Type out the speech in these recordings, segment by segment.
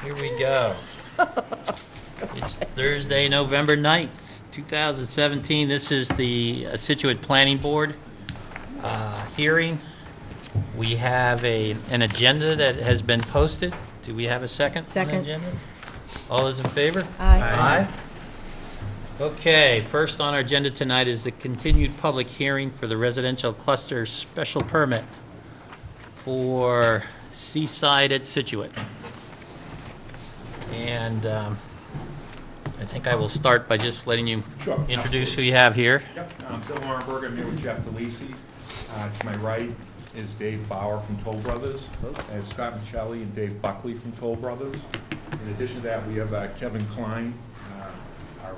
Here we go. It's Thursday, November 9th, 2017. This is the Scituate Planning Board hearing. We have an agenda that has been posted. Do we have a second? Second. On the agenda? All those in favor? Aye. Aye. Okay, first on our agenda tonight is the continued public hearing for the residential cluster special permit for Seaside at Scituate. And I think I will start by just letting you Sure, introduce who you have here. Yep, I'm Bill Warrenberg. I'm here with Jeff DeLisi. To my right is Dave Bauer from Toll Brothers. I have Scott Michelli and Dave Buckley from Toll Brothers. In addition to that, we have Kevin Klein, our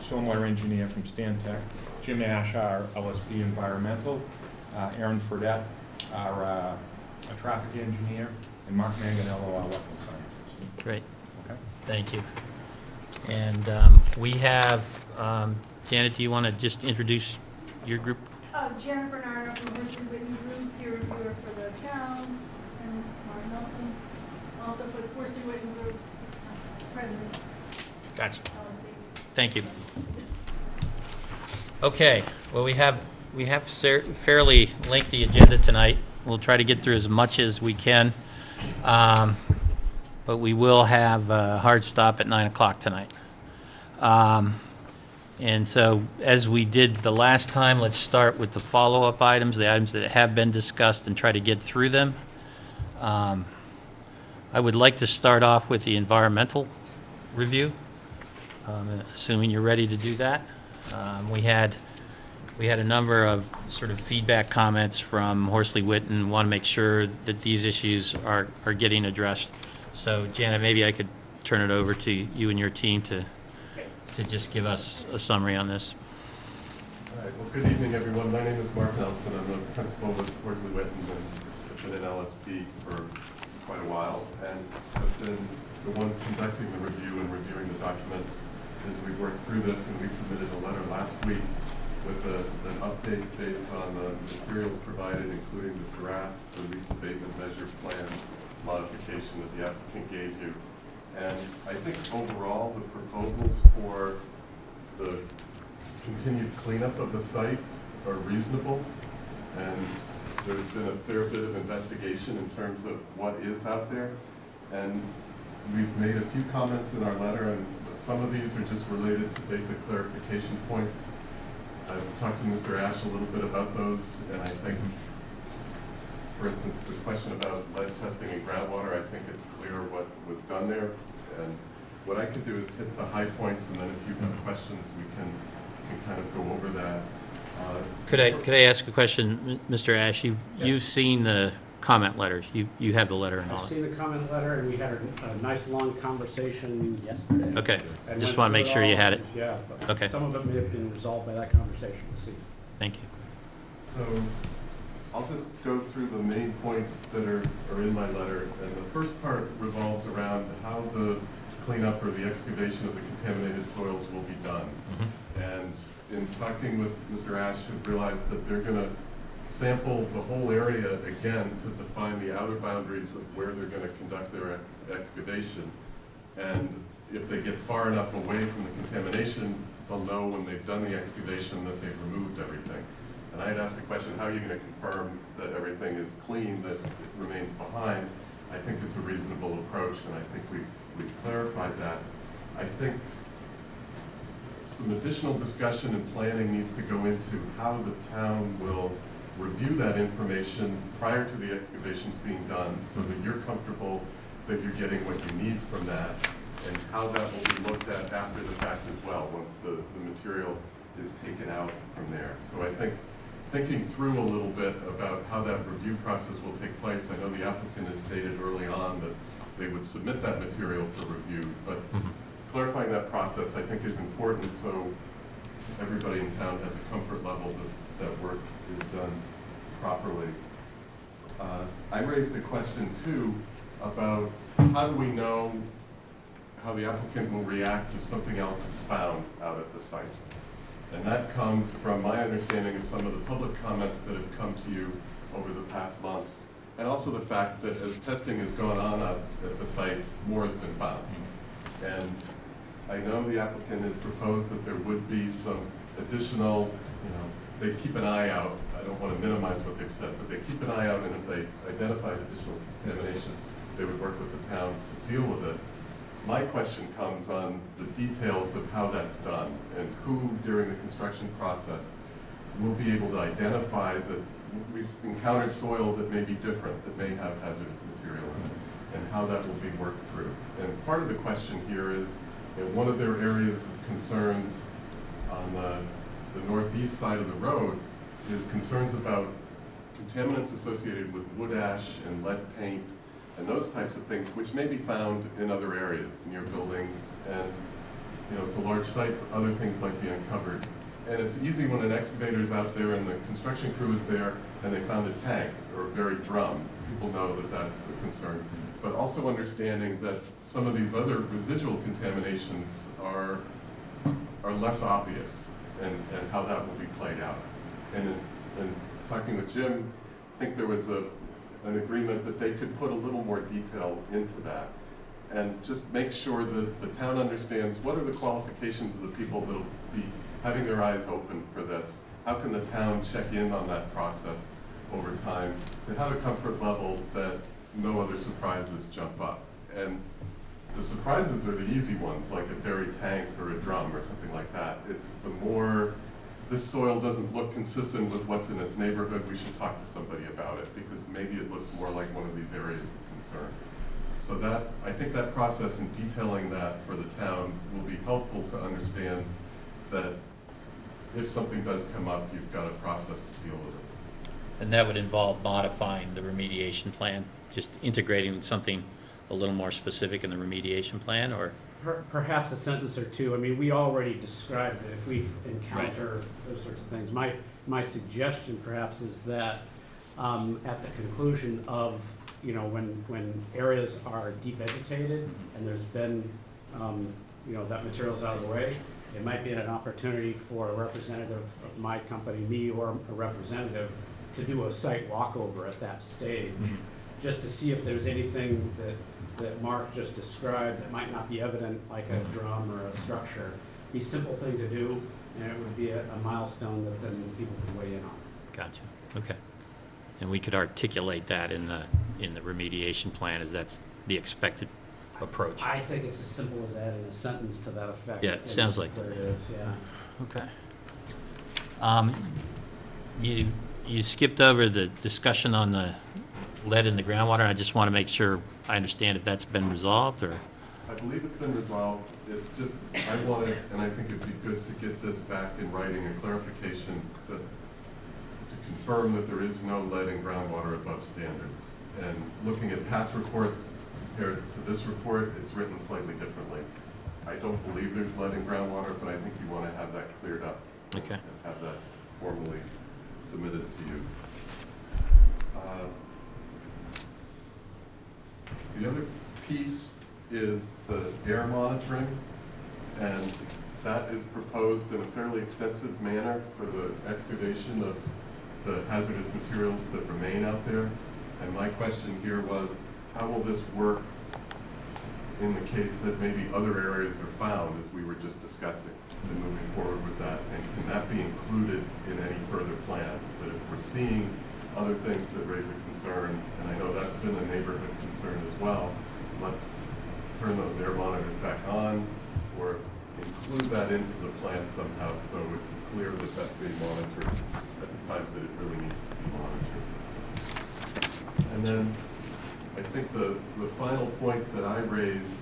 stormwater engineer from Stantec, Jim Ash, our LSP Environmental, Aaron Fredette, our traffic engineer, and Mark Manganello, our local scientist. Great, Okay. thank you. And we have, Janet, do you want to just introduce your group? Janet Bernardo from Horsley Group, peer reviewer for the town, and Mark Nelson, also for the Horsley Group, president. Gotcha. LSB. Thank you. Okay, well, we have fairly lengthy agenda tonight. We'll try to get through as much as we can, but we will have a hard stop at 9 o'clock tonight. And so, as we did the last time, let's start with the follow-up items, the items that have been discussed, and try to get through them. I would like to start off with the environmental review, assuming you're ready to do that. We had a number of sort of feedback comments from Horsley Witten. Want to make sure that these issues are getting addressed. So, Janet, maybe I could turn it over to you and your team to just give us a summary on this. All right, well, good evening, everyone. My name is Mark Nelson. I'm the principal with Horsley Witten, and I've been in LSP for quite a while, and I've been the one conducting the review and reviewing the documents as we work through this, and we submitted a letter last week with an update based on the materials provided, including the draft release abatement measure plan modification that the applicant gave you. And I think overall, the proposals for the continued cleanup of the site are reasonable. And there's been a fair bit of investigation in terms of what is out there. And we've made a few comments in our letter, and some of these are just related to basic clarification points. I've talked to Mr. Ash a little bit about those, and I think, for instance, the question about lead testing in groundwater, I think it's clear what was done there. And what I could do is hit the high points, and then if you have questions, we can kind of go over that. Could I ask a question, Mr. Ash? You've seen the comment letters. You have the letter and all I've that. seen the comment letter, and we had a nice long conversation yesterday. Okay, And just went want to make through sure you all, had it. Yeah, but Okay. some of them may have been resolved by that conversation. We'll see. Thank you. So I'll just go through the main points that are in my letter. And the first part revolves around how the cleanup or the excavation of the contaminated soils will be done. And in talking with Mr. Ash, I've realized that they're going to sample the whole area again to define the outer boundaries of where they're going to conduct their excavation. And if they get far enough away from the contamination, they'll know when they've done the excavation that they've removed everything. And I had asked the question, how are you going to confirm that everything is clean, that it remains behind? I think it's a reasonable approach, and I think we've clarified that. I think some additional discussion and planning needs to go into how the town will review that information prior to the excavations being done, so that you're comfortable that you're getting what you need from that, and how that will be looked at after the fact as well, once the material is taken out from there. So I think thinking through a little bit about how that review process will take place. I know the applicant has stated early on that they would submit that material for review, but clarifying that process I think is important, so everybody in town has a comfort level that work is done properly. I raised a question too about how do we know how the applicant will react if something else is found out at the site. And that comes from my understanding of some of the public comments that have come to you over the past months, And also the fact that as testing has gone on up at the site, more has been found. And I know the applicant has proposed that there would be some additional, they keep an eye out. I don't want to minimize what they've said, but they keep an eye out, and if they identified additional contamination, they would work with the town to deal with it. My question comes on the details of how that's done and who during the construction process will be able to identify that we've encountered soil that may be different, that may have hazardous material in it, and how that will be worked through. And part of the question here is, one of their areas of concerns on the northeast side of the road is concerns about contaminants associated with wood ash and lead paint and those types of things, which may be found in other areas, near buildings, and it's a large site, other things might be uncovered. And it's easy when an excavator's out there and the construction crew is there and they found a tank or a buried drum. People know that that's a concern. But also understanding that some of these other residual contaminations are less obvious, and how that will be played out. And in talking with Jim, I think there was an agreement that they could put a little more detail into that and just make sure that the town understands what are the qualifications of the people that will be having their eyes open for this. How can the town check in on that process over time to have a comfort level that no other surprises jump up? And the surprises are the easy ones, like a buried tank or a drum or something like that. It's the more, this soil doesn't look consistent with what's in its neighborhood, we should talk to somebody about it, because maybe it looks more like one of these areas of concern. So that, I think that process and detailing that for the town will be helpful to understand that if something does come up, you've got a process to deal with it. And that would involve modifying the remediation plan, just integrating something a little more specific in the remediation plan, or? Perhaps a sentence or two. I mean, we already described it if we encounter those sorts of things. My suggestion perhaps is that at the conclusion of, when areas are devegetated and there's been, that material's out of the way, it might be an opportunity for a representative of my company, me or a representative, to do a site walkover at that stage, just to see if there's anything that Mark just described that might not be evident, like a drum or a structure. Be a simple thing to do, and it would be a milestone that then people can weigh in on. Gotcha, okay. And we could articulate that in the remediation plan, as that's the expected approach. I think it's as simple as adding a sentence to that effect. Yeah, it sounds like there it is, yeah. Okay. You skipped over the discussion on the lead in the groundwater. I just want to make sure I understand if that's been resolved, or? I believe it's been resolved. It's just, I wanted, and I think it'd be good to get this back in writing, a clarification to confirm that there is no lead in groundwater above standards. And looking at past reports compared to this report, it's written slightly differently. I don't believe there's lead in groundwater, but I think you want to have that cleared up. Okay. And have that formally submitted to you. The other piece is the air monitoring, and that is proposed in a fairly extensive manner for the excavation of the hazardous materials that remain out there. And my question here was, how will this work in the case that maybe other areas are found, as we were just discussing, and moving forward with that? And can that be included in any further plans, that if we're seeing other things that raise a concern, and I know that's been a neighborhood concern as well, let's turn those air monitors back on, or include that into the plan somehow so it's clear that that's being monitored at the times that it really needs to be monitored. And then I think the final point that I raised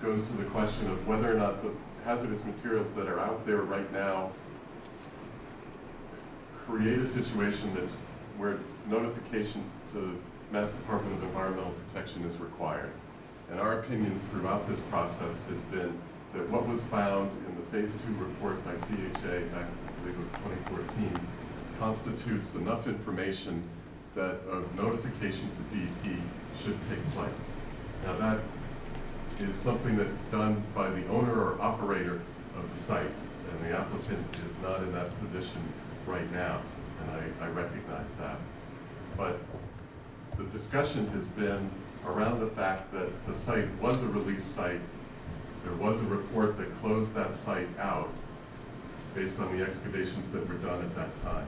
goes to the question of whether or not the hazardous materials that are out there right now create a situation where notification to Mass Department of Environmental Protection is required. And our opinion throughout this process has been that what was found in the Phase 2 report by CHA back, I believe it was 2014, constitutes enough information that a notification to DEP should take place. Now that is something that's done by the owner or operator of the site, and the applicant is not in that position right now, and I recognize that. But the discussion has been around the fact that the site was a release site. There was a report that closed that site out based on the excavations that were done at that time.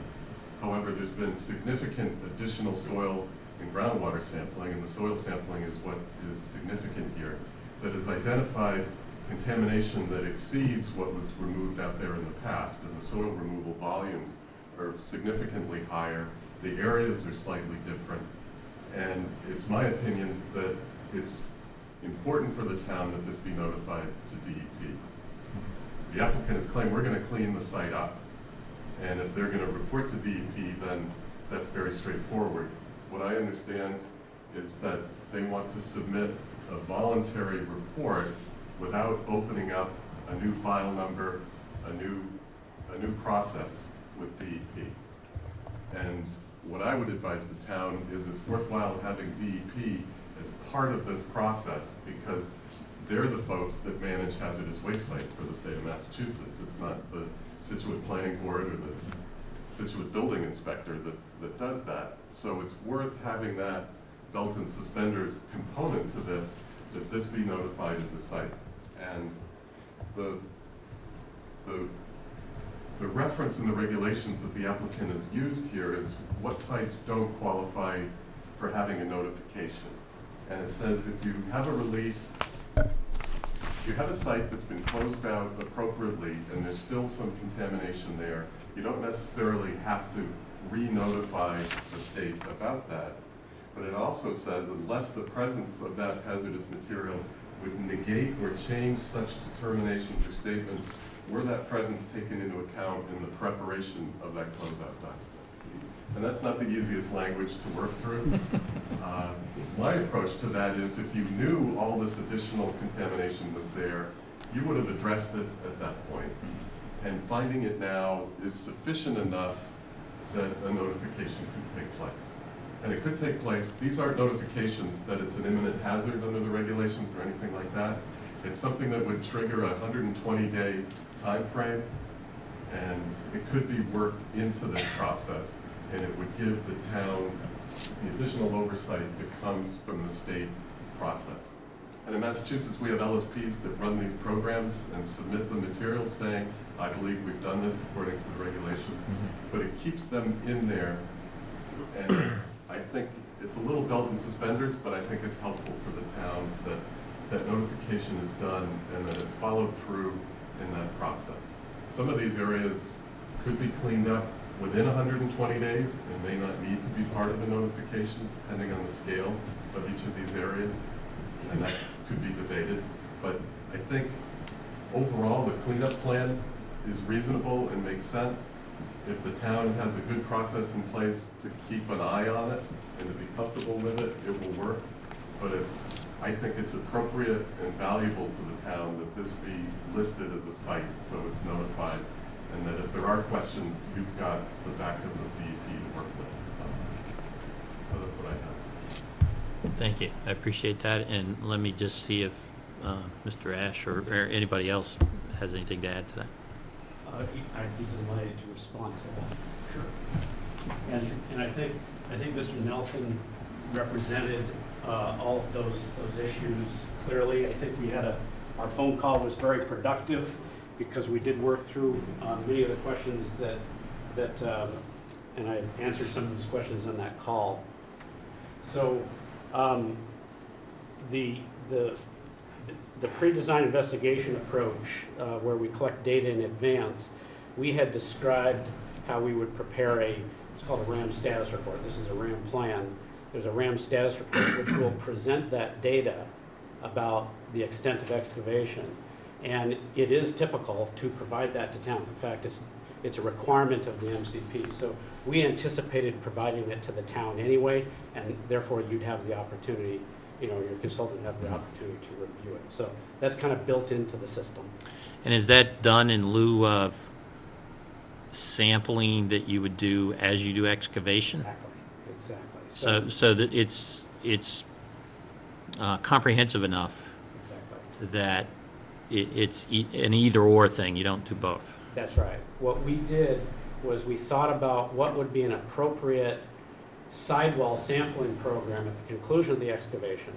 However, there's been significant additional soil and groundwater sampling, and the soil sampling is what is significant here, that has identified contamination that exceeds what was removed out there in the past, and the soil removal volumes are significantly higher. The areas are slightly different, and it's my opinion that it's important for the town that this be notified to DEP. The applicant has claimed we're going to clean the site up, and if they're going to report to DEP, then that's very straightforward. What I understand is that they want to submit a voluntary report without opening up a new file number, a new process with DEP. And what I would advise the town is it's worthwhile having DEP as part of this process, because they're the folks that manage hazardous waste sites for the state of Massachusetts. It's not the Scituate Planning Board or the Scituate Building Inspector that does that. So it's worth having that belt and suspenders component to this, that this be notified as a site. And the reference in the regulations that the applicant has used here is what sites don't qualify for having a notification. And it says if you have a release, if you have a site that's been closed out appropriately and there's still some contamination there, you don't necessarily have to re-notify the state about that. But it also says unless the presence of that hazardous material would negate or change such determinations or statements, were that presence taken into account in the preparation of that closeout document. And that's not the easiest language to work through. My approach to that is if you knew all this additional contamination was there, you would have addressed it at that point. And finding it now is sufficient enough that a notification could take place. And it could take place, these aren't notifications that it's an imminent hazard under the regulations or anything like that. It's something that would trigger a 120-day time frame, and it could be worked into this process, and it would give the town the additional oversight that comes from the state process. And in Massachusetts, we have LSPs that run these programs and submit the materials saying, I believe we've done this according to the regulations, but it keeps them in there. And I think it's a little belt and suspenders, but I think it's helpful for the town that that notification is done and that it's followed through in that process. Some of these areas could be cleaned up within 120 days and may not need to be part of a notification depending on the scale of each of these areas, and that could be debated. But I think overall the cleanup plan is reasonable and makes sense. If the town has a good process in place to keep an eye on it and to be comfortable with it, it will work. But I think it's appropriate and valuable to the town that this be listed as a site so it's notified, and that if there are questions, you've got the backup of DEP to work with. So that's what I have. Thank you. I appreciate that. And let me just see if Mr. Ash or anybody else has anything to add to that. I'd be delighted to respond to that. Sure. And I think Mr. Nelson represented all of those issues clearly. I think we had our phone call was very productive because we did work through many of the questions and I answered some of those questions on that call. So the pre-design investigation approach, where we collect data in advance, we had described how we would prepare it's called a RAM status report. This is a RAM plan. There's a RAM status report which will present that data about the extent of excavation. And it is typical to provide that to towns. In fact, it's a requirement of the MCP. So we anticipated providing it to the town anyway, and therefore you'd have the opportunity, your consultant would have the opportunity to review it. So that's kind of built into the system. And is that done in lieu of sampling that you would do as you do excavation? Exactly. So that it's comprehensive enough that it's an either-or thing. You don't do both. That's right. What we did was we thought about what would be an appropriate sidewall sampling program at the conclusion of the excavation,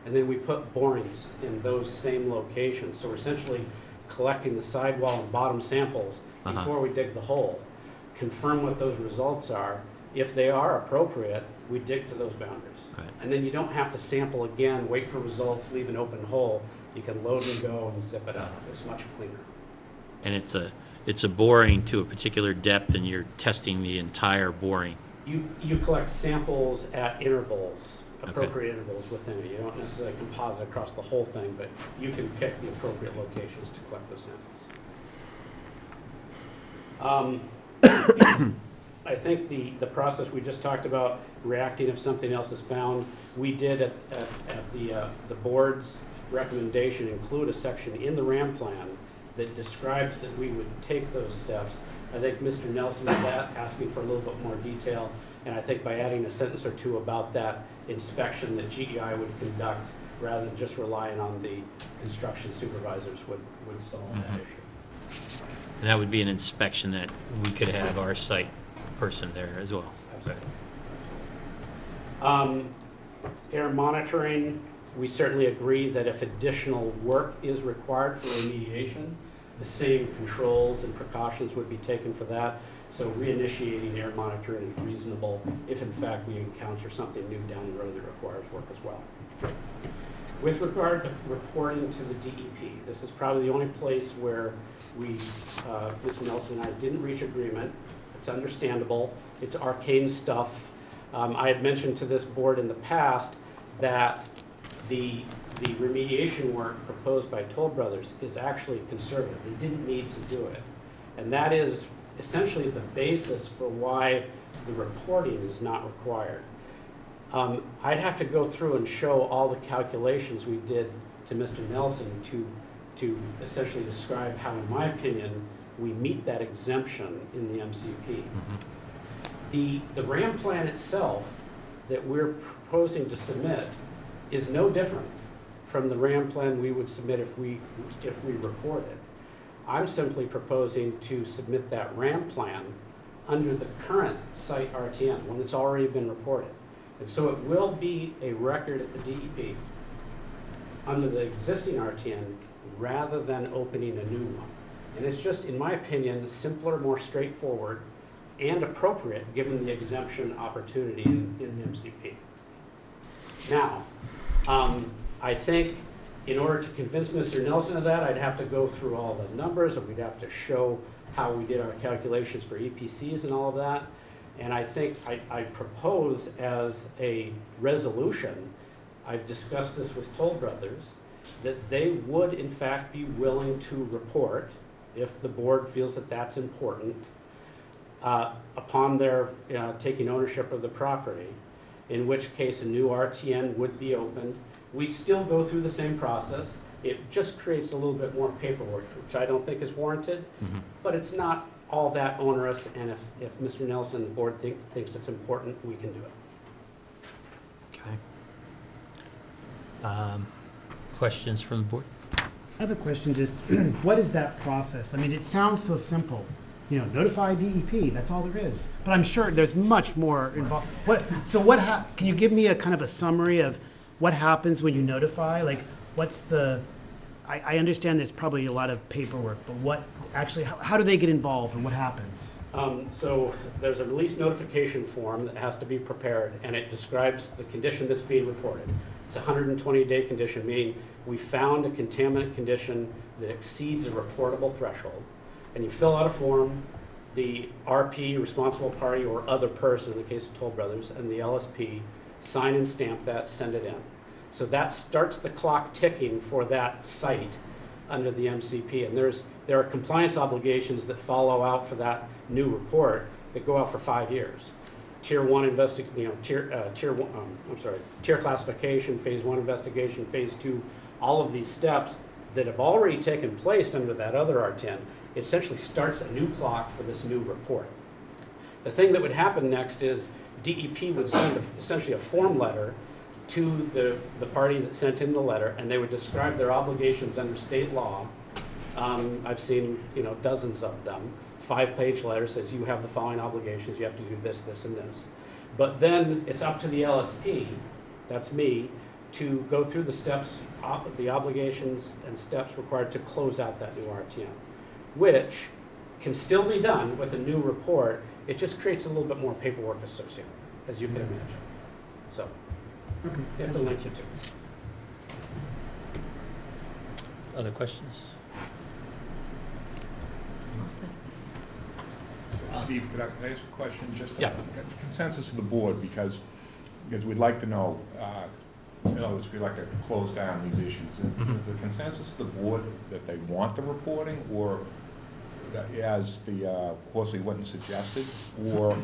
and then we put borings in those same locations. So we're essentially collecting the sidewall and bottom samples before we dig the hole, confirm what those results are. If they are appropriate, we dig to those boundaries. Right. And then you don't have to sample again, wait for results, leave an open hole. You can load and go and zip it up. It's much cleaner. And it's a boring to a particular depth, and you're testing the entire boring. You collect samples at intervals, Okay. appropriate intervals within it. You don't necessarily composite across the whole thing, but you can pick the appropriate locations to collect those samples. I think the process we just talked about, reacting if something else is found, we did at the board's recommendation include a section in the RAM plan that describes that we would take those steps. I think Mr. Nelson is asking for a little bit more detail, and I think by adding a sentence or two about that inspection that GEI would conduct, rather than just relying on the construction supervisors, would solve that issue. And that would be an inspection that we could have our site person there as well. Absolutely. Air monitoring, we certainly agree that if additional work is required for remediation, the same controls and precautions would be taken for that. So reinitiating air monitoring is reasonable if in fact we encounter something new down the road that requires work as well. With regard to reporting to the DEP, this is probably the only place where Mr. Nelson and I didn't reach agreement. It's understandable. It's arcane stuff. I had mentioned to this board in the past that the remediation work proposed by Toll Brothers is actually conservative. They didn't need to do it. And that is essentially the basis for why the reporting is not required. I'd have to go through and show all the calculations we did to Mr. Nelson to essentially describe how, in my opinion, we meet that exemption in the MCP. The RAM plan itself that we're proposing to submit is no different from the RAM plan we would submit if we reported. I'm simply proposing to submit that RAM plan under the current site RTN, one that's already been reported. And so it will be a record at the DEP under the existing RTN rather than opening a new one. And it's just, in my opinion, simpler, more straightforward, and appropriate given the exemption opportunity in the MCP. Now, I think in order to convince Mr. Nelson of that, I'd have to go through all the numbers, and we'd have to show how we did our calculations for EPCs and all of that. And I think I propose as a resolution, I've discussed this with Toll Brothers, that they would in fact be willing to report, if the board feels that that's important, upon their taking ownership of the property, in which case a new RTN would be opened. We'd still go through the same process. It just creates a little bit more paperwork, which I don't think is warranted, but it's not all that onerous, and if Mr. Nelson and the board thinks it's important, we can do it. Okay. Questions from the board? I have a question, just what is that process? I mean, it sounds so simple. You know, notify DEP, that's all there is. But I'm sure there's much more involved. Can you give me a kind of a summary of what happens when you notify? Like, I understand there's probably a lot of paperwork, but what actually, how do they get involved and what happens? So there's a release notification form that has to be prepared, and it describes the condition that's being reported. It's a 120-day condition, meaning we found a contaminant condition that exceeds a reportable threshold. And you fill out a form, the RP, responsible party, or other person, in the case of Toll Brothers, and the LSP sign and stamp that, send it in. So that starts the clock ticking for that site under the MCP. And there are compliance obligations that follow out for that new report that go out for 5 years. Tier classification, phase 1 investigation, phase 2, all of these steps that have already taken place under that other R10 essentially starts a new clock for this new report. The thing that would happen next is DEP would send essentially a form letter to the party that sent in the letter, and they would describe their obligations under state law. I've seen dozens of them. 5-page letter says you have the following obligations, you have to do this, this, and this. But then it's up to the LSP, that's me, to go through the steps, the obligations and steps required to close out that new RTM, which can still be done with a new report. It just creates a little bit more paperwork associated, as you can imagine. So, Okay. you have to link it to. Other questions? Steve, could I ask a question? Just Yeah. consensus of the board, because we'd like to know, in other words, we'd like to close down these issues. Is the consensus of the board that they want the reporting, or as the Horsley witness suggested, or,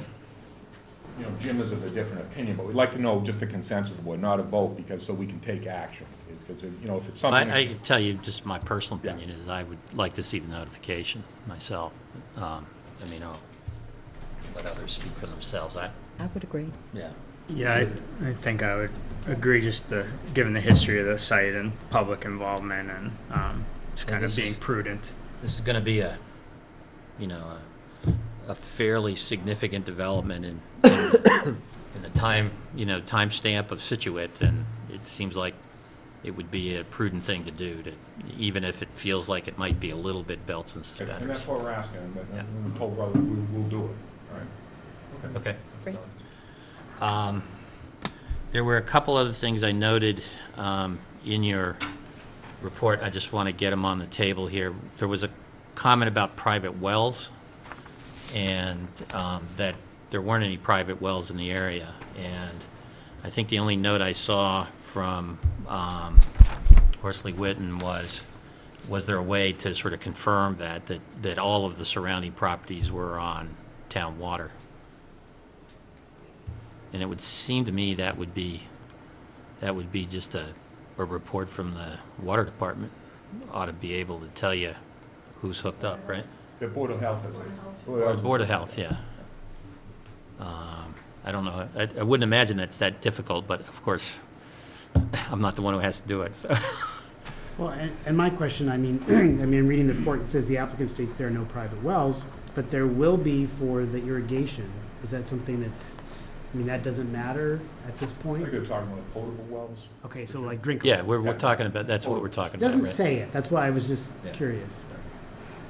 Jim is of a different opinion, but we'd like to know just the consensus of the board, not a vote, because so we can take action. Because, if it's something. I can tell you, just my personal opinion is I would like to see the notification myself. I'll let others speak for themselves. I would agree. Yeah. Yeah, I think I would agree, just given the history of the site and public involvement and just kind of being prudent. This is going to be a fairly significant development in the time stamp of Scituate, and it seems like it would be a prudent thing to do, even if it feels like it might be a little bit belts and suspenders. And that's what we're asking, but Yeah. we told brother we'll do it. All right. Okay. Great. There were a couple other things I noted in your report. I just want to get them on the table here. There was a comment about private wells, and that there weren't any private wells in the area. And I think the only note I saw from Horsley Witten was there a way to sort of confirm that all of the surrounding properties were on town water? And it would seem to me that would be just a report from the water department ought to be able to tell you who's hooked up, right? The Board of Health has Or Board of Health, yeah. I don't know. I wouldn't imagine that's that difficult, but of course, I'm not the one who has to do it, so. Well, and my question, reading the report, it says the applicant states there are no private wells, but there will be for the irrigation. Is that something that doesn't matter at this I point? think they're talking about potable wells. Okay, so like drinkable. Yeah, we're talking about, that's what we're talking It about, doesn't right? say it, that's why I was just Yeah. curious.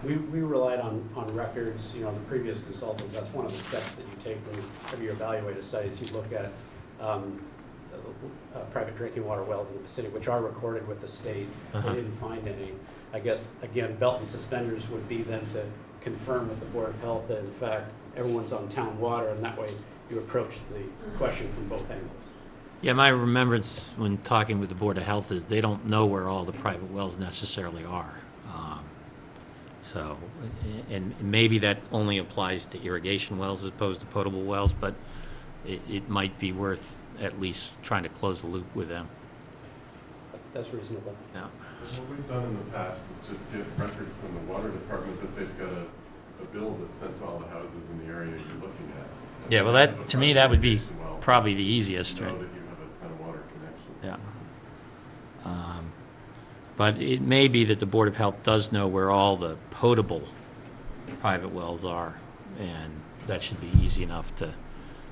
We relied on records, the previous consultants. That's one of the steps that you take whenever you evaluate a site, is you look at private drinking water wells in the vicinity, which are recorded with the state. Uh-huh. They didn't find any. I guess, again, belt and suspenders would be then to confirm with the Board of Health that in fact everyone's on town water, and that way you approach the question from both angles. Yeah, my remembrance when talking with the Board of Health is they don't know where all the private wells necessarily are. So, and maybe that only applies to irrigation wells as opposed to potable wells, but it might be worth at least trying to close the loop with them. That's reasonable. Yeah. What we've done in the past is just get records from the water department that they've got a bill that's sent to all the houses in the area you're looking at. And Yeah, well, if you have that, a to me, private that would be irrigation well, probably the you easiest, know right? that you have a ton of water connection. Yeah. But it may be that the Board of Health does know where all the potable private wells are, and that should be easy enough to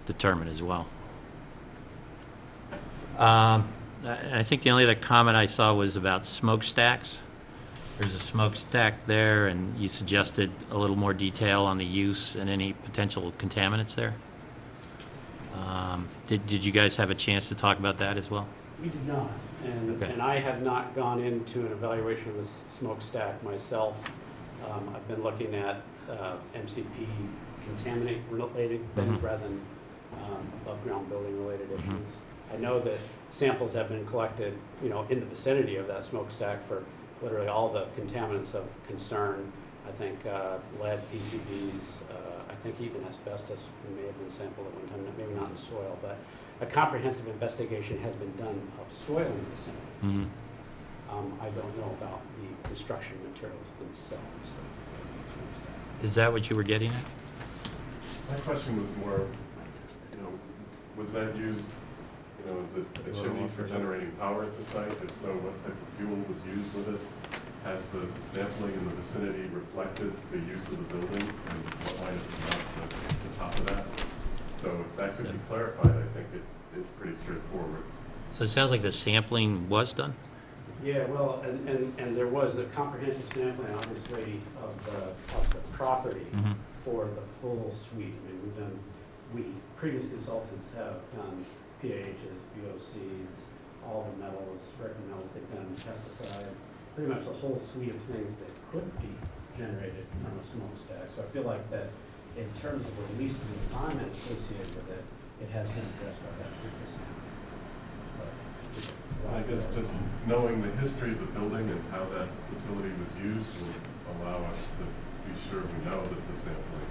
determine as well. I think the only other comment I saw was about smokestacks. There's a smokestack there, and you suggested a little more detail on the use and any potential contaminants there. Did you guys have a chance to talk about that as well? We did not, Okay. and I have not gone into an evaluation of this smokestack myself. I've been looking at MCP contaminant-related things rather than above-ground building-related issues. I know that samples have been collected, in the vicinity of that smokestack for literally all the contaminants of concern. I think lead, PCBs, I think even asbestos may have been sampled at one time, maybe not in soil, but a comprehensive investigation has been done of soil in the vicinity. Mm-hmm. I don't know about the construction materials themselves. Is that what you were getting at? My question was more, was that used, as a chimney for generating power at the site? If so, what type of fuel was used with it? Has the sampling in the vicinity reflected the use of the building, and what might have come out the top of that? So if that could be clarified, I think it's pretty straightforward. So it sounds like the sampling was done? Yeah, well, and there was a comprehensive sampling, obviously, of the property Mhm. for the full suite. I mean, previous consultants have done PAHs, VOCs, all the metals, record metals, they've done pesticides, pretty much the whole suite of things that could be generated from a smokestack. So I feel like that in terms of the release of the environment associated with it, it has been addressed by that previous sample. I guess just knowing the history of the building and how that facility was used will allow us to be sure we know that the sampling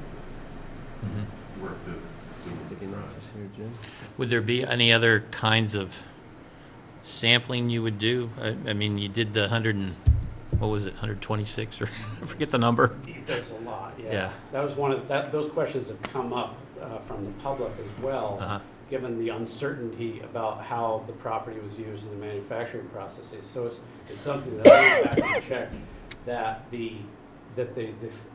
worked as Jim was describing. Would there be any other kinds of sampling you would do? I mean, you did the 100 and, what was it, 126, or I forget the number? There's a lot, yeah. Yeah. That was those questions have come up from the public as well, Uh-huh. given the uncertainty about how the property was used in the manufacturing processes. So it's something that I went back and checked that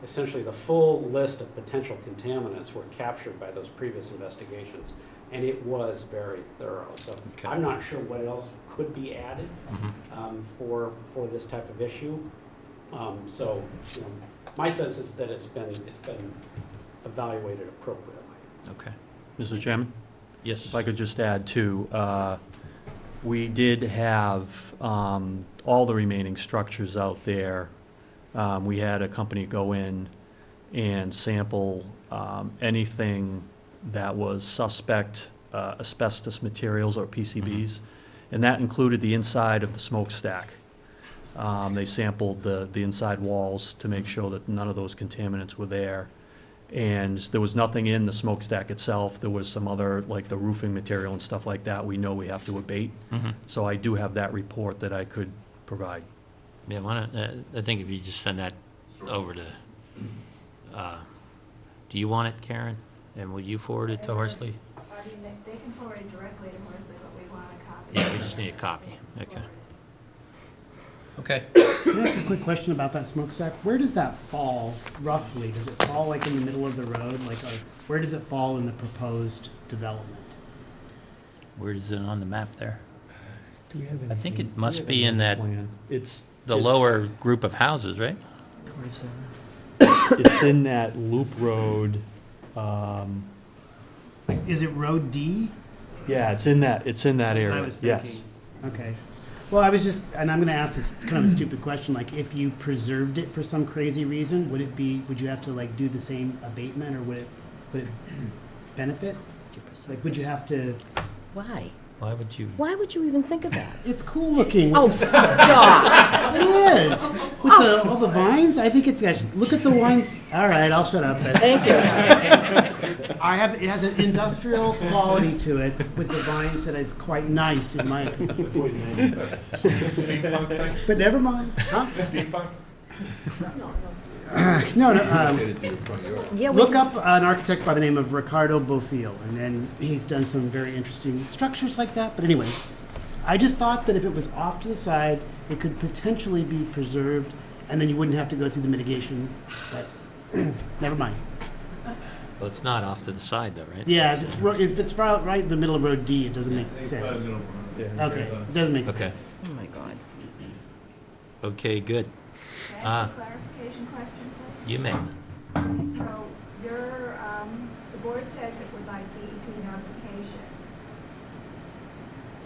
essentially the full list of potential contaminants were captured by those previous investigations, and it was very thorough. So Okay. I'm not sure what else could be added Mhm. for this type of issue. So, my sense is that it's been evaluated appropriately. Okay. Mr. Chairman, Yes. if I could just add too, we did have all the remaining structures out there. We had a company go in and sample anything that was suspect asbestos materials or PCBs, and that included the inside of the smokestack. They sampled the inside walls to make sure that none of those contaminants were there. And there was nothing in the smokestack itself. There was some other, like the roofing material and stuff like that, we know we have to abate. Mhm. So I do have that report that I could provide. Yeah, why don't, I think if you just send that over to, do you want it, Karen? And will you forward it to Horsley? I mean, they can forward it directly to Horsley, but we want a copy. Yeah, we just need a copy. Yes, Okay. forward it. Okay. Can I ask a quick question about that smokestack? Where does that fall roughly? Does it fall like in the middle of the road? Like, where does it fall in the proposed development? Where is it on the map there? I think it must be in that, It's the lower group of houses, right? It's in that loop road. Like, is it Road D? Yeah, it's in that That's what I area, was yes. thinking. Okay. Well, I was just, and I'm gonna ask this kind of a stupid question, like, if you preserved it for some crazy reason, would you have to like do the same abatement, or would it benefit? Like, would you have to, Why? Why would you? Why would you even think of that? it's cool looking. Oh, stop! It is. With all the vines, I think it's actually, look at the vines. All right, I'll shut up. Thank you. It has an industrial quality to it with the vines that is quite nice in my opinion. Steampunk thing? But never mind. Huh? Steampunk? No, Yeah, look up an architect by the name of Ricardo Bofill, and then he's done some very interesting structures like that. But anyway, I just thought that if it was off to the side, it could potentially be preserved, and then you wouldn't have to go through the mitigation. But never mind. Well, it's not off to the side though, right? Yeah, if it's right in the middle of Road D, it doesn't make sense. Okay, it doesn't make Okay. sense. Oh, my God. Okay, good. Can I ask a clarification question, please? You may. So the board says it would like DEP notification.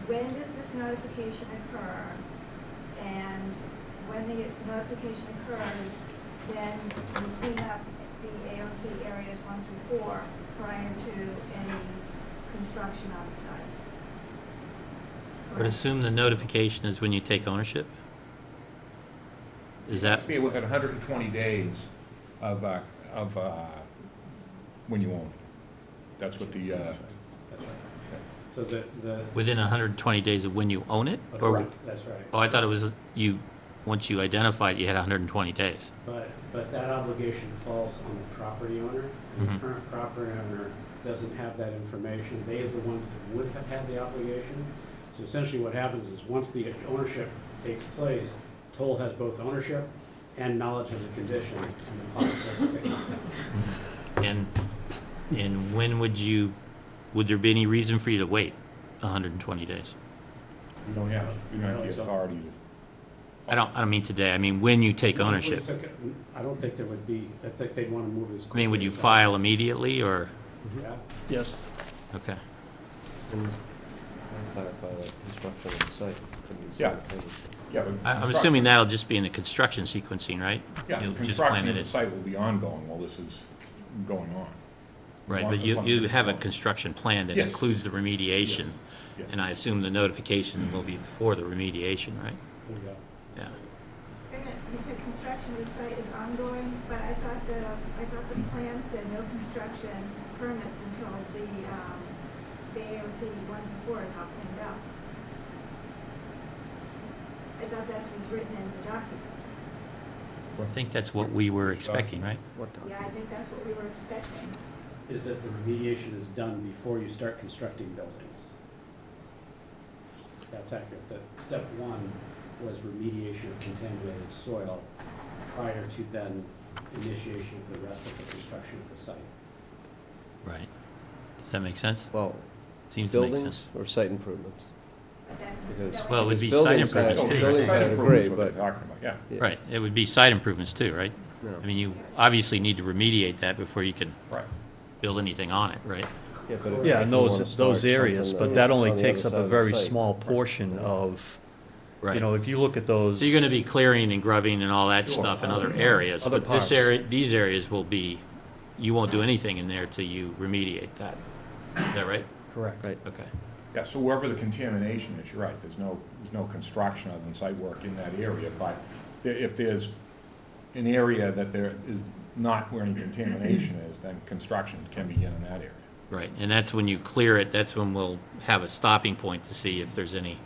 When does this notification occur? And when the notification occurs, then you clean up the AOC areas 1 through 4 prior to any construction on the site. I would assume the notification is when you take ownership? Is that, Be within 120 days of when you own it. That's what the, So the within 120 days of when you own it? Or- correct, that's right. Oh, I thought it was once you identified, you had 120 days. But that obligation falls on the property owner. And Mhm. the current property owner doesn't have that information. They are the ones that would have had the obligation. So essentially what happens is once the ownership takes place, Toll has both ownership and knowledge of the condition, and the clock starts ticking. And when would you would there be any reason for you to wait 120 days? We don't have the authority to. I don't mean today, I mean when you take No, ownership. I don't think there would be, I think they'd want to move as I quickly. mean, would you as file immediately, or, Yeah. Yes. okay. And clarify that construction of the site can be Yeah. simultaneous. Yeah, but I'm construction- assuming that'll just be in the construction sequencing, right? Yeah, You'll just construction plan of the it, site will be ongoing while this is going on. right, long- but as you, long as you it's have a going. construction plan that Yes. includes the remediation, Yes. and I assume the notification will be before the remediation, right? There you go. Yeah. And then you said construction of the site is ongoing, but I thought the plan said no construction permits until the AOC ones before is all cleaned up. I thought that's what's written in the document. I think that's what we were expecting, right? Yeah, I think that's what we were expecting. Is that the remediation is done before you start constructing buildings. That's accurate. That step one was remediation of contaminated soil prior to then initiation of the rest of the construction of the site. Right. Does that make sense? Well, Seems to make buildings sense. or site improvements? But then, Because- Well, it would because be site buildings side- improvements too. buildings Site side improvements agree, what they're but. talking about, yeah. Right, it would be site improvements too, right? No. I mean, you obviously need to remediate that before you can Right. build anything on it, right? Yeah, but if Yeah, you in wanna those start areas, something but that only on the takes other up side a of the very site. small portion of, you Right. know, if you look at those. So you're gonna be clearing and grubbing and all that Sure. stuff in other areas, Other but this parts. area, these areas will be, you won't do anything in there till you remediate that. Is that right? Correct. Right. Okay. Yeah, so wherever the contamination is, you're right, there's no construction other than site work in that area, but if there's an area that there is not where any contamination is, then construction can begin in that area. Right, and that's when you clear it, that's when we'll have a stopping point to see if there's any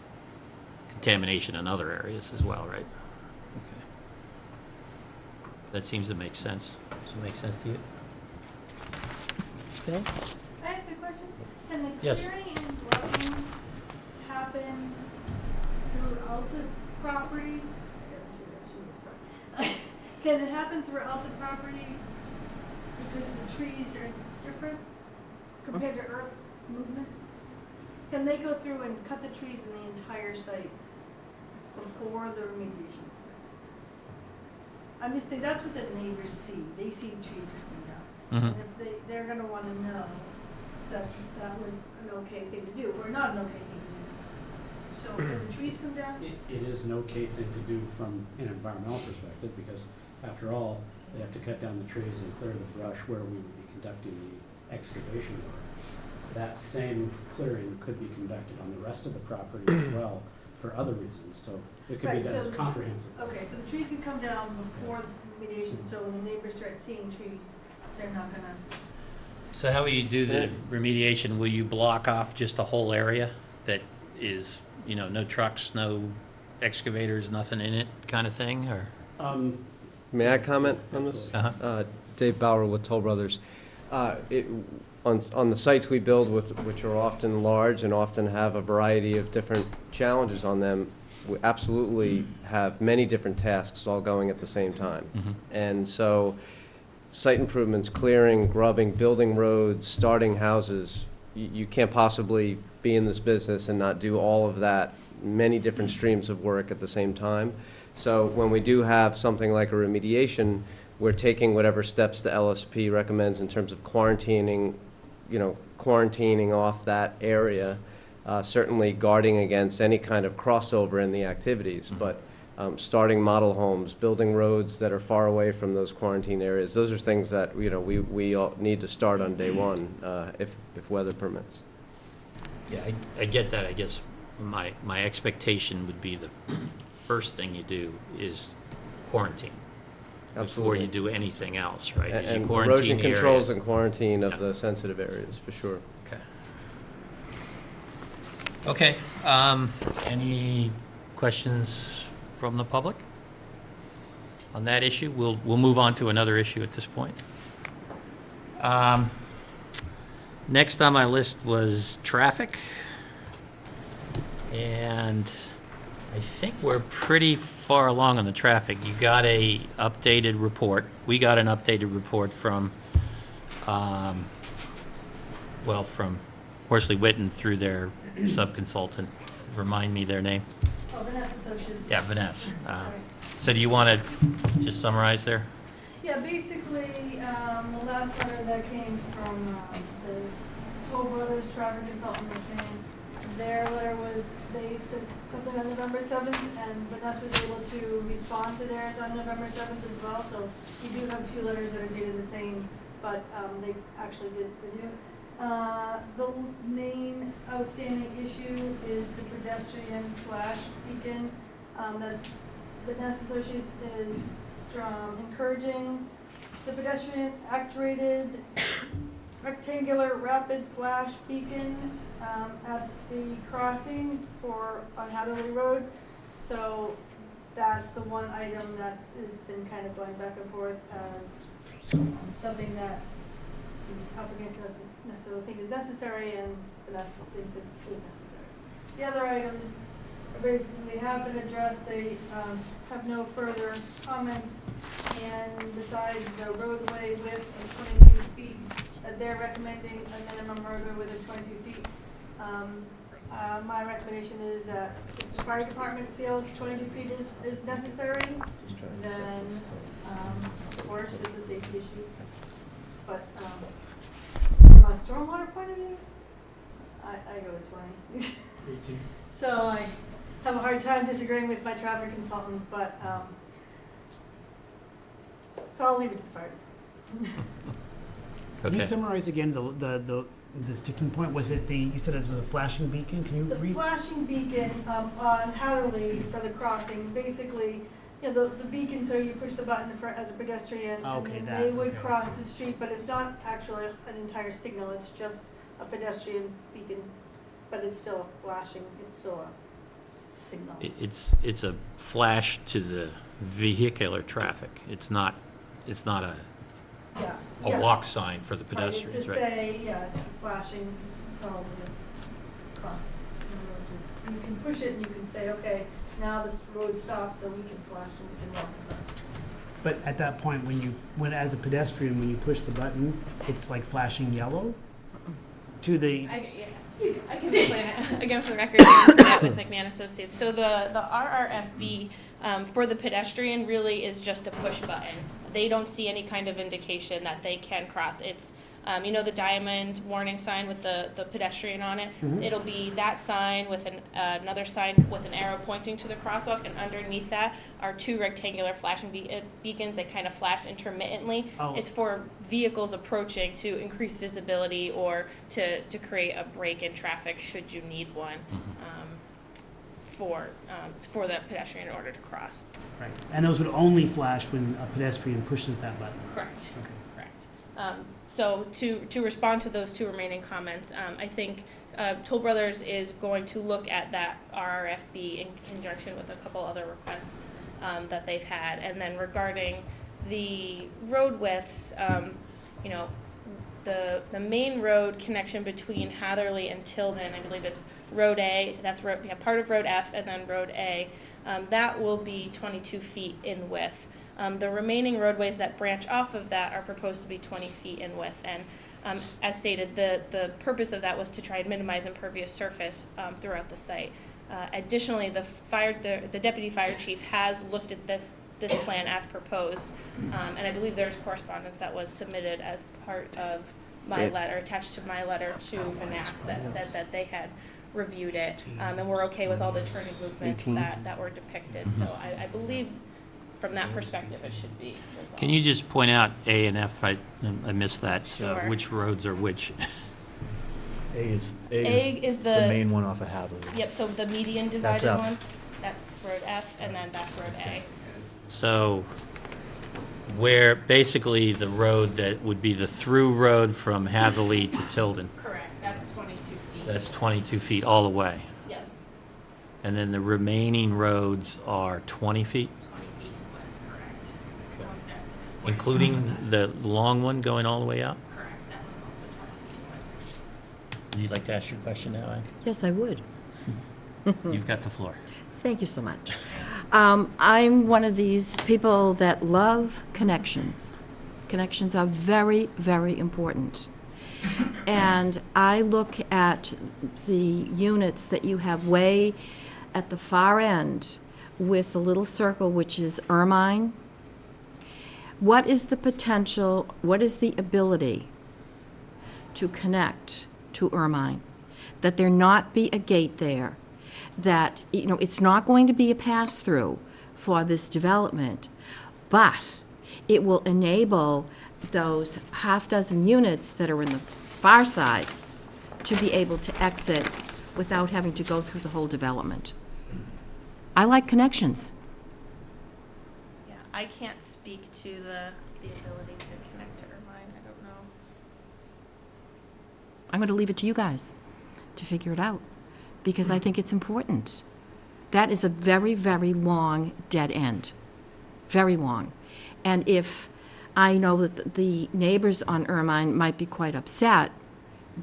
contamination in other areas as well, right? Okay. That seems to make sense. Does it make sense to you? Bill? Can I ask a question? Can the Yes. clearing and grubbing happen throughout the property? Can it happen throughout the property because the trees are different compared to earth movement? Can they go through and cut the trees in the entire site before the remediation is done? I'm just thinking, that's what the neighbors see. They see trees coming down. Mm-hmm. And if they're gonna wanna know that that was an okay thing to do, or not an okay thing to do. So when the trees come down, It is an okay thing to do from an environmental perspective, because after all, they have to cut down the trees and clear the brush where we would be conducting the excavation work. That same clearing could be conducted on the rest of the property as well for other reasons, so it could be Right, done so as comprehensive. okay, so the trees can come down before the remediation, so when the neighbors start seeing trees, they're not gonna, So how will you do the remediation? Will you block off just a whole area that is, you know, no trucks, no excavators, nothing in it kind of thing, or? May I comment on this? Uh-huh. Dave Bauer with Toll Brothers. On the sites we build with, which are often large and often have a variety of different challenges on them, we absolutely have many different tasks all going at the same time. Mhm. And so, site improvements, clearing, grubbing, building roads, starting houses, you can't possibly be in this business and not do all of that, many different streams of work at the same time. So when we do have something like a remediation, we're taking whatever steps the LSP recommends in terms of quarantining, quarantining off that area, certainly guarding against any kind of crossover in the activities, but starting model homes, building roads that are far away from those quarantine areas, those are things that, we all need to start on day one, if weather permits. Yeah, I get that. I guess my expectation would be the first thing you do is quarantine before Absolutely. you do anything else, right? Is you And quarantine erosion the area. controls and quarantine of Yeah. the sensitive areas, for sure. Okay. Any questions from the public on that issue? We'll move on to another issue at this point. Next on my list was traffic. And I think we're pretty far along on the traffic. You got a updated report. We got an updated report from, from Horsley Witten through their sub-consultant. Remind me their name? Oh, Vanessa Associates. Yeah, Vanessa. Sorry. So do you want to just summarize there? Yeah, basically, the last letter that came from the Toll Brothers traffic consultant, their letter was, they said something on November 7th, and Vanessa was able to respond to theirs on November 7th as well, so you do have two letters that are dated the same, but they actually did renew. The main outstanding issue is the pedestrian flash beacon that Vanessa Associates is encouraging the pedestrian actuated rectangular rapid flash beacon at the crossing on Hatherley Road. So that's the one item that has been kind of going back and forth as something that the applicant doesn't necessarily think is necessary, and Vanessa thinks it is necessary. The other items basically have been addressed. They have no further comments, and besides the roadway width of 22 feet, they're recommending a minimum roadway width of 22 feet. My recommendation is that if the fire department feels 22 feet is necessary, then of course it's a safety issue. But from a stormwater point of view, I go with 20. So I have a hard time disagreeing with my traffic consultant, but so I'll leave it to the fire. Can you Okay. summarize again the sticking point? Was it you said it was a flashing beacon? Can you The read? flashing beacon on Hatherley for the crossing, basically, you know, the beacon, so you push the button for, as a pedestrian, Okay, and that, they would okay. cross the street, but it's not actually an entire signal, it's just a pedestrian beacon, but it's still a flashing, it's still a signal. It's a flash to the vehicular traffic. It's not a Yeah. a Yeah. walk sign for the Right, pedestrians, it's to right? say, yeah, it's flashing, oh, cross. You can push it and you can say, okay, now this road stops, so we can flash and we can walk across. But at that point, when as a pedestrian, when you push the button, it's like flashing yellow to the. I can explain it again for the record. I'm Annette with McMahon Associates. So the RRFB for the pedestrian really is just a push button. They don't see any kind of indication that they can cross. It's you know the diamond warning sign with the pedestrian on it. Mhm. It'll be that sign with another sign with an arrow pointing to the crosswalk, and underneath that are two rectangular flashing beacons that kind of flash intermittently. Oh. It's for vehicles approaching to increase visibility or to create a break in traffic should you need one for the pedestrian in order to cross. Right. And those would only flash when a pedestrian pushes that button. Correct. Okay. Correct. So to respond to those two remaining comments, I think Toll Brothers is going to look at that RRFB in conjunction with a couple other requests that they've had. And then regarding the road widths, you know, the main road connection between Hatherley and Tilden, I believe it's Road A, we have part of Road F and then Road A, that will be 22 feet in width. The remaining roadways that branch off of that are proposed to be 20 feet in width. And as stated, the purpose of that was to try and minimize impervious surface throughout the site. Additionally, the deputy fire chief has looked at this plan as proposed, and I believe there's correspondence that was submitted as part of my letter, attached to my letter to Vanessa, that said that they had reviewed it, and were okay with all the turning movements that were depicted. So I believe from that perspective it should be resolved. Can you just point out A and F? I missed that. Sure. Which roads are which? A is the main one off of Hatherley. Yep, so the median That's divided F. one, that's Road F, and then that's Road A. So where basically the road that would be the through road from Hatherley to Tilden, Correct, that's 22 feet. that's 22 feet all the way. Yep, And then the remaining roads are 20 feet, 20 feet in width, correct. including the long one going all the way out? Correct, that one's also 20 feet in width. Would you like to ask your question now, Ann? Yes, I would. You've got the floor. Thank you so much. I'm one of these people that love connections. Connections are very, very important. And I look at the units that you have way at the far end with the little circle, which is Ermine. What is the potential, what is the ability to connect to Ermine? That there not be a gate there, that, you know, it's not going to be a pass-through for this development, but it will enable those half-dozen units that are in the far side to be able to exit without having to go through the whole development. I like connections. Yeah, I can't speak to the ability to connect to Irvine, I don't know. I'm going to leave it to you guys to figure it out, because I think it's important. That is a very, very long dead end, very long. And if I know that the neighbors on Ermine might be quite upset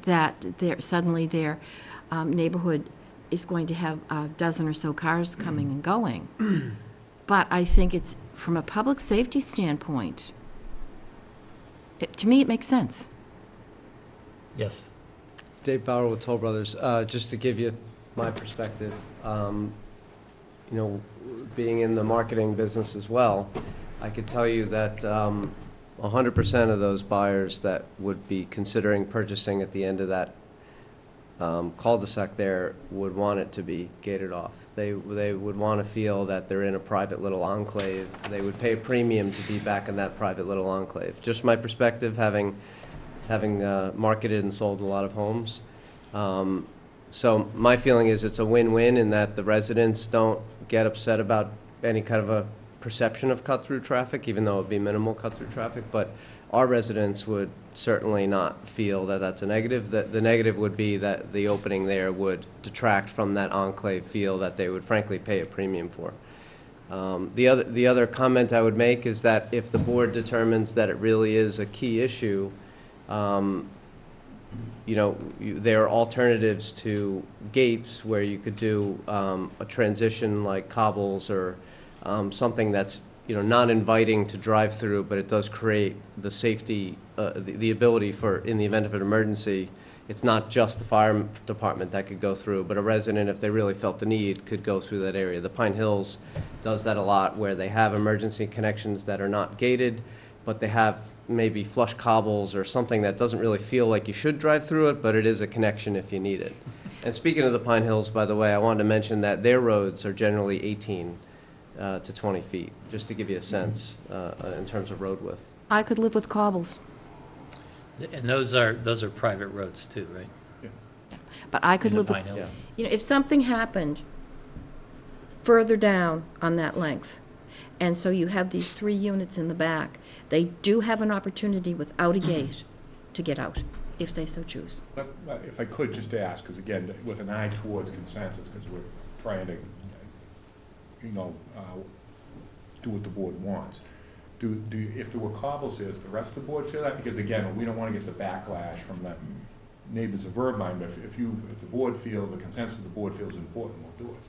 that suddenly their neighborhood is going to have a dozen or so cars coming and going. But I think it's, from a public safety standpoint, to me, it makes sense. Yes. Dave Bauer with Toll Brothers. Just to give you my perspective, you know, being in the marketing business as well, I could tell you that 100% of those buyers that would be considering purchasing at the end of that cul-de-sac there would want it to be gated off. They would want to feel that they're in a private little enclave. They would pay a premium to be back in that private little enclave. Just my perspective, having marketed and sold a lot of homes. So my feeling is it's a win-win in that the residents don't get upset about any kind of a perception of cut-through traffic, even though it would be minimal cut-through traffic, but our residents would certainly not feel that that's a negative. The negative would be that the opening there would detract from that enclave feel that they would frankly pay a premium for. The other comment I would make is that if the board determines that it really is a key issue, you know, there are alternatives to gates where you could do a transition like cobbles or something that's, you know, not inviting to drive through, but it does create the safety, the ability for, in the event of an emergency, it's not just the fire department that could go through, but a resident, if they really felt the need, could go through that area. The Pine Hills does that a lot, where they have emergency connections that are not gated, but they have maybe flush cobbles or something that doesn't really feel like you should drive through it, but it is a connection if you need it. And speaking of the Pine Hills, by the way, I wanted to mention that their roads are generally 18 to 20 feet, just to give you a sense in terms of road width. I could live with cobbles, And those are private roads too, right? but I could In the live with, Pine Hills? you know, if something happened further down on that length, and so you have these 3 units in the back, they do have an opportunity without a gate to get out, if they so choose. But if I could just ask, because again, with an eye towards consensus, because we're trying to, you know, do what the board wants. If there were cobbles, does the rest of the board feel that? Because again, we don't want to get the backlash from the neighbors of Irvine, but if the board feel, the consensus of the board feels important, we'll do it.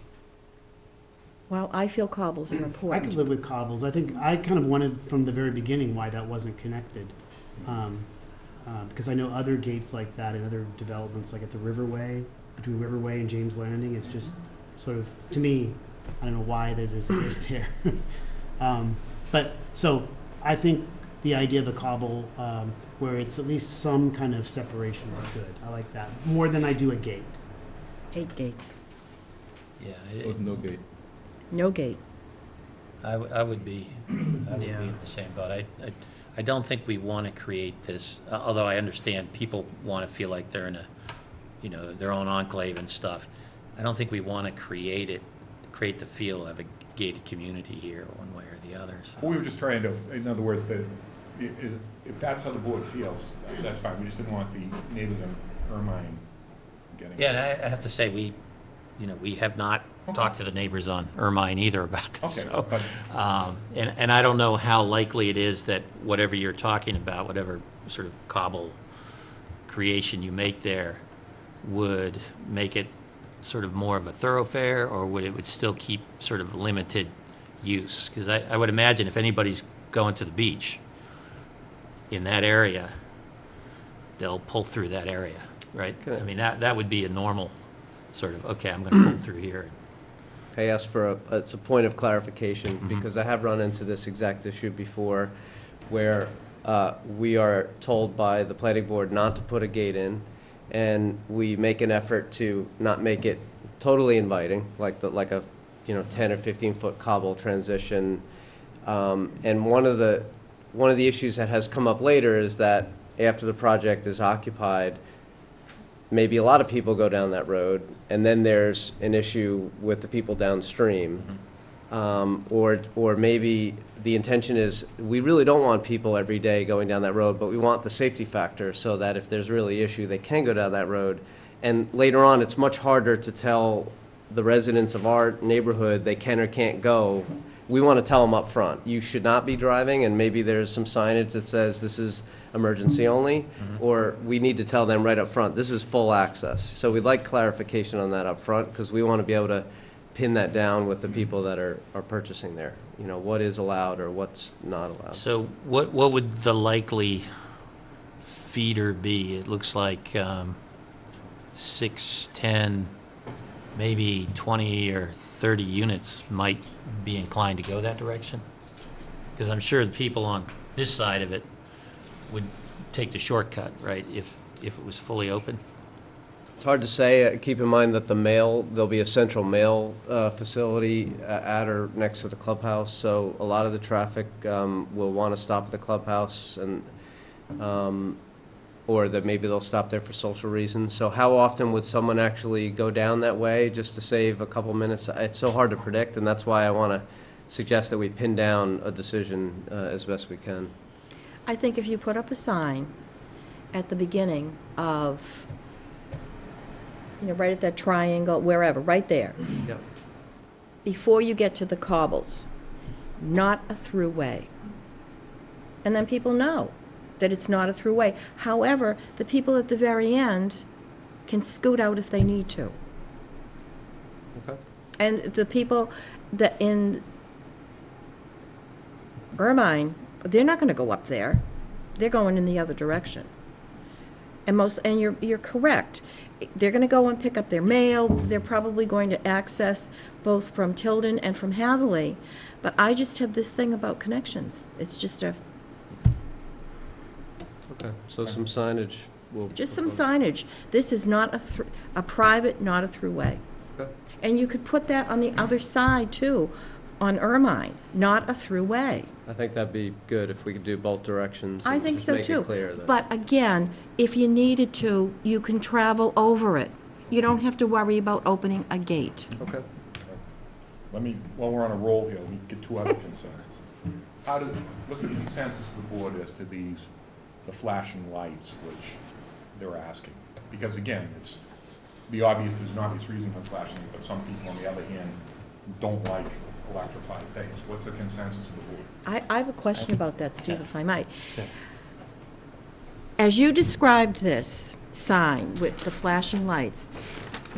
Well, I feel cobbles are I important. could live with cobbles. I think I kind of wanted from the very beginning why that wasn't connected. Because I know other gates like that in other developments, like at the Riverway, between Riverway and James Landing, it's just sort of, to me, I don't know why there's a gate there. But, so, I think the idea of a cobble, where it's at least some kind of separation is good. I like that, more than I do a gate. 8 gates, Yeah, No gate. no gate. I would be in the same boat. I don't think we want to create this, although I understand people want to feel like they're in a, you know, their own enclave and stuff. I don't think we want to create the feel of a gated community here, one way or the other. So. We were just trying to, in other words, that if that's how the board feels, that's fine. We just didn't want the neighbors in Irvine getting. Yeah, and I have to say, we have not talked to the neighbors on Ermine either about this. Okay, So, and I don't know how likely it is that whatever you're talking about, whatever sort of cobble creation you make there, would make it sort of more of a thoroughfare, or would still keep sort of limited use? Because I would imagine if anybody's going to the beach in that area, they'll pull through that area, right? Okay. I mean, that would be a normal sort of, okay, I'm gonna pull through here. I asked for it's a point of clarification, Mhm. because I have run into this exact issue before, where we are told by the planning board not to put a gate in, and we make an effort to not make it totally inviting, like a 10 or 15-foot cobble transition. And one of the issues that has come up later is that after the project is occupied, maybe a lot of people go down that road, and then there's an issue with the people downstream. Or maybe the intention is, we really don't want people every day going down that road, but we want the safety factor so that if there's really issue, they can go down that road. And later on, it's much harder to tell the residents of our neighborhood they can or can't go. We want to tell them up front, you should not be driving, and maybe there's some signage that says this is emergency only, or we need to tell them right up front, this is full access. So we'd like clarification on that up front, because we want to be able to pin that down with the people that are purchasing there. What is allowed or what's not allowed. So what would the likely feeder be? It looks like 6, 10, maybe 20 or 30 units might be inclined to go that direction? Because I'm sure the people on this side of it would take the shortcut, right, if it was fully open? It's hard to say. Keep in mind that there'll be a central mail facility at or next to the clubhouse, so a lot of the traffic will want to stop at the clubhouse, and or that maybe they'll stop there for social reasons. So how often would someone actually go down that way just to save a couple minutes? It's so hard to predict, and that's why I want to suggest that we pin down a decision as best we can. I think if you put up a sign at the beginning of, right at that triangle, wherever, right there, Yep. before you get to the cobbles, not a throughway. And then people know that it's not a throughway. However, the people at the very end can scoot out if they need to. Okay. And the people that in Irvine, they're not going to go up there. They're going in the other direction. And you're correct. They're going to go and pick up their mail. They're probably going to access both from Tilden and from Hatherley. But I just have this thing about connections. It's just Okay, so some signage will. just some signage. This is not a private, not a throughway. Okay. And you could put that on the other side too, on Ermine, not a throughway. I think that'd be good if we could do both directions. I and think just so make it too. clear that- But again, if you needed to, you can travel over it. You don't have to worry about opening a gate. Okay. While we're on a roll here, let me get two other consensuses. What's the consensus of the board as to the flashing lights which they're asking? Because again, there's an obvious reason for flashing, but some people on the other hand don't like electrified things. What's the consensus of the board? I have a question about that, Steve, if I might. Sure. As you described this sign with the flashing lights,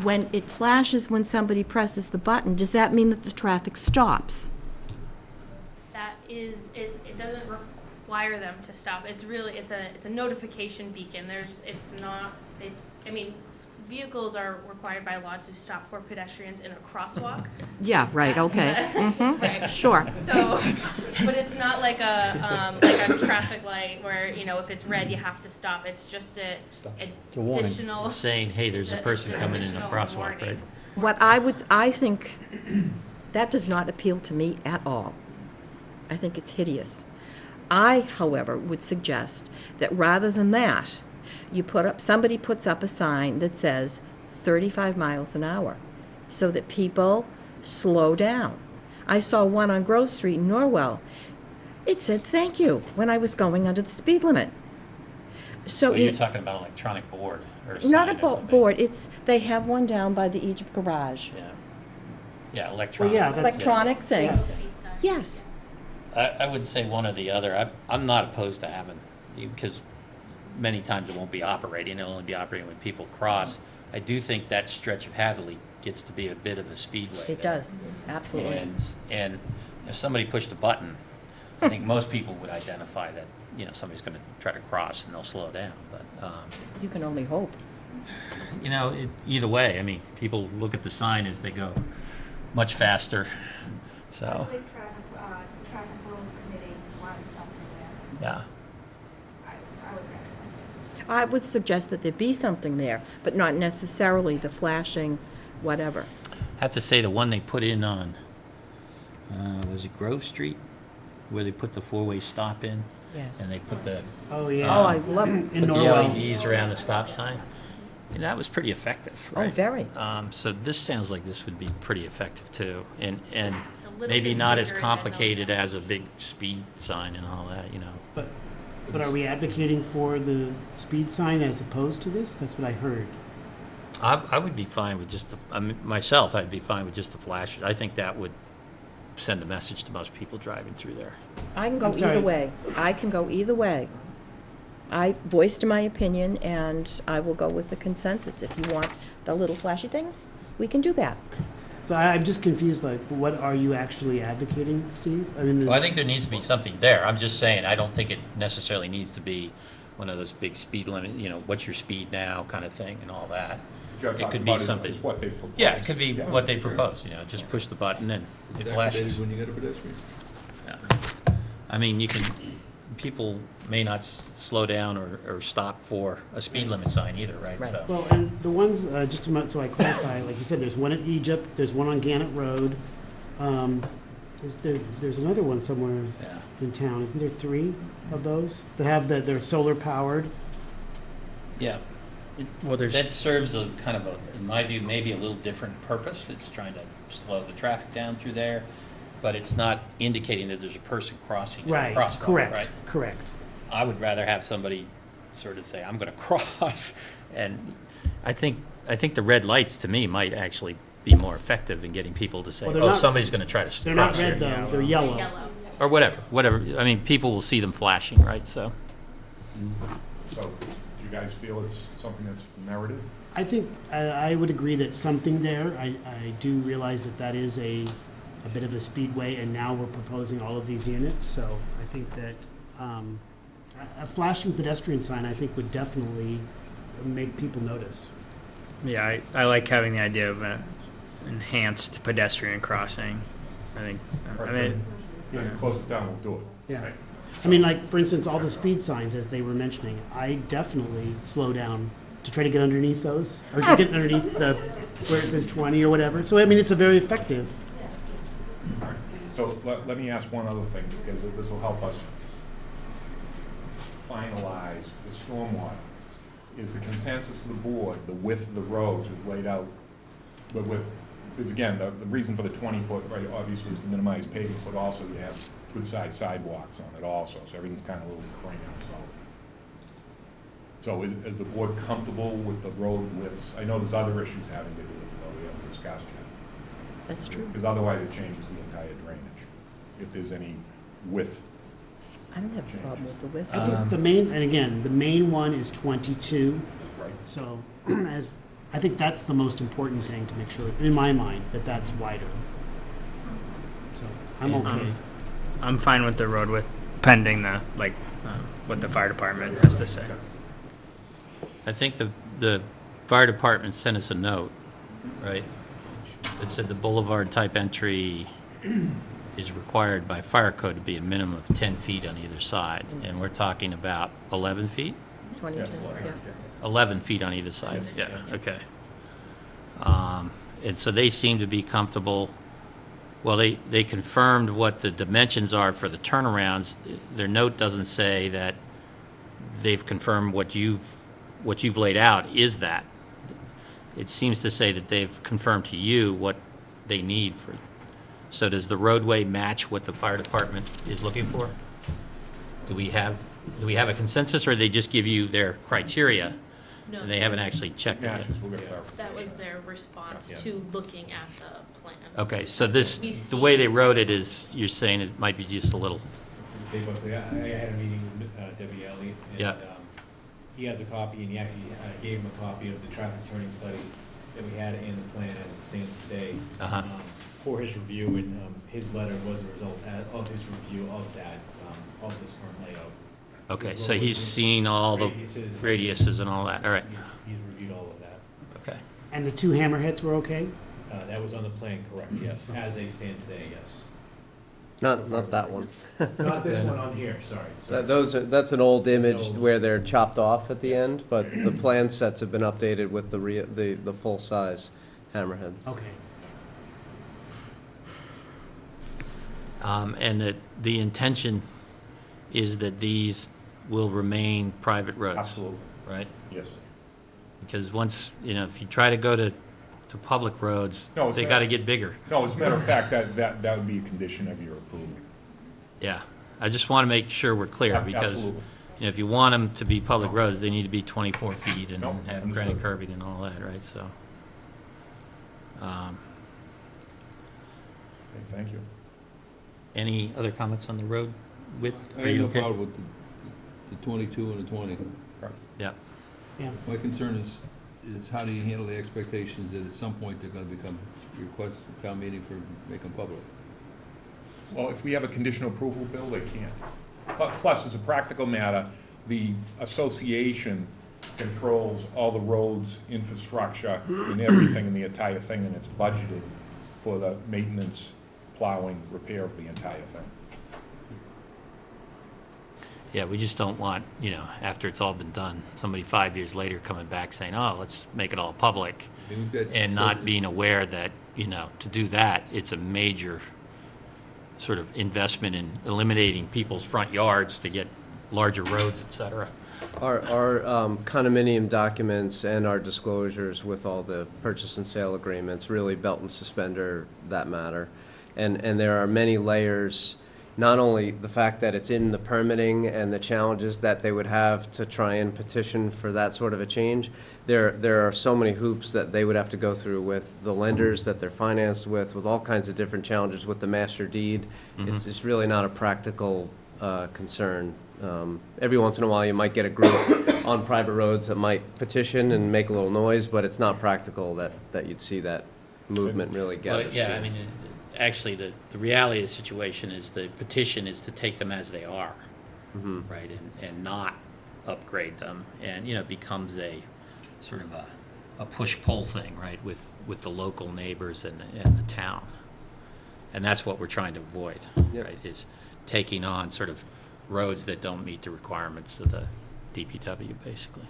when it flashes when somebody presses the button, does that mean that the traffic stops? That is, it doesn't require them to stop. It's really, it's a notification beacon. Vehicles are required by law to stop for pedestrians in a crosswalk. Yeah, right, okay. Right. Sure. So, but it's not like a traffic light where, if it's red, you have to stop. It's just a additional. Saying, hey, there's a person coming in the additional crosswalk, warning. right? I think that does not appeal to me at all. I think it's hideous. I, however, would suggest that rather than that, somebody puts up a sign that says 35 miles an hour so that people slow down. I saw one on Grove Street in Norwell. It said thank you when I was going under the speed limit. So Well, you're talking about an electronic board or a sign not a or something. board, they have one down by the Egypt Garage. Yeah. Yeah, electronic. yeah, that's- Electronic thing. Yeah. Speed signs. Yes. I would say one or the other. I'm not opposed to having, because many times it won't be operating. It'll only be operating when people cross. I do think that stretch of Hatherley gets to be a bit of a speedway. It there. does, absolutely. And if somebody pushed a button, I think most people would identify that, somebody's gonna try to cross and they'll slow down, but, You can only hope. either way, I mean, people look at the sign as they go much faster, I so, believe traffic rules committee wanted something there. yeah. I would recommend. I would suggest that there be something there, but not necessarily the flashing whatever. I have to say, the one they put in on, was it Grove Street? Where they put the four-way stop in, Yes. and they put the, Oh, Oh, yeah. I love, In put the Norway. LEDs around the stop sign. And that was pretty effective, oh, right? very. So this sounds like this would be pretty effective too, and It's a little maybe bit not as bigger than those complicated others. as a big speed sign and all that, But are we advocating for the speed sign as opposed to this? That's what I heard. I would be fine with just myself, I'd be fine with just the flash. I think that would send a message to most people driving through there. I can go I'm sorry. either way. I can go either way. I voiced my opinion, and I will go with the consensus. If you want the little flashy things, we can do that. So I'm just confused, like, what are you actually advocating, Steve? I mean, Well, I think there needs to be something there. I'm just saying, I don't think it necessarily needs to be one of those big speed limit, what's your speed now kind of thing and all that. Joe It talked could about be is something. what they've proposed. Yeah, it could be Yeah. what they propose, just push the button and it flashes. When you get a pedestrian. Yeah. I mean, people may not slow down or stop for a speed limit sign either, right? Right. So, well, and the ones, just so I clarify, like you said, there's one at Egypt, there's one on Gannett Road. There's another one somewhere yeah. in town. Isn't there 3 of those that have they're solar powered? Yeah. Well, there's, That serves a kind of in my view, maybe a little different purpose. It's trying to slow the traffic down through there, but it's not indicating that there's a person crossing in a Right, crosswalk, correct, right? correct. I would rather have somebody sort of say, I'm going to cross. And I think the red lights, to me, might actually be more effective in getting people to say, Well, they're oh, not- somebody's going to try to They're not cross here. red, though, they're They're yellow. yellow. Or whatever. I mean, people will see them flashing, right? So, So, do you guys feel it's something that's merited? I think, I would agree that something there. I do realize that is a bit of a speedway, and now we're proposing all of these units, so I think that a flashing pedestrian sign, I think, would definitely make people notice. yeah, I like having the idea of an enhanced pedestrian crossing. I think, Then yeah. close it down, we'll do it. Yeah. Right. I mean, like, for instance, all the speed signs, as they were mentioning, I definitely slow down to try to get underneath those, or to get underneath where it says 20 or whatever. So, I mean, it's a very effective. All right. So let me ask one other thing, because this will help us finalize the stormwater. Is the consensus of the board, the width of the roads is laid out, but because again, the reason for the 20-foot, right, obviously is to minimize paving, but also you have good-sized sidewalks on it also, so everything's kind of a little cramped, so is the board comfortable with the road widths? I know there's other issues having to do with it, though, we haven't discussed yet. That's true. Because otherwise it changes the entire drainage, if there's any width. I don't have a problem with the width. I think the main one is 22. Right. So, I think that's the most important thing to make sure, in my mind, that that's wider. So, I'm okay. I'm fine with the road width pending what the fire department has to say. I think the fire department sent us a note, right? That said the boulevard type entry is required by fire code to be a minimum of 10 feet on either side. And we're talking about 11 feet? 22, yeah. 11 feet on either side, yeah, okay. And so they seem to be comfortable. Well, they confirmed what the dimensions are for the turnarounds. Their note doesn't say that they've confirmed what you've laid out is that. It seems to say that they've confirmed to you what they need for. So does the roadway match what the fire department is looking for? Do we have a consensus, or they just give you their criteria No, and they haven't actually checked it yet? Matches, we'll get clarification. that was their response Yeah. to looking at the plan. Okay, so this, We the way they wrote it is, you're saying it might be just a little, Dave Buckley, I had a meeting with Debbie Elliott, and Yeah. he has a copy, and he actually gave him a copy of the traffic turning study that we had in the plan as it stands today. Uh-huh. for his review, and his letter was a result of his review of that, of this current layout. Okay, so he's seen all the radiuses and all that, all right, He's reviewed all of that. okay. And the two hammerheads were okay? That was on the plan, correct, yes, as they stand today, yes. Not that one. Not this one on here, sorry. That's an old image old. where they're chopped off at the end, but the plan sets have been updated with the full-size hammerhead. Okay. And the intention is that these will remain private roads, Absolutely, right? yes. Because once, if you try to go to public roads, No, it's they not- gotta get bigger. No, as a matter of fact, that would be a condition of your approval. Yeah, I just wanna make sure we're clear, Yeah, because, absolutely. if you want them to be public roads, they need to be 24 feet and No, have understood. granite curbing and all that, right, so. Okay, thank you. Any other comments on the road width? I Are have you no okay? problem with the 22 and the 20. Yeah, Yeah. My concern is how do you handle the expectations that at some point they're gonna become request town meeting for making public? Well, if we have a conditional approval bill, they can't. Plus, as a practical matter, the association controls all the roads, infrastructure, and everything in the entire thing, and it's budgeted for the maintenance, plowing, repair of the entire thing. yeah, we just don't want, after it's all been done, somebody 5 years later coming back saying, oh, let's make it all public, I mean, we've got and not being aware that, to do that, it's a major sort of investment in eliminating people's front yards to get larger roads, et cetera. Our condominium documents and our disclosures with all the purchase and sale agreements really belt and suspender that matter. And there are many layers, not only the fact that it's in the permitting and the challenges that they would have to try and petition for that sort of a change. There are so many hoops that they would have to go through with the lenders that they're financed with all kinds of different challenges with the master deed. Mhm. It's really not a practical concern. Every once in a while, you might get a group on private roads that might petition and make a little noise, but it's not practical that you'd see that movement really Well, gather. yeah, I mean, actually, the reality of the situation is the petition is to take them as they are, Mhm. right, and not upgrade them, and, it becomes a sort of a push-pull thing, right, with the local neighbors and the town. And that's what we're trying to avoid, Yep. right, is taking on sort of roads that don't meet the requirements of the DPW, basically.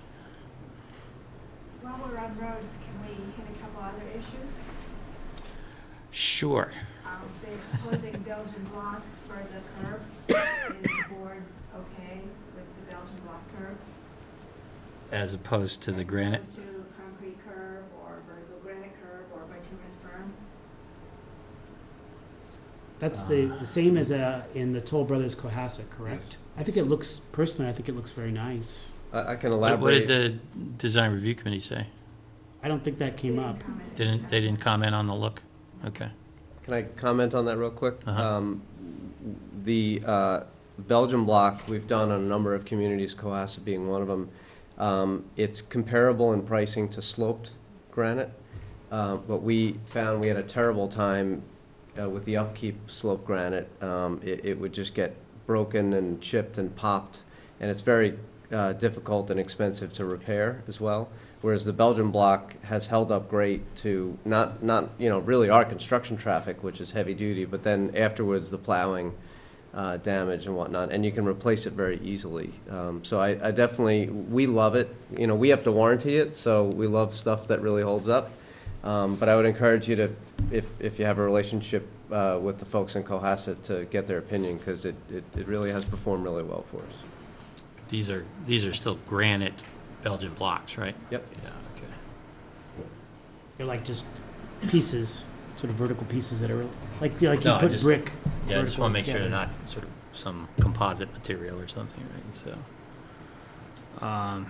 While we're on roads, can we hit a couple other issues? Sure. They're proposing Belgian block for the curb. Is the board okay with the Belgian block curb? As opposed to the granite? As opposed to concrete curb or vertical granite curb or bituminous berm? That's the same as in the Toll Brothers Cohasset, correct? I think it looks very nice. I can What elaborate. did the design review committee say? I don't think that came up. They didn't comment on the look? Okay. Can I comment on that real quick? Uh-huh. The Belgian block, we've done on a number of communities, Cohasset being one of them. It's comparable in pricing to sloped granite, but we found we had a terrible time with the upkeep sloped granite. It would just get broken and chipped and popped, and it's very difficult and expensive to repair as well. Whereas the Belgian block has held up great to not really our construction traffic, which is heavy duty, but then afterwards the plowing damage and whatnot, and you can replace it very easily. So I definitely, we love it. We have to warranty it, so we love stuff that really holds up. But I would encourage you to, if you have a relationship with the folks in Cohasset, to get their opinion, because it really has performed really well for us. These are still granite Belgian blocks, right? Yep. Yeah, okay. They're like just pieces, sort of vertical pieces that are like you No, I put just- brick. Yeah, I just want to make sure vertical they're together. not sort of some composite material or something, right, so.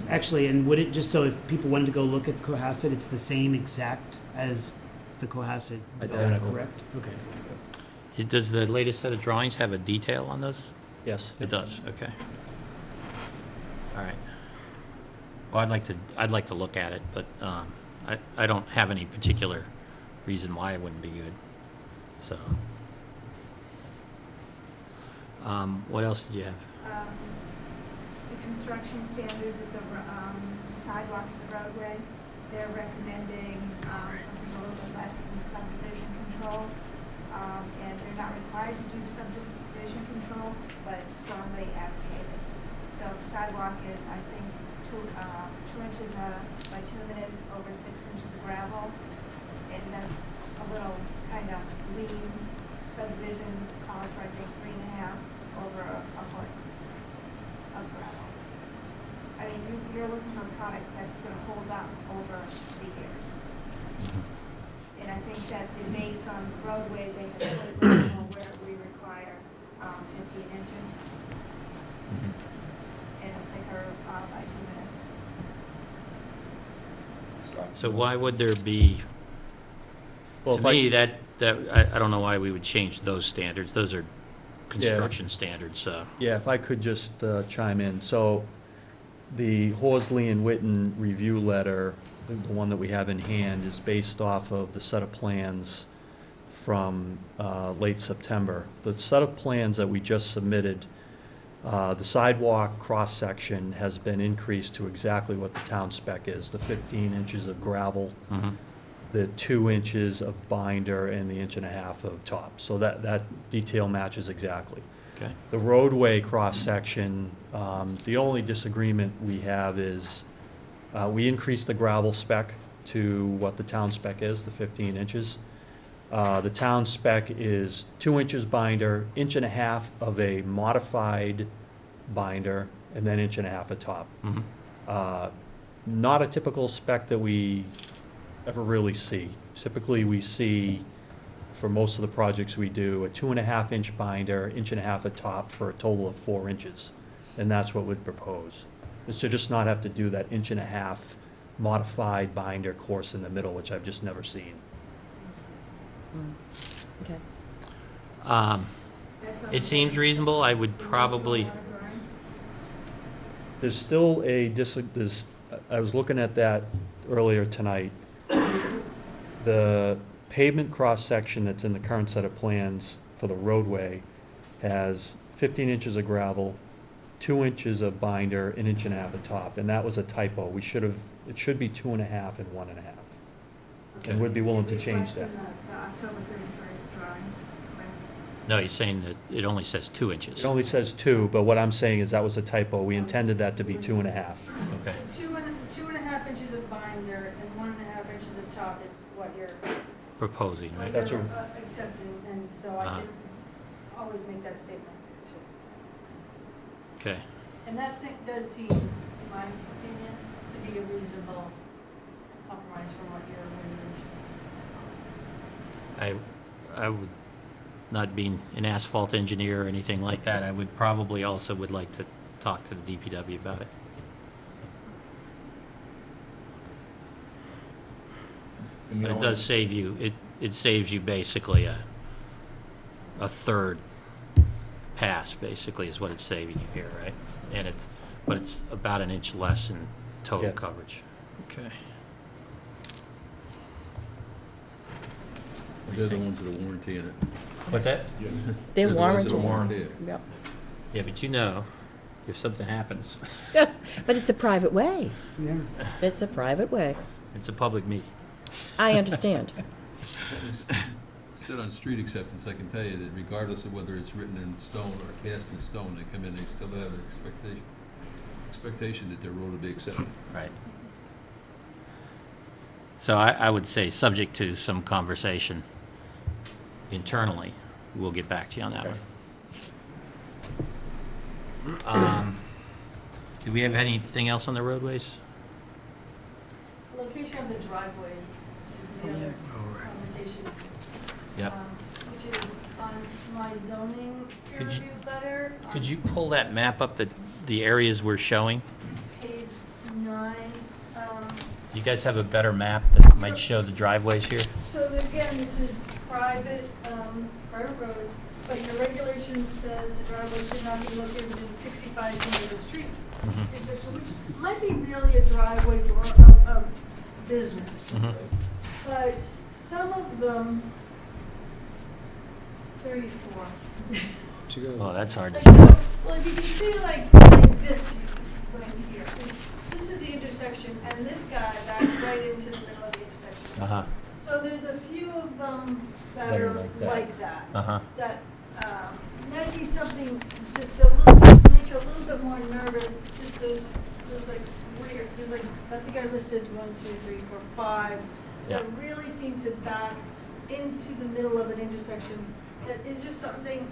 Actually, and would it, just so if people wanted to go look at Cohasset, it's the same exact as the Cohasset development, Identical. correct? Okay. Does the latest set of drawings have a detail on those? Yes. It does, okay. All right. Well, I'd like to look at it, but I don't have any particular reason why it wouldn't be good. So. What else did you have? The construction standards of the sidewalk and the roadway, they're recommending something a little bit less than subdivision control. And they're not required to do subdivision control, but it's strongly advocated. So the sidewalk is, I think, 2 inches by 2 minutes over 6 inches of gravel. And that's a little kind of lean. Subdivision calls for, I think, 3.5 over a foot of gravel. I mean, you're looking for products that's going to hold up over the years. And I think that the base on the roadway, they have put it down where we require 15 inches. And I think are by 2 minutes. So why would there be, Well, to if I- me, I don't know why we would change those standards. Those are construction standards, so. Yeah, if I could just chime in. So the Horsley and Witten review letter, the one that we have in hand, is based off of the set of plans from late September. The set of plans that we just submitted, the sidewalk cross-section has been increased to exactly what the town spec is, the 15 inches of gravel, the 2 inches of binder, and the 1.5 inches of top. So that detail matches exactly. Okay. The roadway cross-section, the only disagreement we have is we increased the gravel spec to what the town spec is, the 15 inches. The town spec is 2 inches binder, 1.5 inches of a modified binder, and then 1.5 inches of top. Not a typical spec that we ever really see. Typically, we see, for most of the projects we do, a 2.5 inch binder, 1.5 inches of top for a total of 4 inches. And that's what we'd propose, is to just not have to do that 1.5 inch modified binder course in the middle, which I've just never seen. Okay. It seems reasonable. I would probably, There's still I was looking at that earlier tonight. The pavement cross-section that's in the current set of plans for the roadway has 15 inches of gravel, 2 inches of binder, 1.5 inches of top, and that was a typo. It should be 2.5 and 1.5. And we'd be willing to change that. The October 31st drawings. no, he's saying that it only says 2 inches. It only says 2, but what I'm saying is that was a typo. We intended that to be 2.5. Okay. 2.5 inches of binder and 1.5 inches of top is what you're Proposing, right? That's a- accepting, and so I did always make that statement. Okay. And that does seem, in my opinion, to be a reasonable compromise from what your regulations. I would, not being an asphalt engineer or anything like that, I would probably also would like to talk to the DPW about it. But it does save you, it saves you basically a third pass, basically, is what it's saving you here, right? And but it's about 1 inch less in total Yeah. coverage. Okay. They're the ones that are warrantying it. What's that? Yes. They're They're the ones that are warranted. warranting it. Yep. Yeah, but you know, if something happens, But it's a private way. Yeah. It's a private way. it's a public meeting. I understand. Sit on street acceptance, I can tell you that regardless of whether it's written in stone or cast in stone, they come in, they still have an expectation that their road will be accepted. Right. So I would say, subject to some conversation internally, we'll get back to you on that one. Do we have anything else on the roadways? Location of the driveways is the other conversation. Yep. Which is on my zoning peer Could you- review letter. Could you pull that map up, the areas we're showing? Page 9. You guys have a better map that might show the driveways here? So again, this is private roads, but your regulation says the driveway should not be located within 65 feet of the street. It's just, which might be really a driveway for a business. But some of them 34. Oh, that's hard to Like, see. so, well, if you can see like this right here, this is the intersection, and this guy backs right into the middle of the intersection. Uh-huh, So there's a few of them that That are are like that. like that. uh-huh. That might be something just a little, makes you a little bit more nervous, just those like weird, there's like, I think I listed 1, 2, 3, 4, 5. Yeah. That really seem to back into the middle of an intersection. That is just something,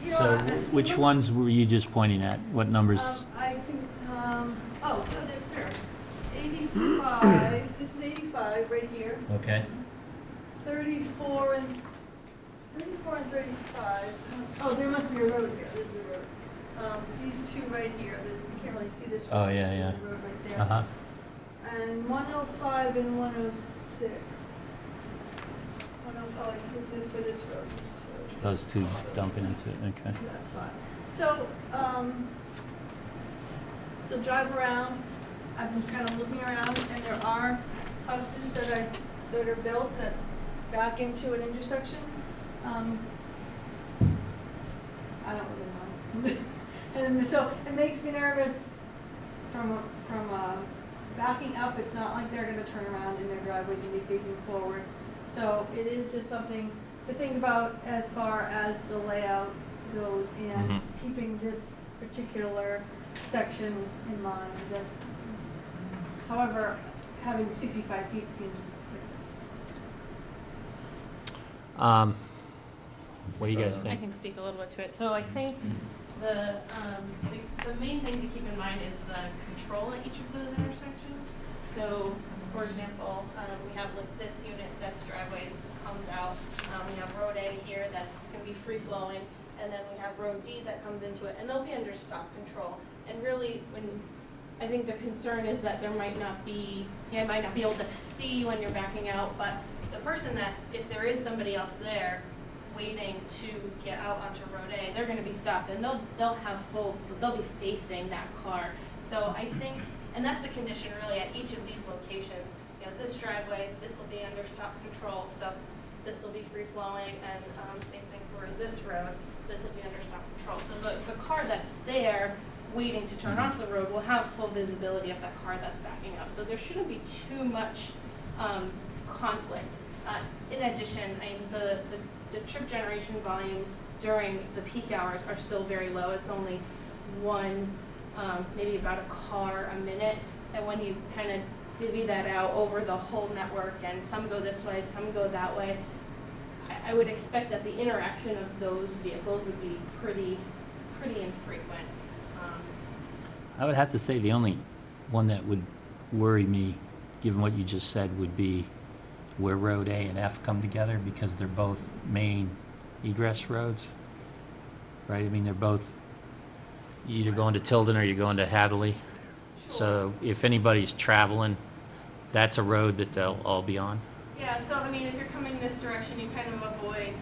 you know. So I which look- ones were you just pointing at? What numbers? I think, oh, there, 85, this is 85 right here. Okay. 34 and 35. Oh, there must be a road here. There's a road. These two right here. You can't really see this road. Oh, yeah, yeah. There's a road right there. Uh-huh. And 105 and 106. Oh, I did for this road. So Those two dumping into it, okay. that's fine. So, you'll drive around. I've been kind of looking around, and there are houses that are built that back into an intersection. I don't really know. And so it makes me nervous from backing up. It's not like they're going to turn around in their driveways and be facing forward. So it is just something to think about as far as the layout goes and Mhm. keeping this particular section in mind. That, however, having 65 feet seems excessive. What do you guys I think? can speak a little bit to it. So I think the main thing to keep in mind is the control at each of those intersections. So, for example, we have like this unit that's driveways comes out. We have Road A here that's going to be free flowing, and then we have Road D that comes into it, and they'll be under stop control. And really, I think the concern is that there might not be, you might not be able to see when you're backing out, but the person that, if there is somebody else there waiting to get out onto Road A, they're going to be stopped, and they'll be facing that car. So I think, and that's the condition really at each of these locations. You know, this driveway, this will be under stop control, so this will be free flowing, and same thing for this road, this will be under stop control. So the car that's there waiting to turn onto the road will have full visibility of that car that's backing up. So there shouldn't be too much conflict. In addition, the trip generation volumes during the peak hours are still very low. It's only one, maybe about a car a minute. And when you kind of divvy that out over the whole network, and some go this way, some go that way, I would expect that the interaction of those vehicles would be pretty infrequent. I would have to say the only one that would worry me, given what you just said, would be where Road A and F come together, because they're both main egress roads, right? I mean, they're both, you're either going to Tilden or you're going to Hadley. So if anybody's traveling, that's a road that they'll all be on. Yeah, so I mean, if you're coming this direction, you kind of avoid,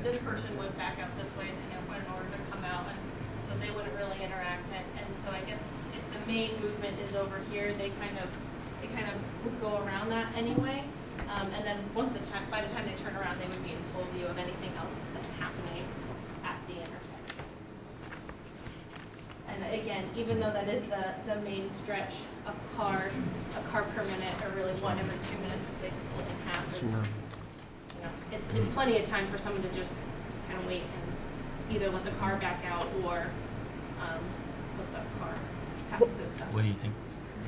this person would back up this way in order to come out, and so they wouldn't really interact. And so I guess if the main movement is over here, they kind of would go around that anyway. And then by the time they turn around, they would be in full view of anything else that's happening at the intersection. And again, even though that is the main stretch, a car per minute, or really 1 every 2 minutes if they split in half is, it's plenty of time for someone to just kind of wait and either let the car back out or let the car pass through stuff. What do you think?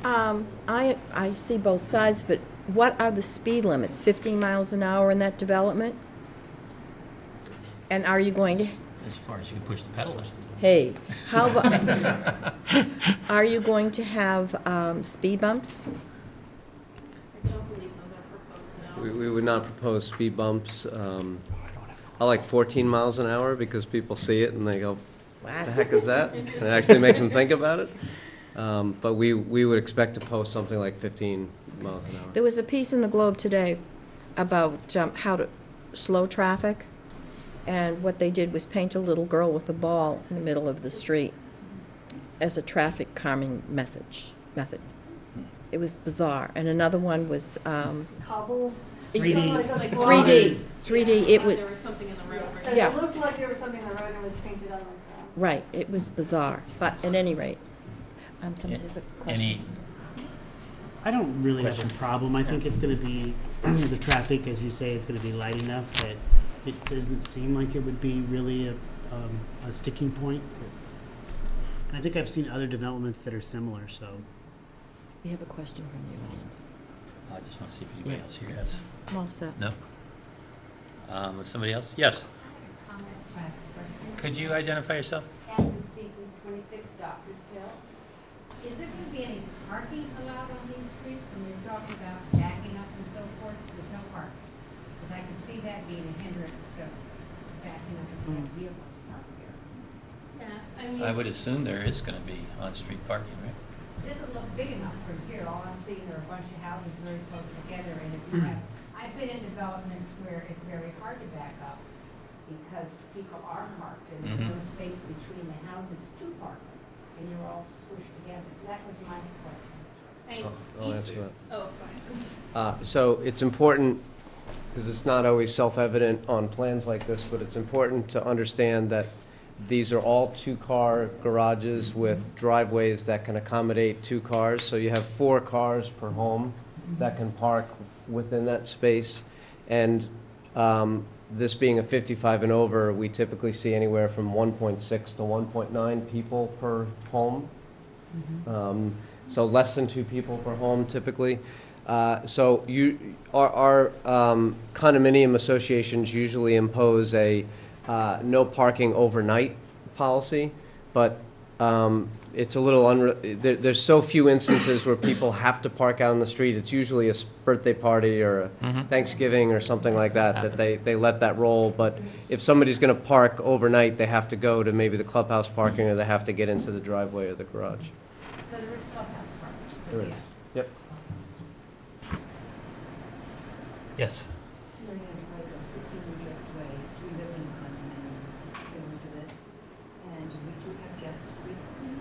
I see both sides, but what are the speed limits? 15 miles an hour in that development? And are you going to, As far as you can push the pedal. hey, how about, are you going to have speed bumps? I don't believe those are proposed, no. We would not propose speed bumps. I like 14 miles an hour because people see it and they go, what the heck is that? And it actually makes them think about it. But we would expect to post something like 15 miles an hour. There was a piece in the Globe today about how to slow traffic, and what they did was paint a little girl with a ball in the middle of the street as a traffic calming method. It was bizarre. And another one was Cobbles. 3D. Like 3D, 3D, it was, There was something in the road. right? Like, Yeah. it looked like there was something in the road and it was painted on like that. right, it was bizarre, but at any rate, somebody has a Any, question. I don't really have a Questions? problem. I think it's gonna be, the traffic, as you say, is gonna be light enough that it doesn't seem like it would be really a sticking point. And I think I've seen other developments that are similar, so. We have a question from the audience. I just want to see if anybody Yeah. else here has, I'm all set. no? Somebody else? Yes, could you identify yourself? Catherine Seaton, 26 Doctors Hill. Is there going to be any parking allowed on these streets when you're talking about backing up and so forth? There's no parking. Because I can see that being a hindrance to backing up if you have vehicles parked here. Yeah, I mean. I would assume there is going to be on-street parking, right? It doesn't look big enough from here. All I'm seeing are a bunch of houses very close together. And if you have, I've been in developments where it's very hard to back up because people are parked and there's no space between the houses to park. And you're all squished together. So that was my question. Thanks. I'll answer that. Oh, go ahead. So it's important, because it's not always self-evident on plans like this, but it's important to understand that these are all two-car garages with driveways that can accommodate 2 cars. So you have 4 cars per home that can park within that space. And this being a 55 and over, we typically see anywhere from 1.6 to 1.9 people per home. So less than 2 people per home typically. So our condominium associations usually impose a no parking overnight policy, but it's a little there's so few instances where people have to park out on the street. It's usually a birthday party or a Thanksgiving or something like that, that they let that roll. But if somebody's going to park overnight, they have to go to maybe the clubhouse parking, or they have to get into the driveway or the garage. So there is clubhouse parking. There is. Yep. Yes. Marianne Piper, 16 New Driftway. We live in a condominium similar to this, and we do have guests frequently,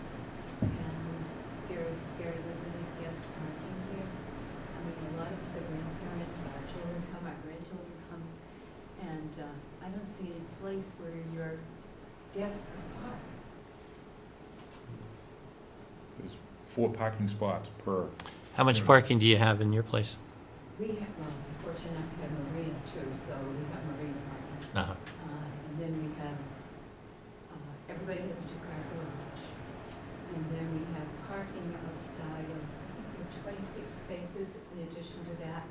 and there is very limited guest parking here. I mean, a lot of us are grandparents, our children come, our grandchildren come, and I don't see any place where your guests can park. There's 4 parking spots per. How much parking do you have in your place? We have, well, we're fortunate enough to have marina too, so we have marina parking. Uh-huh. And then we have, everybody has a 2-car garage. And then we have parking outside of, I think, 26 spaces in addition to that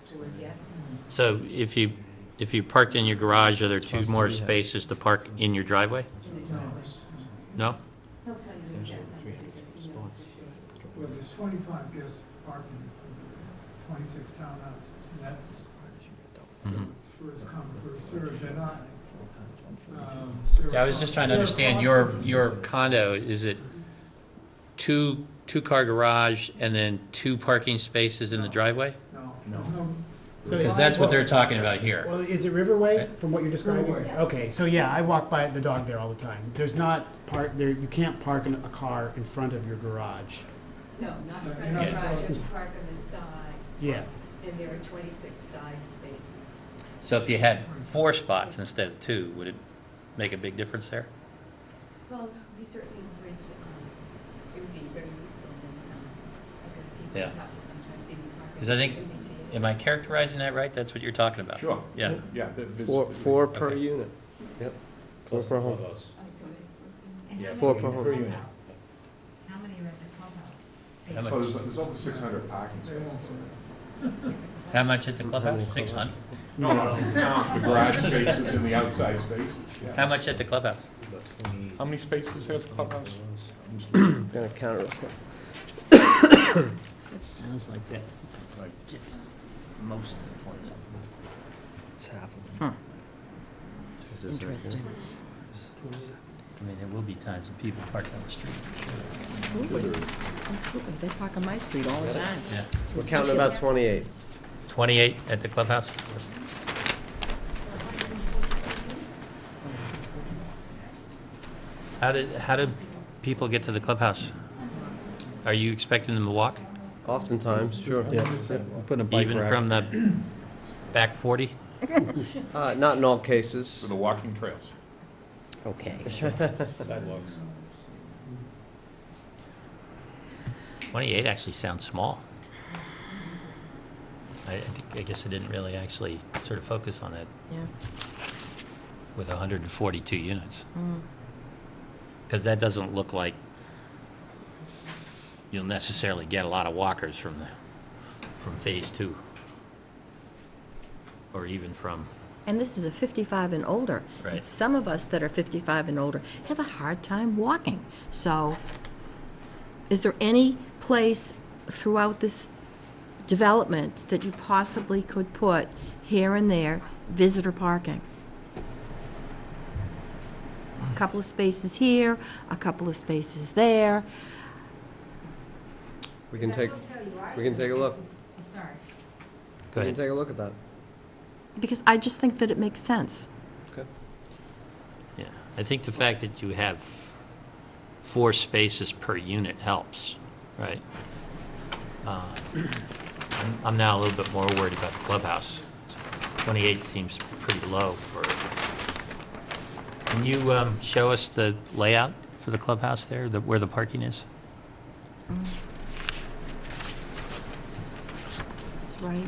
for guests. So if you parked in your garage, are there 2 more spaces to park in your driveway? In the driveway. No? He'll tell you the exact number because he knows for sure. Well, there's 25 guests parking for 26 townhouses, and that's, so it's first come, first served. They're not, served Yeah, I was just trying to on- understand your condo, is it two-car garage and then 2 parking spaces in the driveway? No, there's no. So Because that's what they're talking about here. Well, is it Riverway from what you're describing? Riverway. Okay, so yeah, I walk by the dog there all the time. There's not there, you can't park a car in front of your garage. No, not in But front you're of not the garage, you supposed have to park on the side, Yeah. and there are 26 side spaces. So if you had 4 spots instead of 2, would it make a big difference there? Well, we certainly would, it would be very useful many times, because people Yeah. have to sometimes even park. Because I think, am I characterizing that right? That's what you're talking about? Sure. Yeah. Yeah. 4 per Okay. unit. Yep. 4 Plus per the home. clubhouse. Oh, so it's. And Yeah, how 4 many per are at home. the Per unit. clubhouse? How many are at the clubhouse? How So much, there's over 600 parking spaces. how much at the clubhouse? 600? No, the garage spaces and the outside spaces, yeah. How much at the clubhouse? About 20. How many spaces have the clubhouse? I'm gonna count it real quick. It sounds like that. It's like, It's most of the point. It's half of them. Interesting. I mean, there will be times when people park on the street, for sure. Absolutely. They park on my street all the time. Yeah. We're counting about 28. 28 at the clubhouse? How do people get to the clubhouse? Are you expecting them to walk? Oftentimes, sure. Yeah, we're putting a bike Even rack. from the Back 40? Not in all cases. For the walking trails. Okay. Sidewalks. 28 actually sounds small. I guess I didn't really actually sort of focus on that Yeah. with 142 units. Mm. Because that doesn't look like you'll necessarily get a lot of walkers from phase 2. Or even from, And this is a 55 and older. Right. Some of us that are 55 and older have a hard time walking. So is there any place throughout this development that you possibly could put here and there visitor parking? A couple of spaces here, a couple of spaces there. We can take a look. Sorry. go We ahead. can take a look at that. Because I just think that it makes sense. Okay. Yeah, I think the fact that you have 4 spaces per unit helps, right? I'm now a little bit more worried about the clubhouse. 28 seems pretty low for, can you show us the layout for the clubhouse there, where the parking is? It's right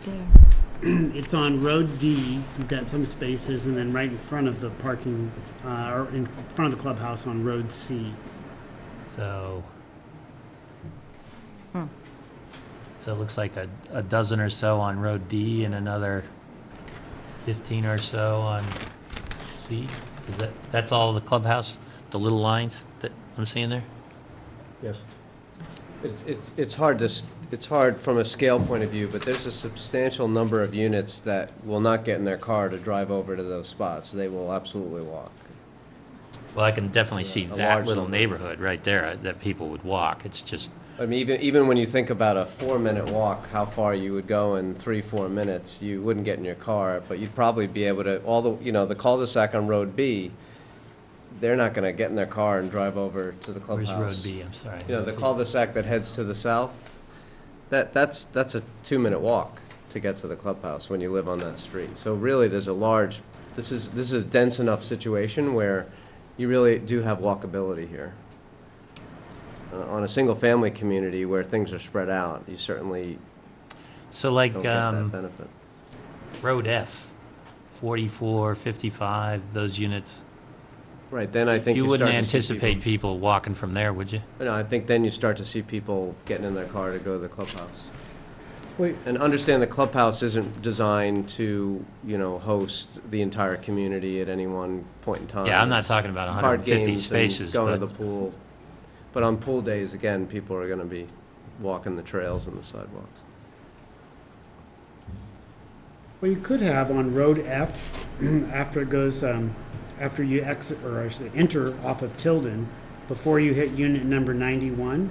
there. It's on Road D, you've got some spaces, and then right in front of the parking, or in front of the clubhouse on Road C. So, so it looks like a dozen or so on Road D and another 15 or so on C. That's all the clubhouse, the little lines that I'm seeing there? Yes. It's hard from a scale point of view, but there's a substantial number of units that will not get in their car to drive over to those spots. They will absolutely walk. Well, I can definitely see A that large little number. neighborhood right there that people would walk. It's just, I mean, even when you think about a 4-minute walk, how far you would go in 3-4 minutes, you wouldn't get in your car, but you'd probably be able to, the cul-de-sac on Road B, they're not gonna get in their car and drive over to the clubhouse. where's Road B? I'm sorry. The cul-de-sac that heads to the south, that's a 2-minute walk to get to the clubhouse when you live on that street. So really, this is a dense enough situation where you really do have walkability here. On a single-family community where things are spread out, you certainly So like don't get that benefit. Road F, 44, 55, those units. Right, then I think You you wouldn't start to see anticipate people walking from there, would you? No, I think then you start to see people getting in their car to go to the clubhouse. Wait. And understand the clubhouse isn't designed to, host the entire community at any one point in time. Yeah, I'm not It's talking about card 150 games and spaces, going to but- the pool. But on pool days, again, people are gonna be walking the trails and the sidewalks. Well, you could have on Road F, after it goes, after you exit, or I should say, enter off of Tilden, before you hit unit number 91,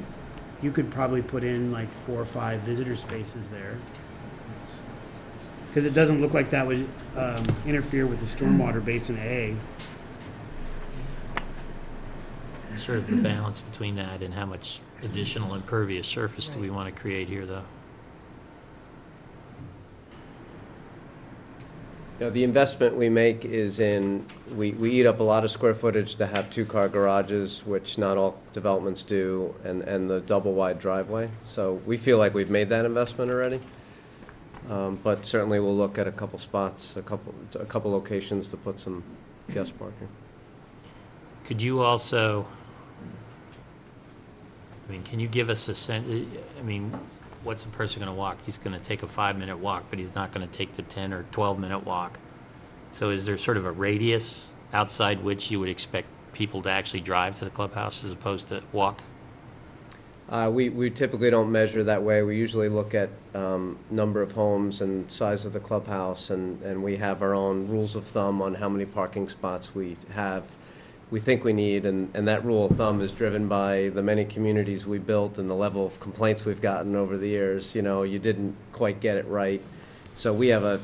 you could probably put in like 4 or 5 visitor spaces there. Because it doesn't look like that would interfere with the stormwater basin A. Sort of the balance between that and how much additional impervious surface do we want to create here, though? The investment we make is we eat up a lot of square footage to have 2-car garages, which not all developments do, and the double-wide driveway. So we feel like we've made that investment already. But certainly we'll look at a couple spots, a couple locations to put some guest parking. Could you also, can you give us a sense, what's a person going to walk? He's going to take a 5-minute walk, but he's not going to take the 10 or 12-minute walk. So is there sort of a radius outside which you would expect people to actually drive to the clubhouse as opposed to walk? We typically don't measure that way. We usually look at number of homes and size of the clubhouse, and we have our own rules of thumb on how many parking spots we think we need, and that rule of thumb is driven by the many communities we built and the level of complaints we've gotten over the years. You didn't quite get it right. So we have a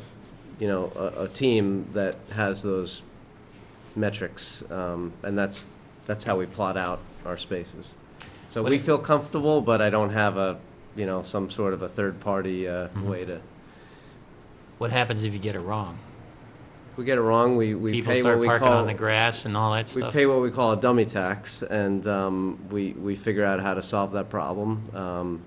team that has those metrics, and that's how we plot out our spaces. So we feel comfortable, but I don't have some sort of a third-party way to What happens if you get it wrong? We get it wrong, we People pay what start we parking on call, the grass and all that we stuff? pay what we call a dummy tax, and we figure out how to solve that problem.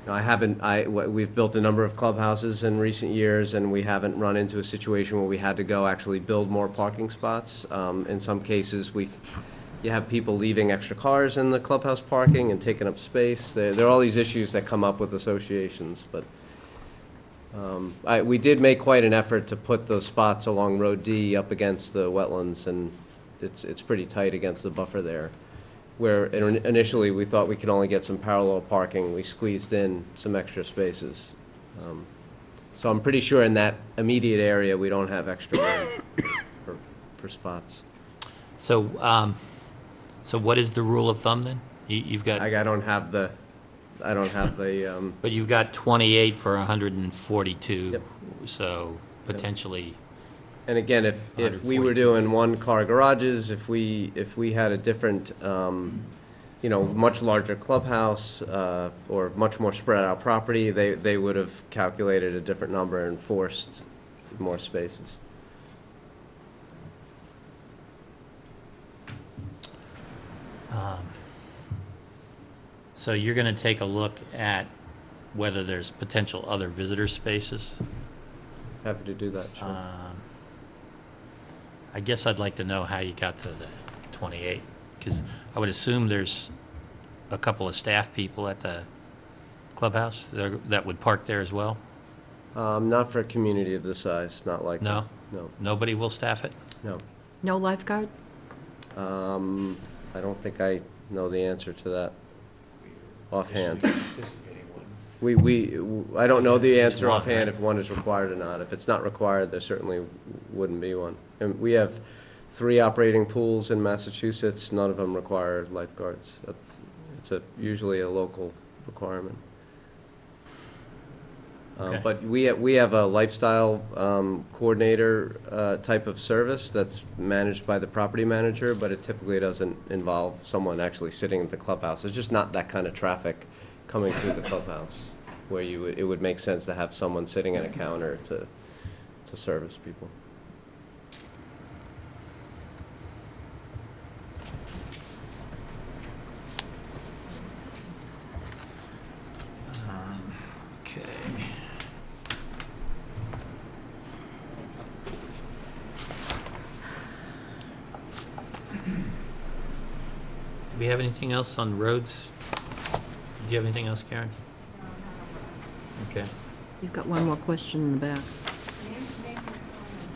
We've built a number of clubhouses in recent years, and we haven't run into a situation where we had to go actually build more parking spots. In some cases, you have people leaving extra cars in the clubhouse parking and taking up space. There are all these issues that come up with associations, but we did make quite an effort to put those spots along Road D up against the wetlands, and it's pretty tight against the buffer there. Where initially we thought we could only get some parallel parking, we squeezed in some extra spaces. So I'm pretty sure in that immediate area, we don't have extra room for spots. So, so what is the rule of thumb then? You've got, I don't have the, but you've got 28 for 142, Yep. so potentially, and again, if we were 142 doing one-car garages, if we had a different, much larger clubhouse, or much more spread out property, they would have calculated a different number and forced more spaces. so you're going to take a look at whether there's potential other visitor spaces? Happy to do that, sure. I guess I'd like to know how you got to the 28, because I would assume there's a couple of staff people at the clubhouse that would park there as well? Not for a community of this size, not like. No? No, Nobody will staff it? no. No lifeguard? I don't think I know the answer to that offhand. Anticipating one. I don't know the answer one, offhand right? if one is required or not. If it's not required, there certainly wouldn't be one. And we have 3 operating pools in Massachusetts, none of them require lifeguards. It's usually a local requirement. Okay. But we have a lifestyle coordinator type of service that's managed by the property manager, but it typically doesn't involve someone actually sitting at the clubhouse. There's just not that kind of traffic coming through the clubhouse where it would make sense to have someone sitting at a counter to service people. Okay. Do we have anything else on roads? Do you have anything else, Karen? Okay. You've got one more question in the back. May I make a comment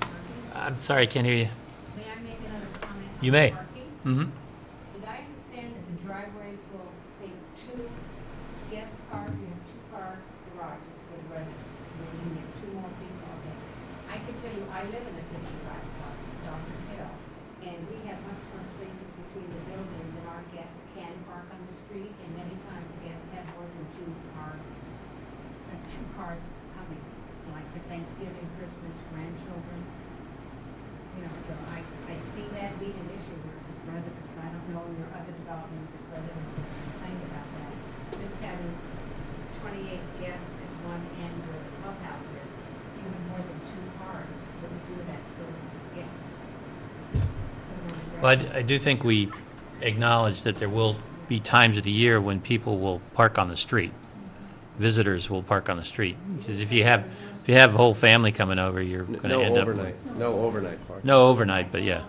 on parking? I'm sorry, I can't hear you. May I make another comment on You may. parking? Mm-hmm. Did I understand that the driveways will take 2 guest cars, you have 2-car garages for the residents, and you need 2 more people, okay? I can tell you, I live in the 55+ Doctor's Hill, and we have much more spaces between the buildings, and our guests can park on the street, and many times guests have more than 2 cars coming, like for Thanksgiving, Christmas, grandchildren. So I see that being an issue with residents. I don't know in your other developments if residents have complained about that. Just having 28 guests at one end where the clubhouse is, if you have more than 2 cars, what do you do with that for guests? But I do think we acknowledge that there will be times of the year when people will park on the street. Visitors will park on the street. Because if you have a whole family coming over, you're going to end up with... No overnight parking. No overnight, but yeah.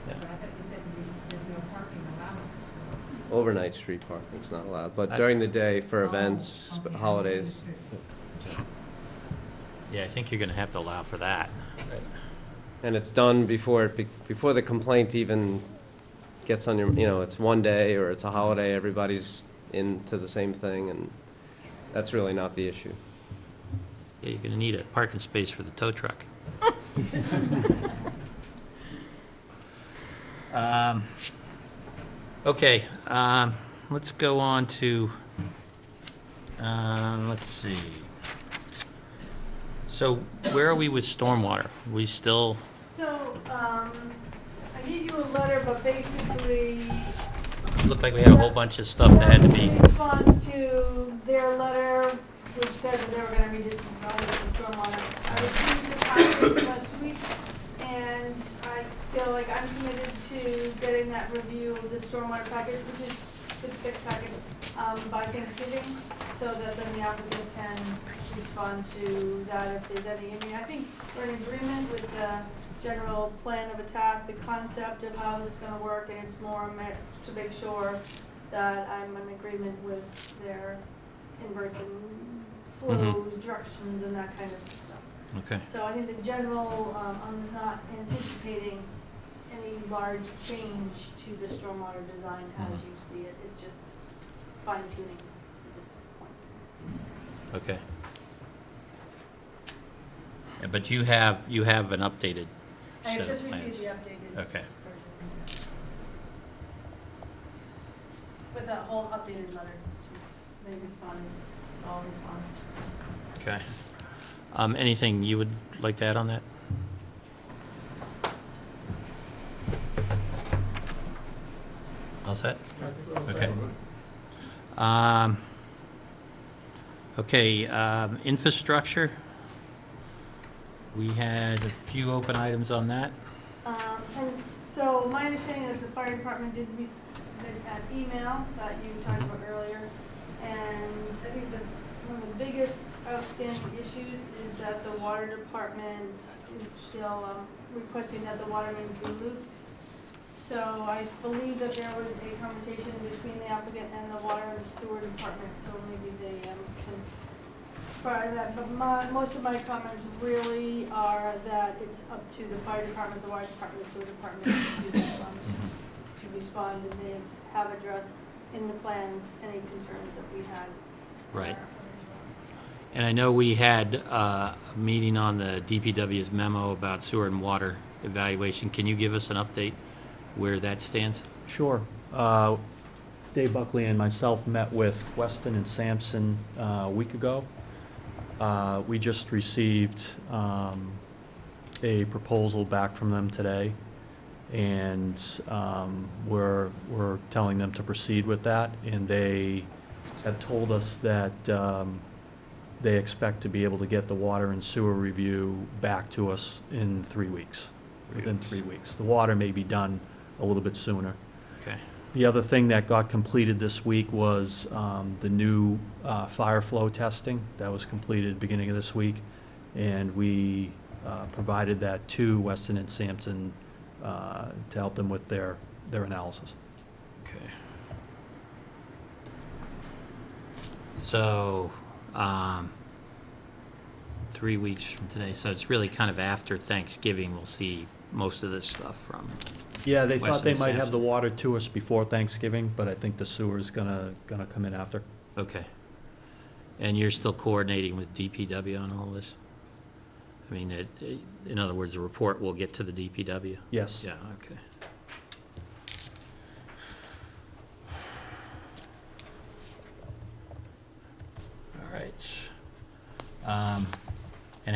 But I thought you said there's no parking allowed at this point. Overnight street parking's not allowed, but during the day for events, okay. holidays. Yeah, I think you're going to have to allow for that. And it's done before the complaint even gets on your, it's one day or it's a holiday, everybody's into the same thing, and that's really not the issue. Yeah, you're going to need a parking space for the tow truck. Okay, let's go on to, let's see. So where are we with stormwater? We still, So, I gave you a letter, but basically. looked like we had a whole bunch of stuff that had to be, In response to their letter which said that they were gonna read it the stormwater. I received the package last week, and I feel like I'm committed to getting that review of the stormwater package, which is the fixed package, by Thanksgiving, so that then the applicant can respond to that if there's any. I mean, I think we're in agreement with the general plan of attack, the concept of how this is gonna work, and it's more to make sure that I'm in agreement with their inverting flows, directions, and that kind of stuff. Okay. So I think the general, I'm not anticipating any large change to the stormwater design as you see it. It's just fine tuning at this point. Okay. Yeah, but you have an updated I set have just of plans. received the updated Okay. version. With a whole updated letter. They responded, so I'll respond. Okay. Anything you would like to add on that? All set? Okay. Infrastructure. We had a few open items on that. And so my understanding is the fire department did receive an email that you talked about earlier. And I think one of the biggest outstanding issues is that the water department is still requesting that the water mains be looped. So I believe that there was a conversation between the applicant and the water and sewer department, so maybe they can try that. But most of my comments really are that it's up to the fire department, the water department, the sewer department to respond, and they have addressed in the plans any concerns that we had. Right. And I know we had a meeting on the DPW's memo about sewer and water evaluation. Can you give us an update where that stands? Sure. Dave Buckley and myself met with Weston and Sampson a week ago. We just received a proposal back from them today, and we're telling them to proceed with that, and they have told us that they expect to be able to get the water and sewer review back to us in 3 weeks, within 3 weeks. The water may be done a little bit sooner. Okay. The other thing that got completed this week was the new fire flow testing that was completed beginning of this week, and we provided that to Weston and Sampson to help them with their analysis. Okay. So, 3 weeks from today, so it's really kind of after Thanksgiving we'll see most of this stuff from. Yeah, they thought Weston they and might have Sampson. the water to us before Thanksgiving, but I think the sewer's gonna come in after. Okay. And you're still coordinating with DPW on all this? I mean, in other words, the report will get to the DPW? Yes. Yeah, okay. All right. And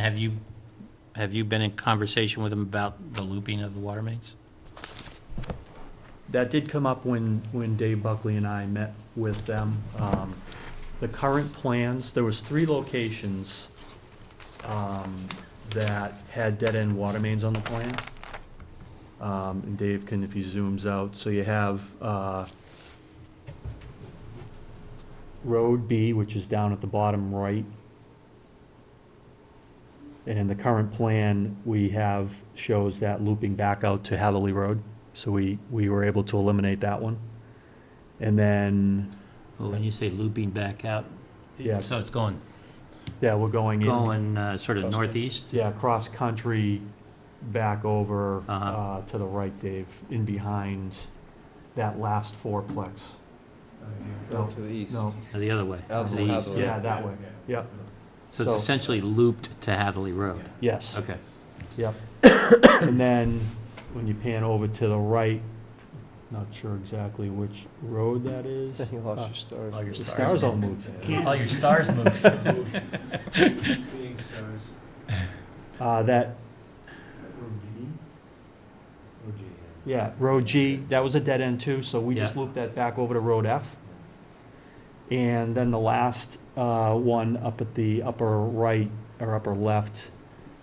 have you been in conversation with them about the looping of the water mains? That did come up when Dave Buckley and I met with them. The current plans, there was 3 locations that had dead-end water mains on the plan. And Dave can, if he zooms out, so you have Road B, which is down at the bottom right. And the current plan we have shows that looping back out to Hatherley Road. So we were able to eliminate that one. And then, Well, when you say looping back out, Yeah. so it's going yeah, we're going in. sort of northeast? Yeah, cross-country, back over Uh-huh. to the right, Dave, in behind that last fourplex. Go to the east. No, The other way? Out to the the east. Hatherley. yeah, that way, yep, So it's essentially looped to Hatherley Road? yes. Okay. Yep. And then, when you pan over to the right, not sure exactly which road that is. You lost your stars. All your The stars stars all moved. moved. All your stars moved. Seeing stars. That, Oh, gee, yeah, Road G, that was a dead end too, so we just Yeah. looped that back over to Road F. And then the last one up at the upper right or upper left,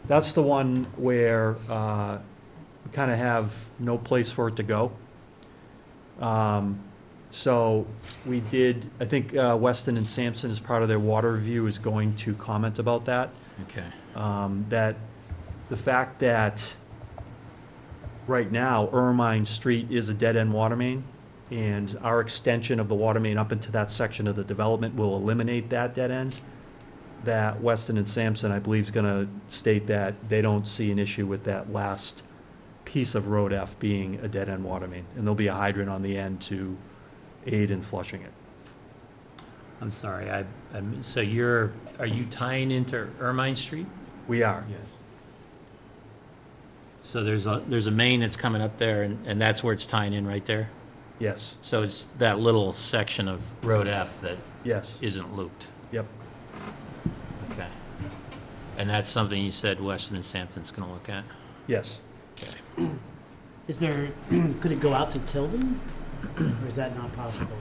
that's the one where we kind of have no place for it to go. So we did, I think Weston and Sampson, as part of their water review, is going to comment about that. Okay. That the fact that right now Ermine Street is a dead-end water main, and our extension of the water main up into that section of the development will eliminate that dead end, that Weston and Sampson, I believe, is gonna state that they don't see an issue with that last piece of Road F being a dead-end water main, and there'll be a hydrant on the end to aid in flushing it. I'm sorry, so are you tying into Ermine Street? We are. Yes. So there's a main that's coming up there, and that's where it's tying in right there? Yes, So it's that little section of Road F that yes, isn't looped? yep. Okay. And that's something you said Weston and Sampson's gonna look at? Yes. Is there, could it go out to Tilden? Or is that not possible?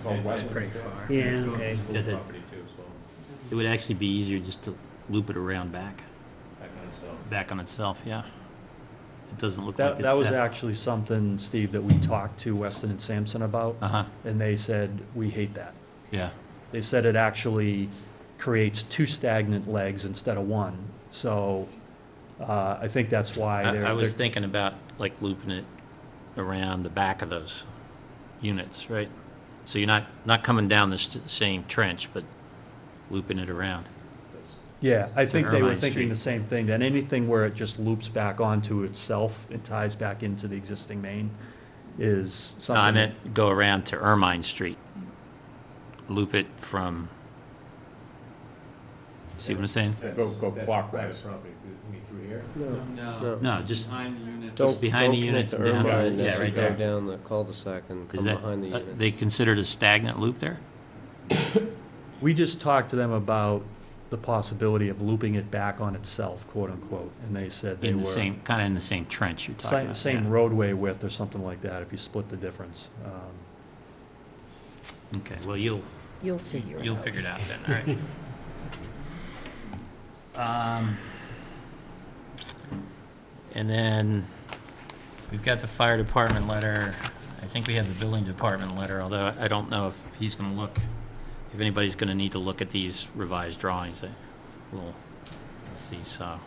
It's pretty far. Yeah, okay. Yeah, that- Property too, so It would actually be easier just to loop it around back back on itself. yeah. It doesn't look like it's That was actually something, Steve, that we talked to Weston and Sampson about, Uh-huh, and they said, we hate that. yeah. They said it actually creates two stagnant legs instead of one. So I think that's why I was they're, thinking about like looping it around the back of those units, right? So you're not coming down the same trench, but looping it around. yeah, I think they were Ermine thinking Street. the same thing, that anything where it just loops back onto itself and ties back into the existing main is No, something. I meant go around to Ermine Street. Loop it from, see what I'm saying? Go That's clockwise. private property, you mean through here? No. No, just Don't, behind the don't units connect to and down to- Irvine yeah, as you right go there. down the cul-de-sac and Is come that, behind the units. they considered a stagnant loop there? We just talked to them about the possibility of looping it back on itself, quote unquote, and they said they In were. the same, kind of in the same trench you're talking about? Same yeah. roadway width or something like that, if you split the difference. Okay, well, you'll figure it out. You'll figure it out then, all right. And then we've got the fire department letter. I think we have the building department letter, although I don't know if he's gonna look, if anybody's gonna need to look at these revised drawings. We'll see, so.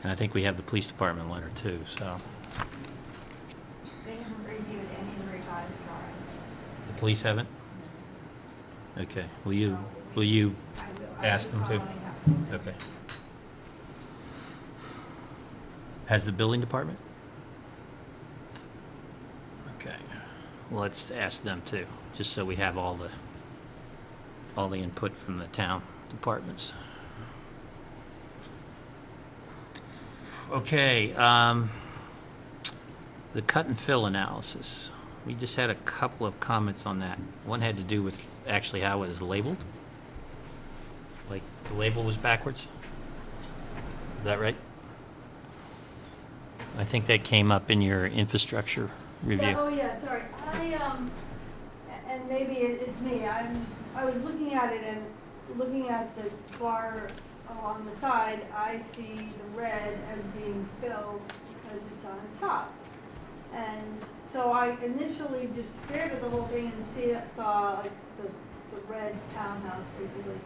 And I think we have the police department letter too, so. They haven't reviewed any of the revised drawings. The police haven't? Okay, will you I will. ask them to? Okay. Has the building department? Okay, well, let's ask them too, just so we have all the input from the town departments. Okay, the cut and fill analysis. We just had a couple of comments on that. One had to do with actually how it is labeled. Like, the label was backwards? Is that right? I think that came up in your infrastructure review. Yeah, oh yeah, sorry. And maybe it's me, I was looking at it and looking at the bar along the side, I see the red as being filled because it's on top. And so I initially just stared at the whole thing and saw like the red townhouse basically.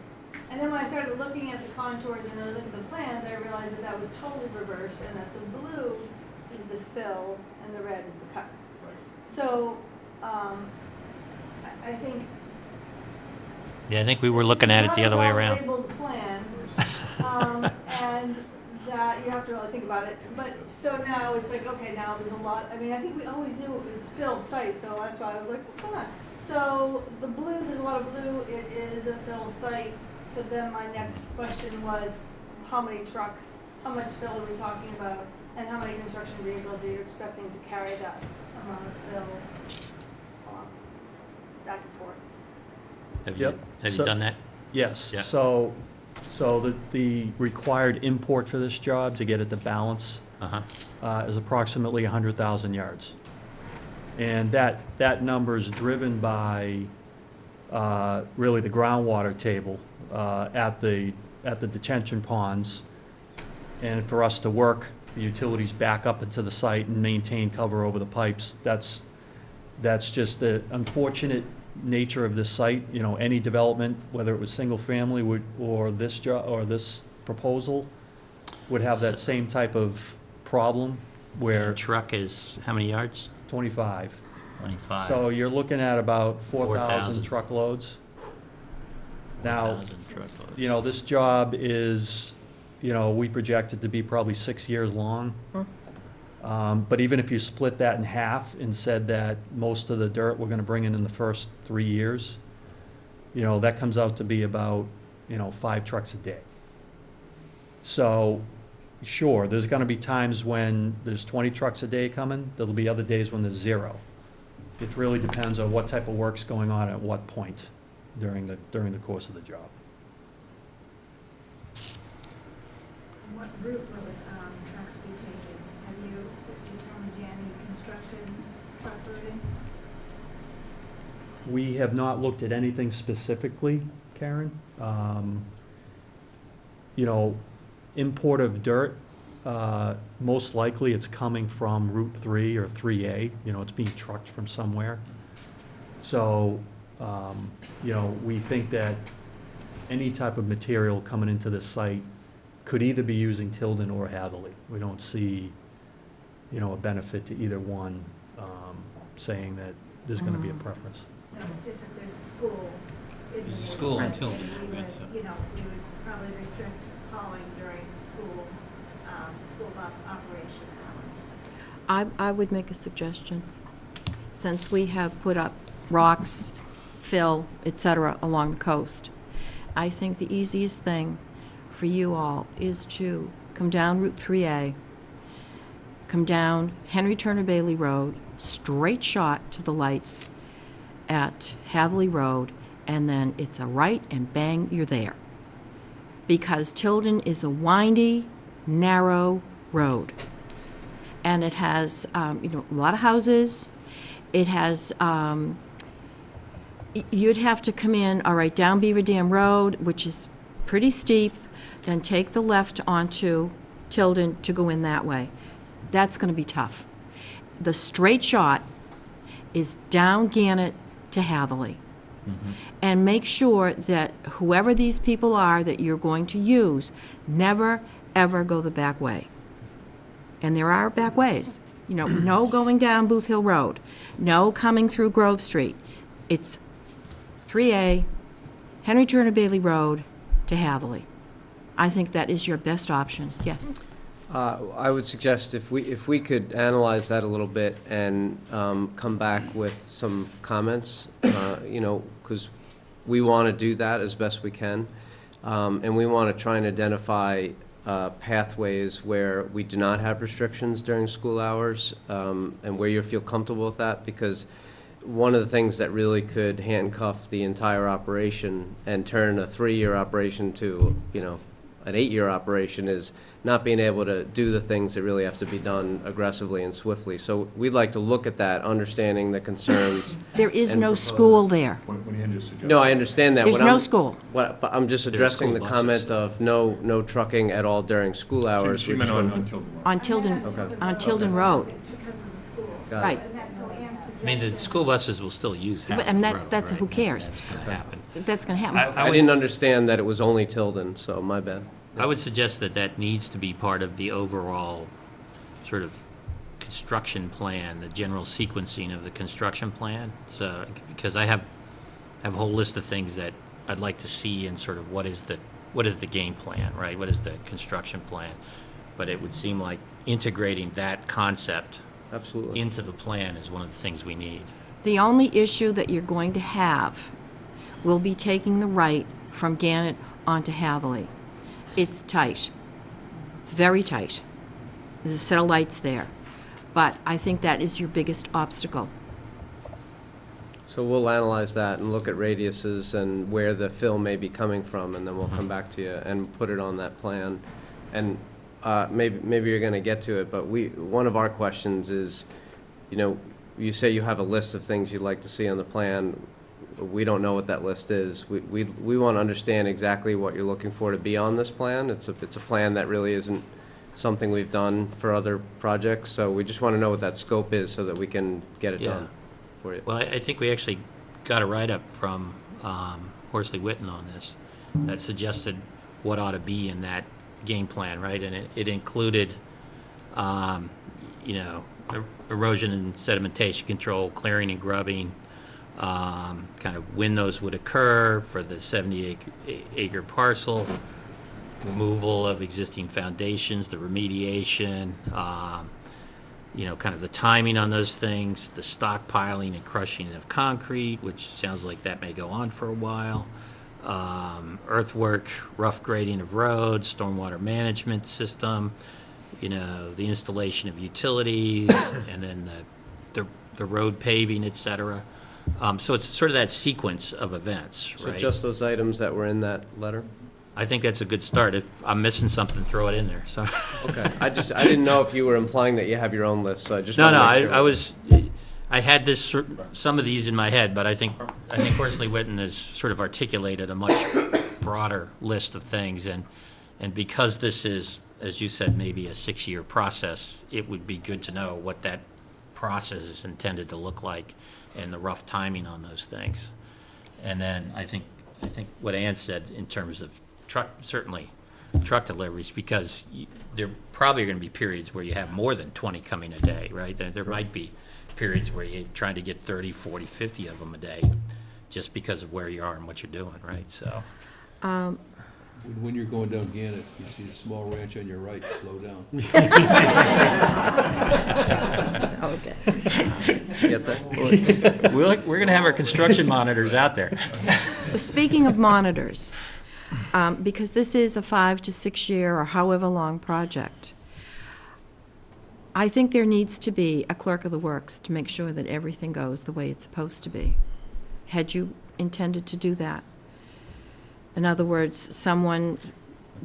And then when I started looking at the contours and I looked at the plans, I realized that that was totally reversed and that the blue is the fill and the red is the cut. So, I think. Yeah, I think we were looking at it the other way around. It's not a well-labeled plan, and that you have to really think about it. But, so now it's like, okay, now there's a lot, I mean, I think we always knew it was fill site, so that's why I was like, what's going on? So, the blue, there's a lot of blue, it is a fill site. So then my next question was, how many trucks, how much fill are we talking about? And how many construction vehicles are you expecting to carry that amount of fill back and forth? Have Yep. you So- done that? Yes, Yeah. so the required import for this job to get it to balance Uh-huh. is approximately 100,000 yards. And that number is driven by really the groundwater table at the detention ponds. And for us to work the utilities back up into the site and maintain cover over the pipes, that's just the unfortunate nature of this site. You know, any development, whether it was single family or this proposal, would have that same type of problem where. The truck is how many yards? 25. 25. So you're looking at about 4,000 4,000. truckloads. Now, 4,000 truckloads. you know, this job is, you know, we project it to be probably 6 years long. But even if you split that in half and said that most of the dirt we're gonna bring in the first 3 years, you know, that comes out to be about, 5 trucks a day. So, sure, there's gonna be times when there's 20 trucks a day coming, there'll be other days when there's 0. It really depends on what type of work's going on at what point during the course of the job. What route will the trucks be taking? Have you determined any construction truck routing? We have not looked at anything specifically, Karen. Import of dirt, most likely it's coming from Route 3 or 3A, it's being trucked from somewhere. So, we think that any type of material coming into this site could either be using Tilden or Hatherley. We don't see, a benefit to either one, saying that there's gonna be a preference. No, it's just if there's a school. in There's a the school in neighborhood, Tilden, we would, right, so- we would probably restrict hauling during school bus operation hours. I would make a suggestion. Since we have put up rocks, fill, et cetera, along the coast, I think the easiest thing for you all is to come down Route 3A, come down Henry Turner Bailey Road, straight shot to the lights at Hatherley Road, and then it's a right and bang, you're there. Because Tilden is a windy, narrow road. And it has, a lot of houses. It has, you'd have to come in, all right, down Beaver Dam Road, which is pretty steep, then take the left onto Tilden to go in that way. That's gonna be tough. The straight shot is down Gannett to Hatherley. And make sure that whoever these people are that you're going to use, never, ever go the back way. And there are back ways. No going down Booth Hill Road, no coming through Grove Street. It's 3A, Henry Turner Bailey Road to Hatherley. I think that is your best option, yes. I would suggest if we could analyze that a little bit and come back with some comments, because we want to do that as best we can. And we want to try and identify pathways where we do not have restrictions during school hours, and where you feel comfortable with that, because one of the things that really could handcuff the entire operation and turn a 3-year operation to, an 8-year operation is not being able to do the things that really have to be done aggressively and swiftly. So we'd like to look at that, understanding the concerns. There is and no propose. school there. When you just suggest. No, I understand that. There's What no I'm- school. But I'm just There are addressing the school comment buses. of no trucking at all during school hours. She which meant on would- Tilden Road. On Tilden, Okay. on Tilden Road. Because of the schools. Got it. Right. And that's so Ann suggested. I mean, the school buses will still use But- Hatherley and Road, that's right? who cares? That's gonna happen. That's gonna happen. I would- didn't understand that it was only Tilden, so my bad. I would suggest that needs to be part of the overall sort of construction plan, the general sequencing of the construction plan. So, because I have a whole list of things that I'd like to see and sort of what is the game plan, right? What is the construction plan? But it would seem like integrating that concept Absolutely. into the plan is one of the things we need. The only issue that you're going to have will be taking the right from Gannett onto Hatherley. It's tight. It's very tight. There's a set of lights there. But I think that is your biggest obstacle. So we'll analyze that and look at radiuses and where the fill may be coming from, and then we'll come back to you and put it on that plan. And maybe you're going to get to it, but one of our questions is, you say you have a list of things you'd like to see on the plan. We don't know what that list is. We want to understand exactly what you're looking for to be on this plan. It's a plan that really isn't something we've done for other projects, so we just want to know what that scope is so that we can get it done for you. Well, I think we actually got a write-up from Horsley Witten on this that suggested what ought to be in that game plan, right? And it included, erosion and sedimentation control, clearing and grubbing, kind of when those would occur for the 70-acre parcel, removal of existing foundations, the remediation, kind of the timing on those things, the stockpiling and crushing of concrete, which sounds like that may go on for a while, earthwork, rough grading of roads, stormwater management system, the installation of utilities, and then the road paving, et cetera. So it's sort of that sequence of events, right? So just those items that were in that letter? I think that's a good start. If I'm missing something, throw it in there, so. Okay, I didn't know if you were implying that you have your own list, so I just No, want to no, make sure. I had some of these in my head, but I think Horsley Witten has sort of articulated a much broader list of things, and because this is, as you said, maybe a 6-year process, it would be good to know what that process is intended to look like and the rough timing on those things. And then I think what Ann said in terms of certainly truck deliveries, because there probably are going to be periods where you have more than 20 coming a day, right? There might be periods where you're trying to get 30, 40, 50 of them a day just because of where you are and what you're doing, right? So. When you're going down Gannett, you see a small ranch on your right, slow down. Okay. Get that? We're going to have our construction monitors out there. Speaking of monitors, because this is a 5 to 6 year or however long project, I think there needs to be a clerk of the works to make sure that everything goes the way it's supposed to be. Had you intended to do that? In other words, someone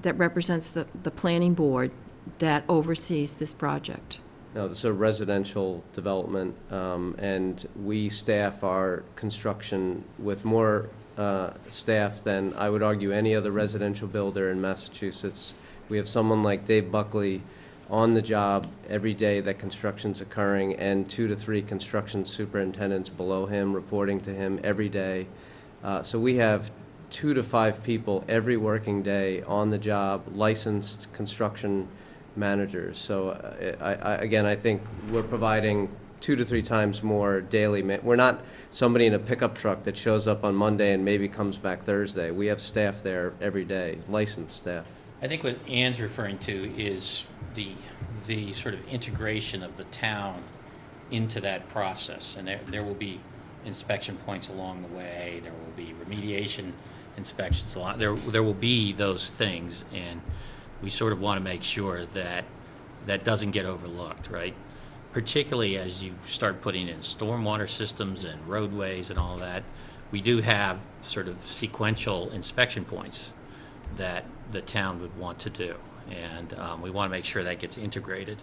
that represents the planning board that oversees this project. No, this is a residential development, and we staff our construction with more staff than, I would argue, any other residential builder in Massachusetts. We have someone like Dave Buckley on the job every day that construction's occurring, and 2 to 3 construction superintendents below him reporting to him every day. So we have 2 to 5 people every working day on the job, licensed construction managers. So I think we're providing 2 to 3 times more daily. We're not somebody in a pickup truck that shows up on Monday and maybe comes back Thursday. We have staff there every day, licensed staff. I think what Ann's referring to is the sort of integration of the town into that process. And there will be inspection points along the way. There will be remediation inspections along. There will be those things, and we sort of want to make sure that that doesn't get overlooked, right? Particularly as you start putting in stormwater systems and roadways and all that. We do have sort of sequential inspection points that the town would want to do, and we want to make sure that gets integrated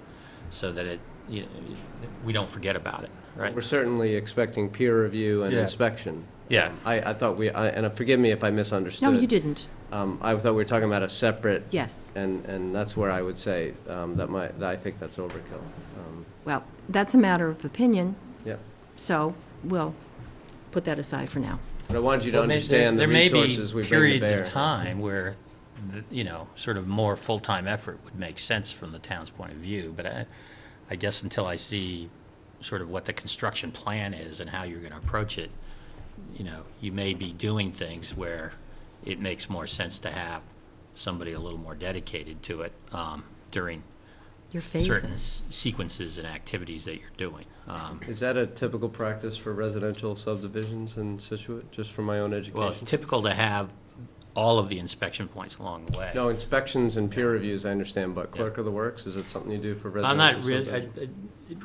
so that we don't forget about it, right? We're certainly expecting peer review and inspection. Yeah. I thought and forgive me if I misunderstood. No, you didn't. I thought we were talking about a separate. Yes. And that's where I would say that I think that's overkill. Well, that's a matter of opinion, Yeah. so we'll put that aside for now. But I wanted you to understand the resources we bring to bear. There may be periods of time where, sort of more full-time effort would make sense from the town's point of view, but I guess until I see sort of what the construction plan is and how you're going to approach it, you may be doing things where it makes more sense to have somebody a little more dedicated to it during certain sequences and activities that you're doing. Is that a typical practice for residential subdivisions in Scituate, just for my own education? Well, it's typical to have all of the inspection points along the way. No, inspections and peer reviews, I understand, but clerk of the works, is it something you do for residential I'm not subdivisions? really,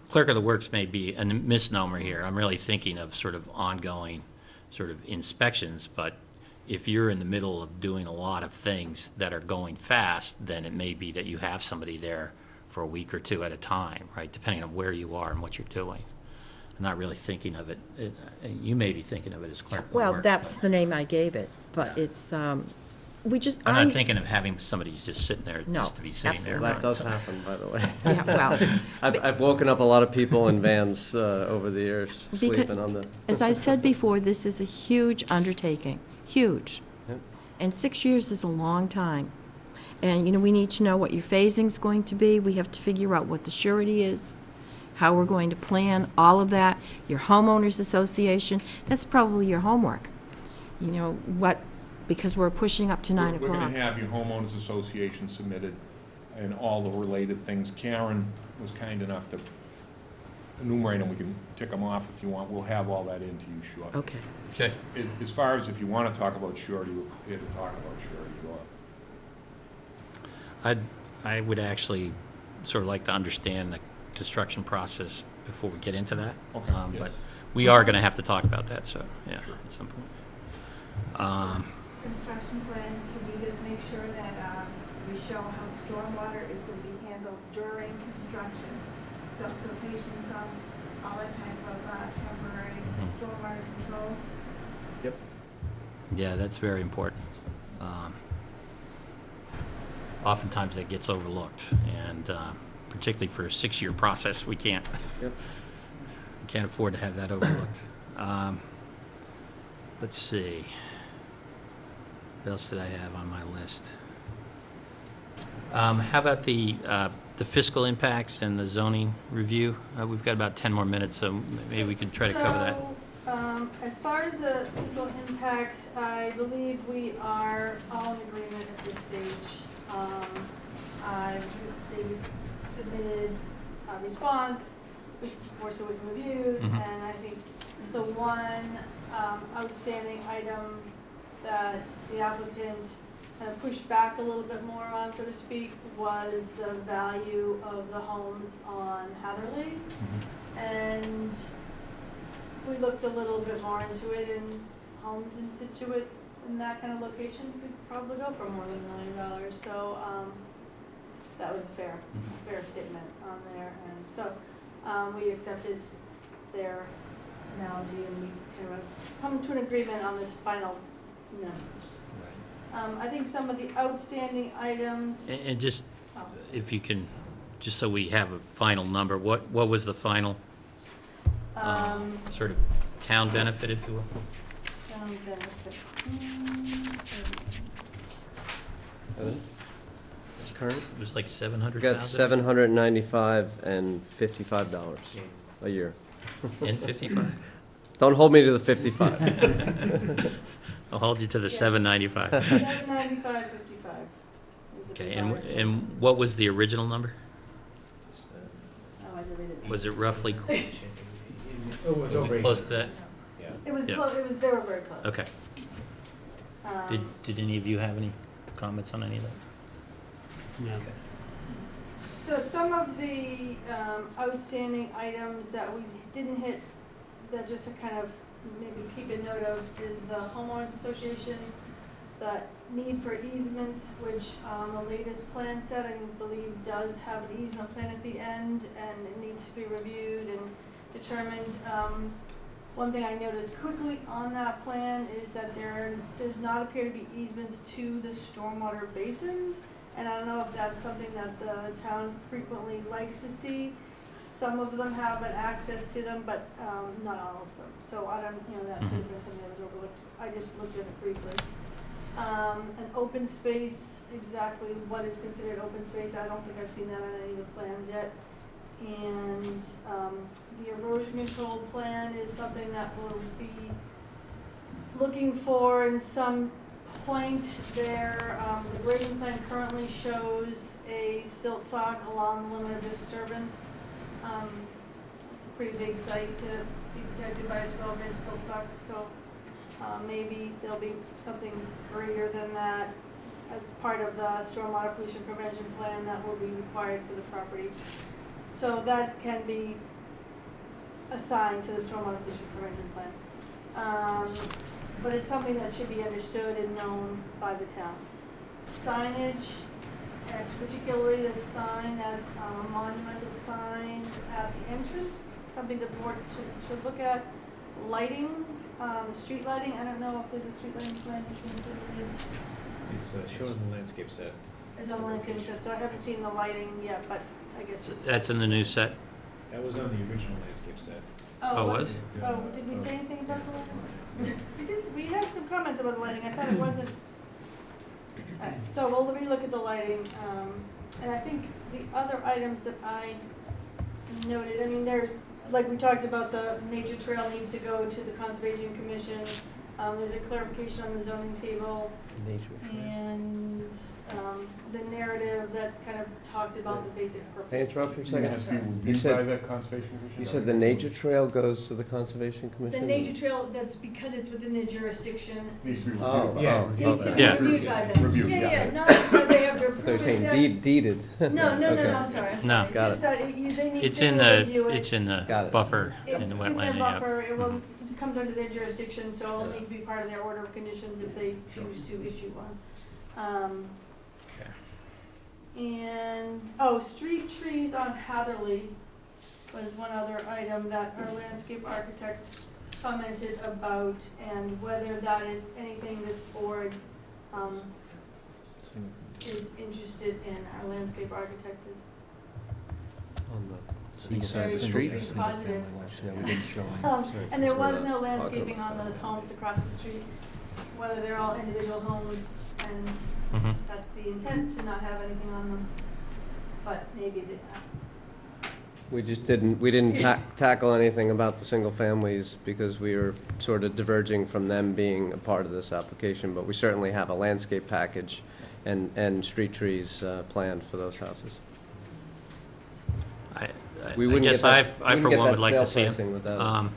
clerk of the works may be a misnomer here. I'm really thinking of sort of ongoing sort of inspections, but if you're in the middle of doing a lot of things that are going fast, then it may be that you have somebody there for a week or 2 at a time, right, depending on where you are and what you're doing. not really thinking of it. You may be thinking of it as clerical Well, work. that's the name I gave it, but Yeah. it's, we just, I'm I'm, not thinking of having somebody just sitting there No, just to be sitting there. Well, that does happen, by the way. yeah, well, I've woken up a lot of people in vans over the years, Because- sleeping on the. as I've said before, this is a huge undertaking, huge. Yep. And 6 years is a long time. And, you know, we need to know what your phasing's going to be. We have to figure out what the surety is, how we're going to plan, all of that. Your homeowners association, that's probably your homework. You know, what, because we're pushing up to 9 We're o'clock. gonna have your homeowners association submitted and all the related things. Karen was kind enough to enumerate them. We can tick them off if you want. We'll have all that into you shortly. Okay. Okay. As far as if you wanna talk about surety, we're here to talk about surety. I would actually sort of like to understand the construction process before we get into that. Okay, But yes. we are going to have to talk about that, so, yeah, Sure. at some point. Construction plan, can you just make sure that we show how stormwater is going to be handled during construction? So siltation sumps, all that type of temporary stormwater control? Yep. Yeah, that's very important. Oftentimes that gets overlooked, and particularly for a 6-year process, we can't afford to have that overlooked. Let's see. What else did I have on my list? How about the fiscal impacts and the zoning review? We've got about 10 more minutes, so maybe we could try to cover that. So, as far as the fiscal impacts, I believe we are all in agreement at this stage. They submitted a response, which was reviewed, Mhm. and I think the one outstanding item that the applicant kind of pushed back a little bit more on, so to speak, was the value of the homes on Hatherley. And we looked a little bit more into it, and homes in Scituate in that kind of location could probably go for more than $1 million. So that was a fair statement on there. And so we accepted their analogy, and we kind of come to an agreement on the final numbers. I think some of the outstanding items. And just, if you can, just so we have a final number, what was the final sort of town benefit, if you will? Town benefit. It's current? It was like We 700,000? got $795 and $55 a year. And 55? Don't hold me to the 55. I'll hold you to the Yes. 795. 795.55. Okay, and what was the original number? Oh, I deleted it. Was it roughly, Oh, was it close to that? Yeah. It was Yeah. close, they were very close. Okay. Did any of you have any comments on any of that? Yeah. So some of the outstanding items that we didn't hit, that just to kind of maybe keep a note of, is the homeowners association, the need for easements, which the latest plan set, I believe, does have an easement plan at the end, and it needs to be reviewed and determined. One thing I noticed quickly on that plan is that there does not appear to be easements to the stormwater basins. And I don't know if that's something that the town frequently likes to see. Some of them have an access to them, but not all of them. So I don't, that could have been something that was overlooked. I just looked at it briefly. An open space, exactly what is considered open space, I don't think I've seen that on any of the plans yet. And the erosion control plan is something that we'll be looking for in some point there. The grading plan currently shows a silt sock along the limit of disturbance. It's a pretty big site to be protected by a 12-inch silt sock, so maybe there'll be something greater than that as part of the stormwater pollution prevention plan that will be required for the property. So that can be assigned to the stormwater pollution prevention plan. But it's something that should be understood and known by the town. Signage, particularly the sign that's a monumental sign at the entrance something the board should look at. Lighting, street lighting, I don't know if there's a street lighting plan that's been submitted. It's shown in the landscape set. It's on the landscape set, so I haven't seen the lighting yet, but I guess. That's in the new set? That was on the original landscape set. Oh, was? Oh, did we say anything about the lighting? We had some comments about the lighting, I thought it wasn't. Alright, so we'll relook at the lighting, and I think the other items that I noted, I mean, there's, like we talked about, the nature trail needs to go to the Conservation Commission. There's a clarification on the zoning table. And, the narrative that kind of talked about the basic purpose. Can I interrupt for a second? Has to be You reviewed said- by the Conservation Commission? You said the nature trail goes to the Conservation The Commission? nature trail, that's because it's within their jurisdiction. Needs to be Oh, reviewed by. Yeah. oh, It needs to be Yeah. reviewed by them. Reviewed, Yeah, yeah. not that they have to approve it. They're saying that- deeded. No, Okay. I'm sorry. No. Got Just that they need It's to in review it. it's in Got the it. buffer, in the It's in wetland, their yeah. buffer, it comes under their jurisdiction, so it'll need to be part of their order of conditions if they choose to issue one. And, street trees on Hatherley was one other item that our landscape architect commented about, and whether that is anything this board, is interested in. Our landscape architect is On the east side of the street. Positive. And there was no landscaping on those homes across the street, whether they're all individual homes, and Mhm. that's the intent, to not have anything on them, but maybe they, We just didn't tackle anything about the single families because we were sort of diverging from them being a part of this application, but we certainly have a landscape package and street trees planned for those houses. We I wouldn't guess get I, that- I we for wouldn't one get would that like to sale see pricing them. without it.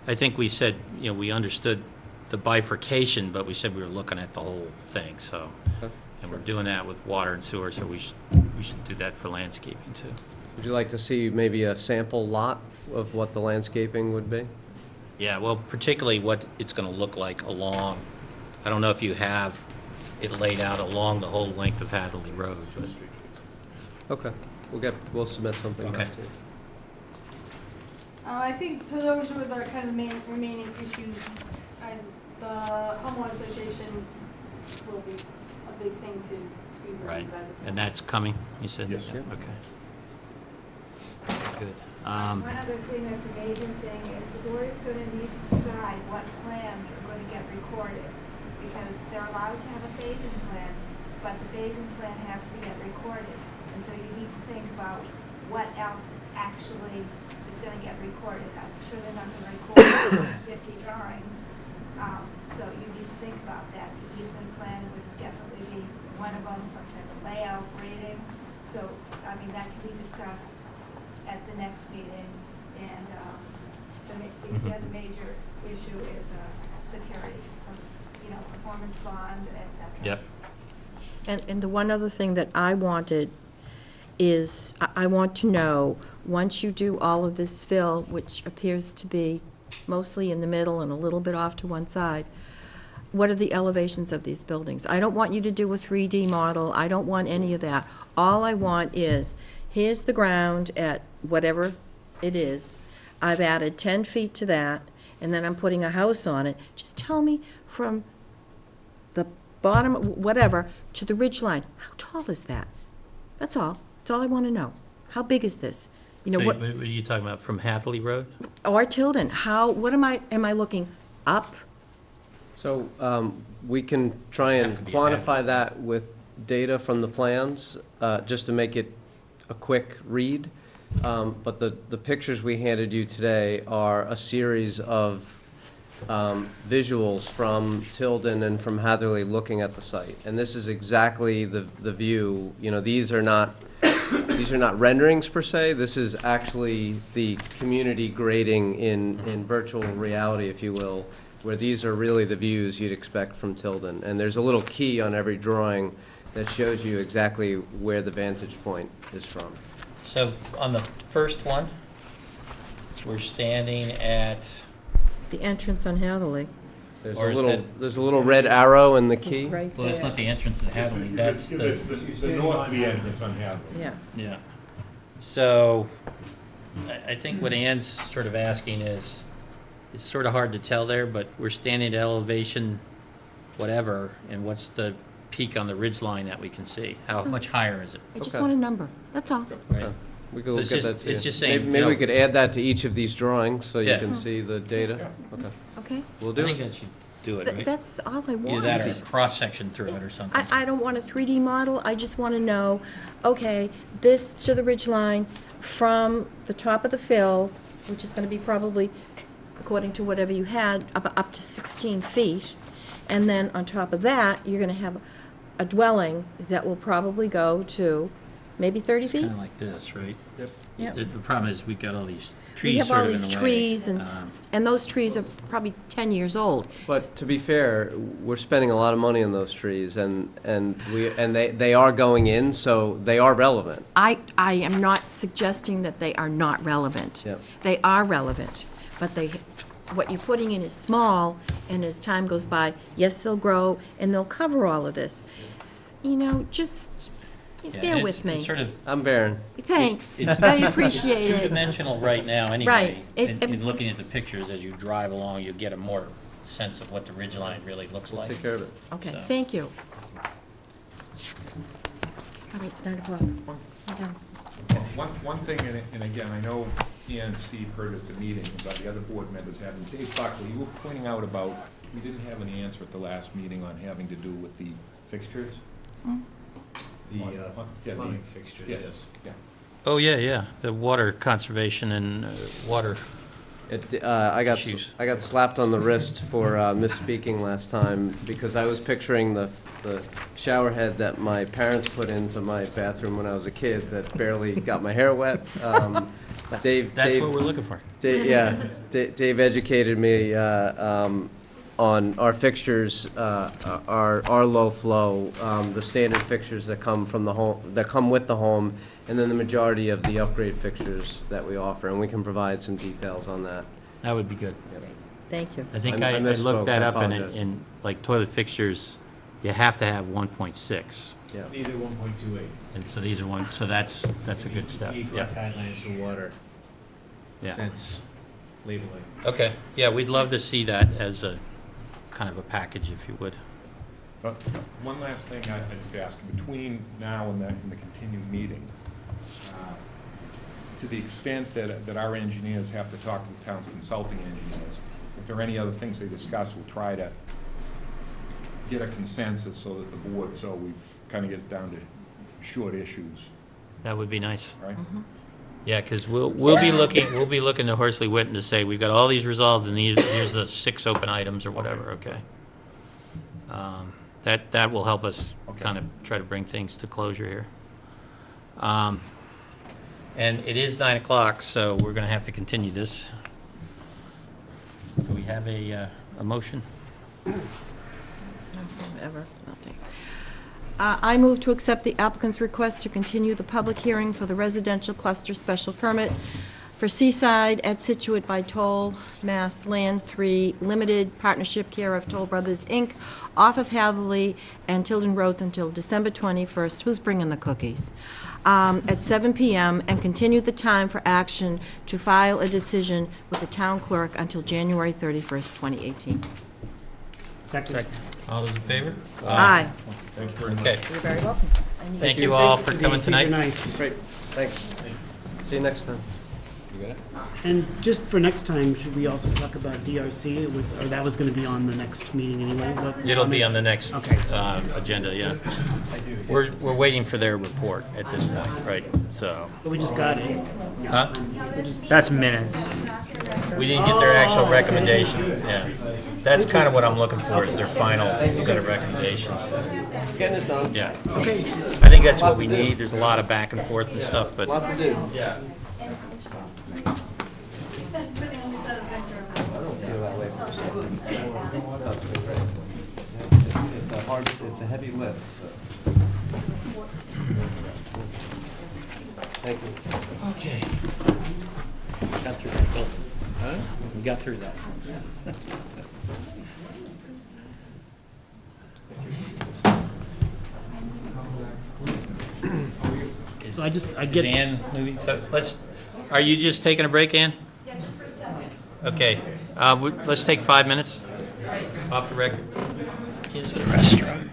I think we said, we understood the bifurcation, but we said we were looking at the whole thing, so. Okay. And we're doing that with water and sewer, so we should do that for landscaping too. Would you like to see maybe a sample lot of what the landscaping would be? Yeah, well, particularly what it's gonna look like along, I don't know if you have it laid out along the whole length of Hadley Road, but. Okay, we'll submit something Okay. back to you. I think for those were the kind of main remaining issues, the homeowner association will be a big thing to be Right, reviewed by the. and that's coming, you said? Yes. Yeah, okay. Good. One other thing that's a major thing is the board is going to need to decide what plans are going to get recorded, because they're allowed to have a phasing plan, but the phasing plan has to get recorded. And so you need to think about what else actually is going to get recorded. I'm sure they're not going to record 50 drawings, so you need to think about that. The easement plan would definitely be one of them, some type of layout, grading. So, I mean, that can be discussed at the next meeting, and the other major issue is security, performance bond, et cetera. Yep. And the one other thing that I wanted is, I want to know, once you do all of this fill, which appears to be mostly in the middle and a little bit off to one side, what are the elevations of these buildings? I don't want you to do a 3D model, I don't want any of that. All I want is, here's the ground at whatever it is, I've added 10 feet to that, and then I'm putting a house on it. Just tell me from the bottom, whatever, to the ridge line, how tall is that? That's all. That's all I want to know. How big is this? You know, So what, what are you talking about, from Hadley Road? or Tilden, what am I looking up? So we can try and Have to be quantify that with data from the plans, just to make it a quick read. But the pictures we handed you today are a series of visuals from Tilden and from Hatherley looking at the site. And this is exactly the view. These are not renderings per se. This is actually the community grading in virtual reality, if you will, where these are really the views you'd expect from Tilden. And there's a little key on every drawing that shows you exactly where the vantage point is from. So on the first one, we're standing at, The entrance on Hatherley. There's Or a is little, that- there's a little red arrow in the So key. it's right well, that's there. not the entrance to Hadley, that's the, The north of the entrance on Hadley. Yeah. yeah. So, I think what Ann's sort of asking is, it's sort of hard to tell there, but we're standing at elevation whatever, and what's the peak on the ridge line that we can see? How much higher is it? I just Okay. want a number, that's all. Right. We could So look it's at just- that too. it's just saying, Maybe you we know- could add that to each of these drawings, so you Yeah. can see the data. Okay, Okay? we'll I do think it. that should do it, Th- right? That's all I want. Either that or a cross-section through it or something. I don't want a 3D model, I just want to know, okay, this to the ridge line from the top of the fill, which is going to be probably, according to whatever you had, up to 16 feet. And then on top of that, you're going to have a dwelling that will probably go to maybe 30 It's feet? kind of like this, right? Yep. The problem is, we've got all these We trees have sort all of in the these way. trees, and those trees are probably 10 years old. But to be fair, we're spending a lot of money on those trees, and they are going in, so they are relevant. I am not suggesting that they are not relevant. Yep. They are relevant, but what you're putting in is small, and as time goes by, yes, they'll grow, and they'll cover all of this. You know, just Yeah, bear it's- with me. It's sort of I'm Baron. Thanks, It's- I appreciate it. two-dimensional right now, Right. anyway. It- In looking at the pictures, as you drive along, you get a more sense of what the ridge line really looks We'll like. take care of it. Okay, So- thank you. All right, it's 9 o'clock. I'm done. One thing, and again, I know Ian and Steve heard at the meeting, but the other board members haven't. Dave Buckley, you were pointing out about, we didn't have any answer at the last meeting on having to do with the fixtures. The Yeah, plumbing fixtures, Yes, yes. yeah. Oh, yeah, the water conservation and water. I got Issues. slapped on the wrist for misspeaking last time because I was picturing the shower head that my parents put into my bathroom when I was a kid that barely got my hair wet. Dave, That's Dave, what we're looking for. Dave educated me on our fixtures, our low flow, the standard fixtures that come from the home, that come with the home, and then the majority of the upgrade fixtures that we offer, and we can provide some details on that. That would be good. Thank you. I think I I misspoke, looked that I up, and apologize. in like toilet fixtures, you have to have 1.6. Yeah. These are 1.28. And so these are so that's a good step. EFLA Yeah. guidelines for water Yeah. since labeling. Okay, yeah, we'd love to see that as a kind of a package, if you would. One last thing I just ask, between now and the continued meeting, to the extent that our engineers have to talk to the town's consulting engineers, if there are any other things they discuss, we'll try to get a consensus so that the board, so we kind of get it down to short issues, That would be nice. right? Yeah, because we'll be looking to Horsley Witten to say, we've got all these resolved, and here's the 6 open items or whatever, okay? That will help us Okay. kind of try to bring things to closure here. And it is 9 o'clock, so we're gonna have to continue this. Do we have a motion? Ever. I'll take. I move to accept the applicant's request to continue the public hearing for the residential cluster special permit for Seaside at Scituate by Toll, Mass. Land 3 Limited Partnership care of Toll Brothers, Inc., off of Hatherley and Tilden Roads until December 21st. Who's bringing the cookies? At 7 p.m., and continue the time for action to file a decision with the town clerk until January 31st, 2018. Second. All those in favor? Aye. Thank you very much. Okay, You're very welcome. thank you all for coming These are tonight. nice. Great, thanks. See you next time. You got it? And just for next time, should we also talk about DRC, or that was gonna be on the next meeting anyway? It'll be on the next Okay. agenda, yeah. We're waiting for their report at this point, right? So, But we just got it. huh? That's minutes. We didn't get their actual recommendation, yeah. That's kind of what I'm looking for, is their final set of recommendations. Getting it done. Yeah. Okay. I think that's what we need. There's a lot of back and forth and stuff, but Lot to do. yeah. It's a heavy lift, so. Thank you. Okay. Got through that, Bill. Huh? We got through that. So I Is get. Ann moving? So let's, Are you just taking a break, Ann? Yeah, just for a second. Okay, let's take 5 minutes off the record. Use the restroom.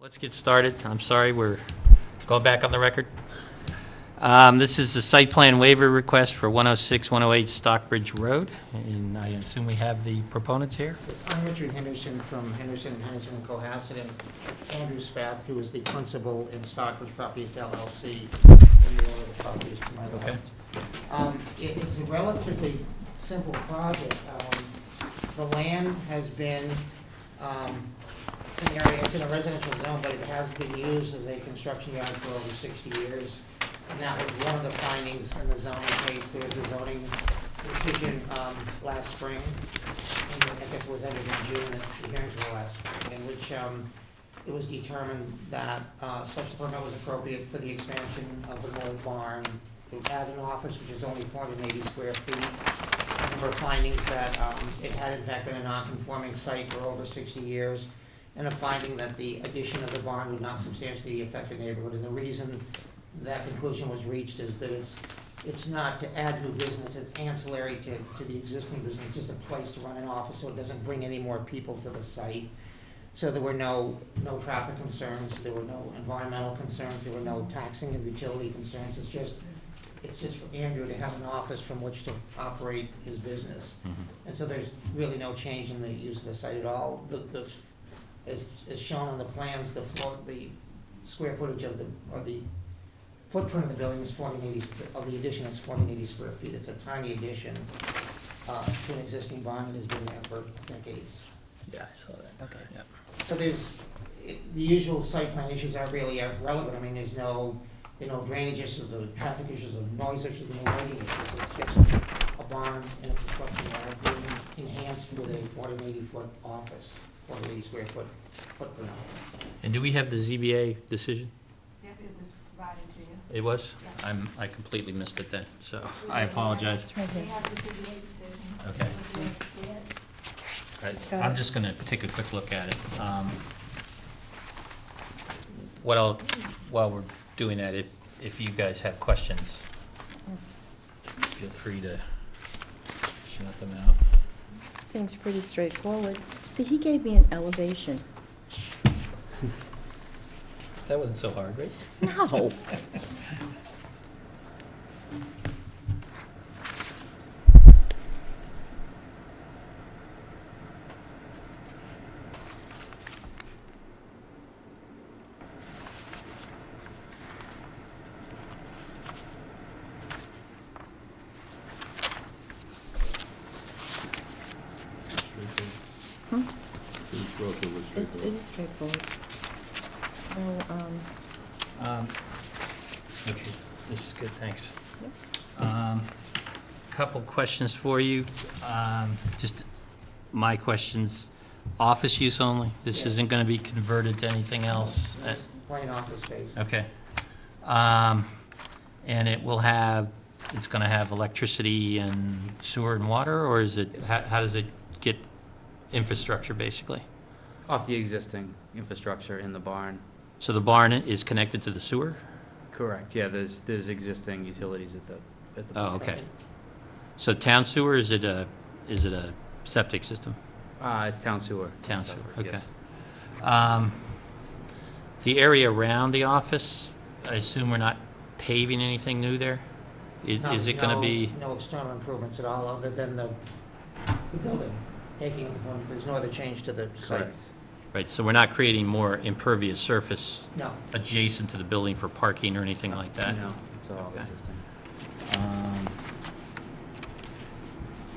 Let's get started. I'm sorry, we're going back on the record. This is the site plan waiver request for 106, 108 Stockbridge Road, and I assume we have the proponents here. I'm Richard Henderson from Henderson and Cohasset, and Andrew Spath, who is the principal in Stockbridge Properties LLC, and the owner of the properties to my left. It's a relatively simple project. The land has been, in the area, it's in a residential zone, but it has been used as a construction yard for over 60 years. And that was one of the findings in the zoning case. There was a zoning decision last spring, and I guess it was ended in June, the hearings were last spring, in which it was determined that special permit was appropriate for the expansion of the old barn. It had an office which is only 480 square feet. And there were findings that it had in fact been a non-conforming site for over 60 years, and a finding that the addition of the barn would not substantially affect the neighborhood. And the reason that conclusion was reached is that it's not to add new business, it's ancillary to the existing business, it's just a place to run an office, so it doesn't bring any more people to the site. So there were no traffic concerns, there were no environmental concerns, there were no taxing of utility concerns. It's just for Andrew to have an office from which to operate his business. And so there's really no change in the use of the site at all. As shown on the plans, the square footage of the footprint of the building is 1480, of the addition is 1480 square feet. It's a tiny addition to an existing barn that has been there for decades. Yeah, I saw that. Okay. Yep. So the usual site plan issues are really irrelevant. I mean, there are no drainage issues, the traffic issues, the noise issues, the lighting issues. It's just a barn in a construction yard being enhanced with a 480-foot office, 480 square foot footprint office. And do we have the ZBA decision? Yep, it was provided to you. It was? Yeah. I completely missed it then, so I apologize. We have the CBA decision. Okay. Would you like to see it? Right. I'm just gonna take a quick look at it. While we're doing that, if you guys have questions, feel free to shout them out. Seems pretty straightforward. See, he gave me an elevation. That wasn't so hard, right? No. It's relatively It straightforward. is straightforward. Okay, this is good, thanks. Couple questions for you. Just my questions, office use only? This Yes. isn't gonna be converted to anything else? Plain office space. Okay. And it's gonna have electricity and sewer and water, or is it, how does it get infrastructure, basically? Off the existing infrastructure in the barn. So the barn is connected to the sewer? Correct, yeah, there's existing utilities at the Oh, barn. okay. So town sewer, is it a septic system? It's town sewer. Town sewer, Yes. okay. The area around the office, I assume we're not paving anything new there? Is it gonna be? No external improvements at all, other than the building. There's no other change to the site. Correct. Right, so we're not creating more impervious surface No. adjacent to the building for parking or anything like that? No, it's all Okay. existing.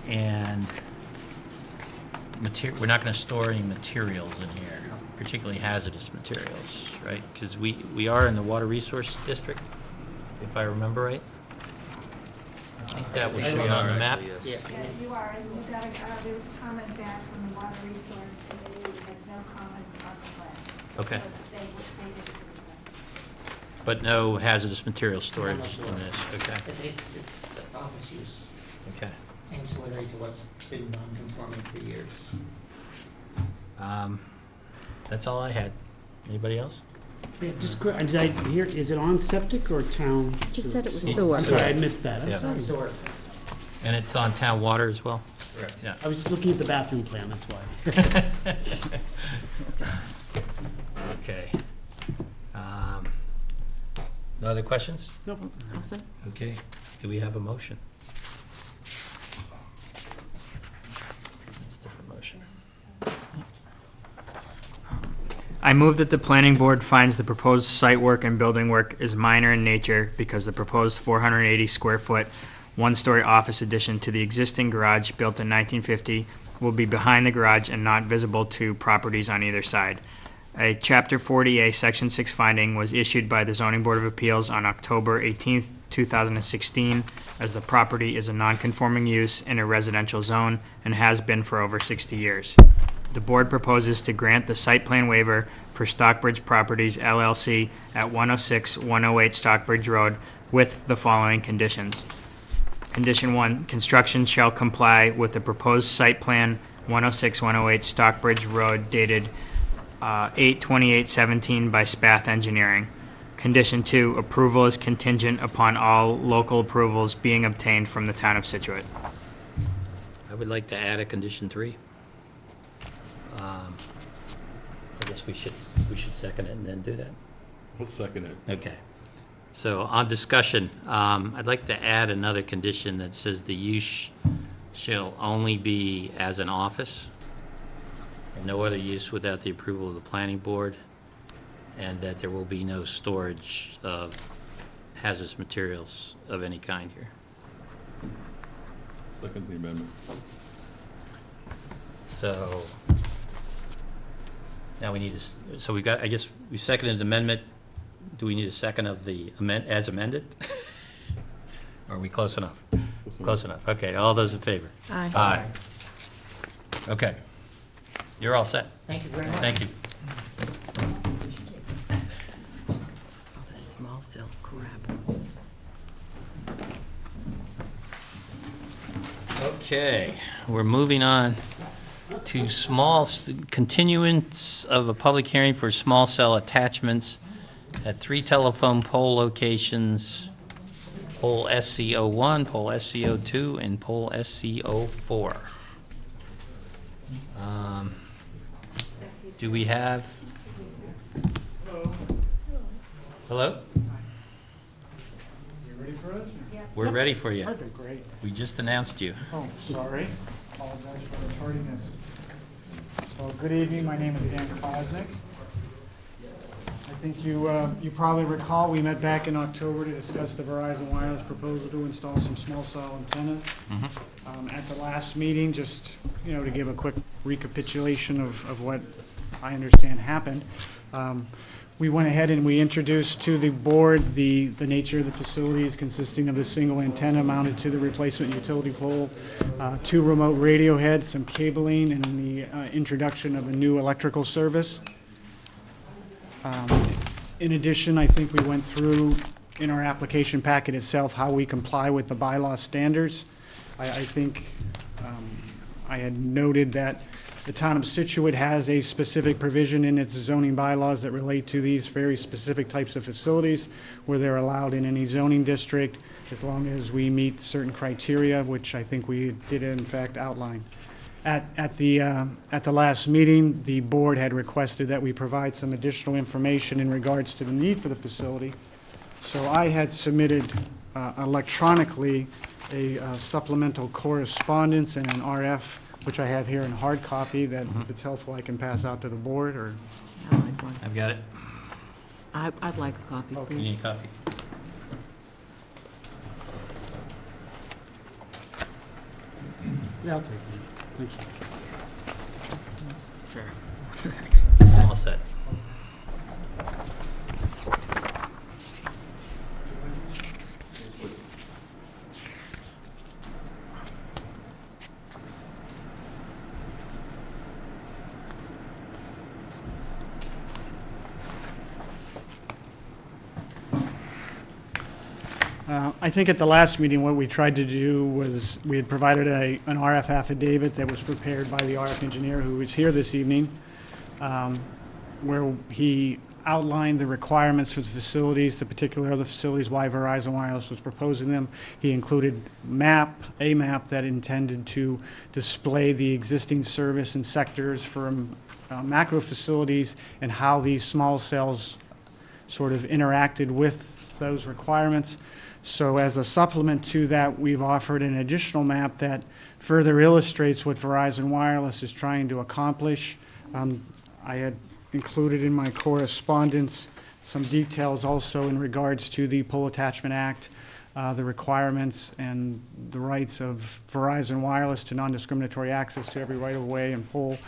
And we're not gonna store any materials in here, particularly hazardous materials, right? Because we are in the water resource district, if I remember right. I think that was shown on the map. Actually, yes. Yeah. Yeah, you are, and you got there was a comment back from the Water Resource Committee, it has no comments on the plan. Okay. So they did see that. But no hazardous material storage No, no in storage. this, okay, It's the office use, okay. ancillary to what's been non-conforming for years. That's all I had. Anybody else? Yeah, just quick, did I hear, is it on septic or town? Just said it was sewer? sewer. I'm sorry, I missed that, I'm Yeah. sorry. Sewer. And it's on town water as well? Correct. Yeah. I was just looking at the bathroom plan, that's why. Okay. No other questions? Nope. All set? Okay, do we have a motion? That's a different motion. I move that the planning board finds the proposed site work and building work is minor in nature because the proposed 480 square foot, one-story office addition to the existing garage built in 1950 will be behind the garage and not visible to properties on either side. A Chapter 40A, Section 6 finding was issued by the Zoning Board of Appeals on October 18th, 2016, as the property is a non-conforming use in a residential zone and has been for over 60 years. The board proposes to grant the site plan waiver for Stockbridge Properties LLC at 106-108 Stockbridge Road with the following conditions. Condition 1, construction shall comply with the proposed site plan 106-108 Stockbridge Road dated 8/28/17 by Spath Engineering. Condition 2, approval is contingent upon all local approvals being obtained from the town of Scituate. I would like to add a condition 3. I guess we should second it and then do that. We'll second it. Okay. So on discussion, I'd like to add another condition that says the use shall only be as an office, and no other use without the approval of the planning board, and that there will be no storage of hazardous materials of any kind here. Second the amendment. So now we need to, so we got, I guess we seconded the amendment. Do we need a second of the as amended? Or are we close enough? Close enough. Okay, all those in favor? Aye. Aye. Okay. You're all set. Thank you very much. Thank you. All this small cell crap. Okay, we're moving on to continuance of a public hearing for small cell attachments at 3 telephone pole locations, pole SC01, pole SC02, and pole SC04. Do we have? Hello? You ready for us? We're ready for you. Perfect, great. We just announced you. Oh, sorry. Apologize for the tardiness. So, good evening. My name is Dan Klosnick. I think you probably recall we met back in October to discuss the Verizon Wireless proposal to install some small cell antennas. At the last meeting, just to give a quick recapitulation of what I understand happened, we went ahead and we introduced to the board the nature of the facilities consisting of the single antenna mounted to the replacement utility pole, 2 remote radio heads, some cabling, and the introduction of a new electrical service. In addition, I think we went through in our application packet itself how we comply with the bylaw standards. I think I had noted that the town of Scituate has a specific provision in its zoning bylaws that relate to these very specific types of facilities where they're allowed in any zoning district as long as we meet certain criteria, which I think we did in fact outline. At the last meeting, the board had requested that we provide some additional information in regards to the need for the facility. So I had submitted electronically a supplemental correspondence and an RF, which I have here in hard copy that if it's helpful I can pass out to the board, or? I'd like one. I've got it. I'd like a copy, You please. need a copy? Yeah, I'll take it. Thank you. Sure. Thanks. All set. I think at the last meeting, what we tried to do was, we had provided an RF affidavit that was prepared by the RF engineer who is here this evening, where he outlined the requirements for the facilities, the particular other facilities, why Verizon Wireless was proposing them. He included a map that intended to display the existing service and sectors for macro facilities and how these small cells sort of interacted with those requirements. So as a supplement to that, we've offered an additional map that further illustrates what Verizon Wireless is trying to accomplish. I had included in my correspondence some details also in regards to the Pole Attachment Act, the requirements and the rights of Verizon Wireless to non-discriminatory access to every right-of-way and pole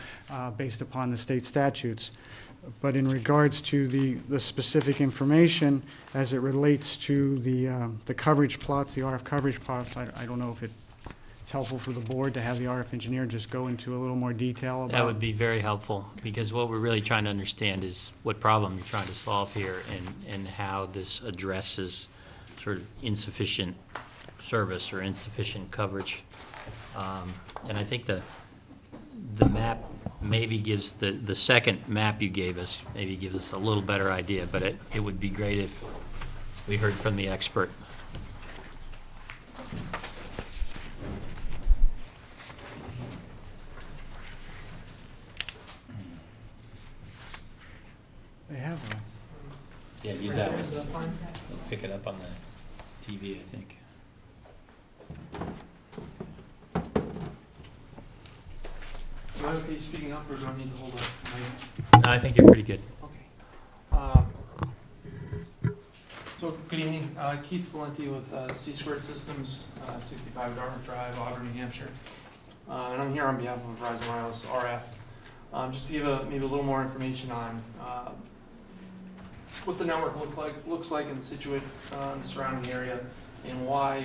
based upon the state statutes. But in regards to the specific information as it relates to the coverage plots, the RF coverage plots, I don't know if it's helpful for the board to have the RF engineer just go into a little more detail about. That would be very helpful, because what we're really trying to understand is what problem you're trying to solve here and how this addresses sort of insufficient service or insufficient coverage. And I think the map maybe gives, the second map you gave us, maybe gives us a little better idea, but it would be great if we heard from the expert. They have one. Yeah, use that one. Pick it up on the TV, I think. Am I okay speaking up, or do I need to hold a mic? No, I think you're pretty good. Okay. So, good evening. Keith Valenti with Scituate Systems, 65 Dartmouth Drive, Auburn, New Hampshire. And I'm here on behalf of Verizon Wireless RF. Just to give maybe a little more information on what the network looks like in Scituate and the surrounding area, and why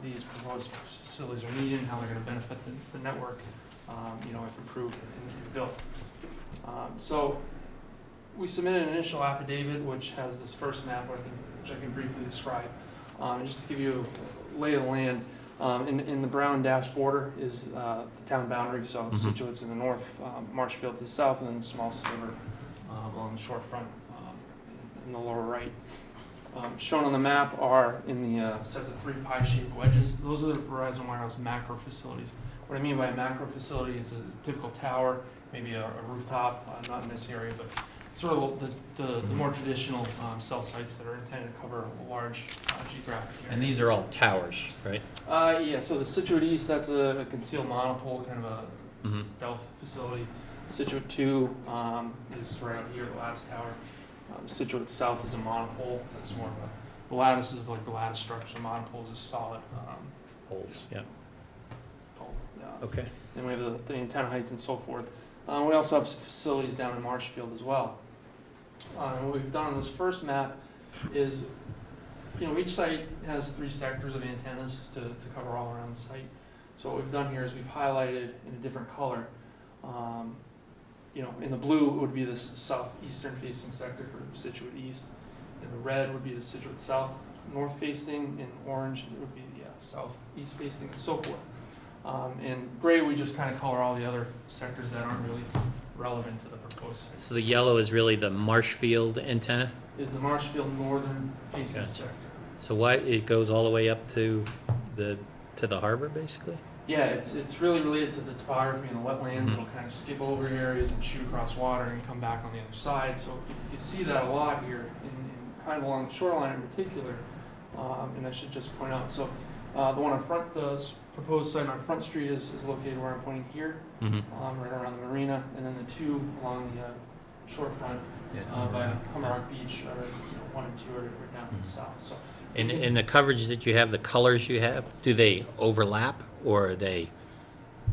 these proposed facilities are needed, and how they're going to benefit the network, if approved and built. So we submitted an initial affidavit, which has this first map, which I can briefly describe. Just to give you a lay of the land, in the brown dashed border is the town boundary, so Scituate's in the north, Marshfield to the south, and then a small sliver along the shorefront in the lower right. Shown on the map are in the sets of 3 pie-shaped wedges. Those are the Verizon Wireless macro facilities. What I mean by a macro facility is a typical tower, maybe a rooftop, not in this area, but sort of the more traditional cell sites that are intended to cover a large geographic area. And these are all towers, right? Yeah, so the Scituate East, that's a concealed monopole, kind of a stealth facility. Scituate 2 is right out here, the lattice tower. Scituate South is a monopole. That's more of the lattice is like the lattice structure. Monopoles is solid poles. Yeah. Pole. Okay. Then we have the antenna heights and so forth. We also have some facilities down in Marshfield as well. And what we've done on this first map is, each site has 3 sectors of antennas to cover all around the site. So what we've done here is we've highlighted in a different color. In the blue it would be this southeastern facing sector for Scituate East. In the red would be the Scituate South north facing. In orange it would be the southeast facing, and so forth. In gray we just kind of color all the other sectors that aren't really relevant to the proposed site. So the yellow is really the Marshfield antenna? Is the Marshfield northern facing Okay. sector. So why, it goes all the way up to the harbor, basically? Yeah, it's really related to the topography and the wetlands. Mhm. It'll kind of skip over areas and shoot across water and come back on the other side. So you see that a lot here, in kind of along the shoreline in particular. And I should just point out, so the one on front, the proposed site on Front Street is located where I'm pointing here, right around the marina, and then the 2 along the shorefront by Hummerock Beach are 1 and 2 are down in the south. So. And the coverage that you have, the colors you have, do they overlap, or are they,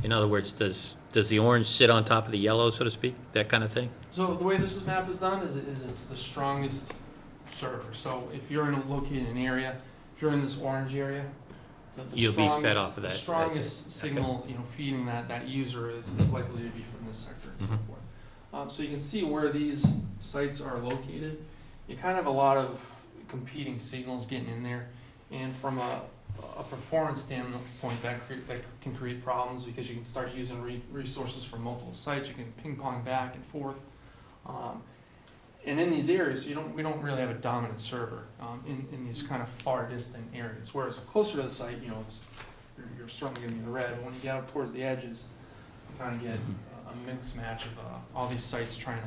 in other words, does the orange sit on top of the yellow, so to speak, that kind of thing? So the way this map is done is it's the strongest server. So if you're located in an area, if you're in this orange area, the You'll be fed off of that. The strongest signal, feeding that user is likely to be from this sector and so forth. So you can see where these sites are located. You kind of have a lot of competing signals getting in there, and from a performance standpoint, that can create problems, because you can start using resources from multiple sites. You can ping pong back and forth, and in these areas, we don't really have a dominant server in these kind of far distant areas. Whereas closer to the site, you're certainly going to be in the red. But when you get out towards the edges, you kind of get a mixed match of all these sites trying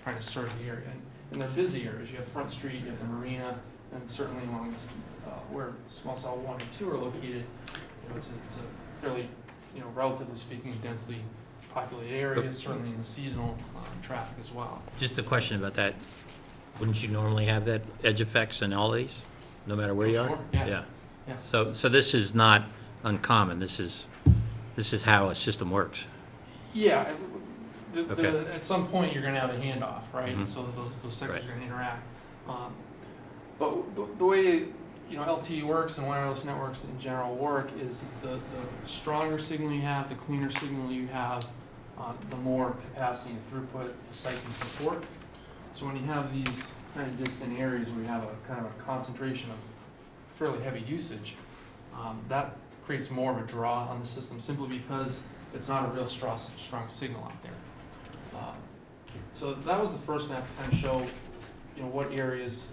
to serve the area. And they're busy areas. You have Front Street, you have the marina, and certainly along this, where small cell 1 and 2 are located, it's a fairly, relatively speaking, densely populated area, certainly in the seasonal traffic as well. Just a question about that. Wouldn't you normally have that edge effects in all these, no matter where you are? Sure, yeah. Yeah. So this is not uncommon. This is how a system works. Yeah, Okay. at some point, you're gonna have a handoff, right? Mhm. And so those sectors Right. are gonna interact. But the way, LTE works and wireless networks in general work is the stronger signal you have, the cleaner signal you have, the more capacity and throughput the site can support. So when you have these kind of distant areas where you have a kind of a concentration of fairly heavy usage, that creates more of a draw on the system simply because it's not a real strong signal out there. So that was the first map to kind of show, what areas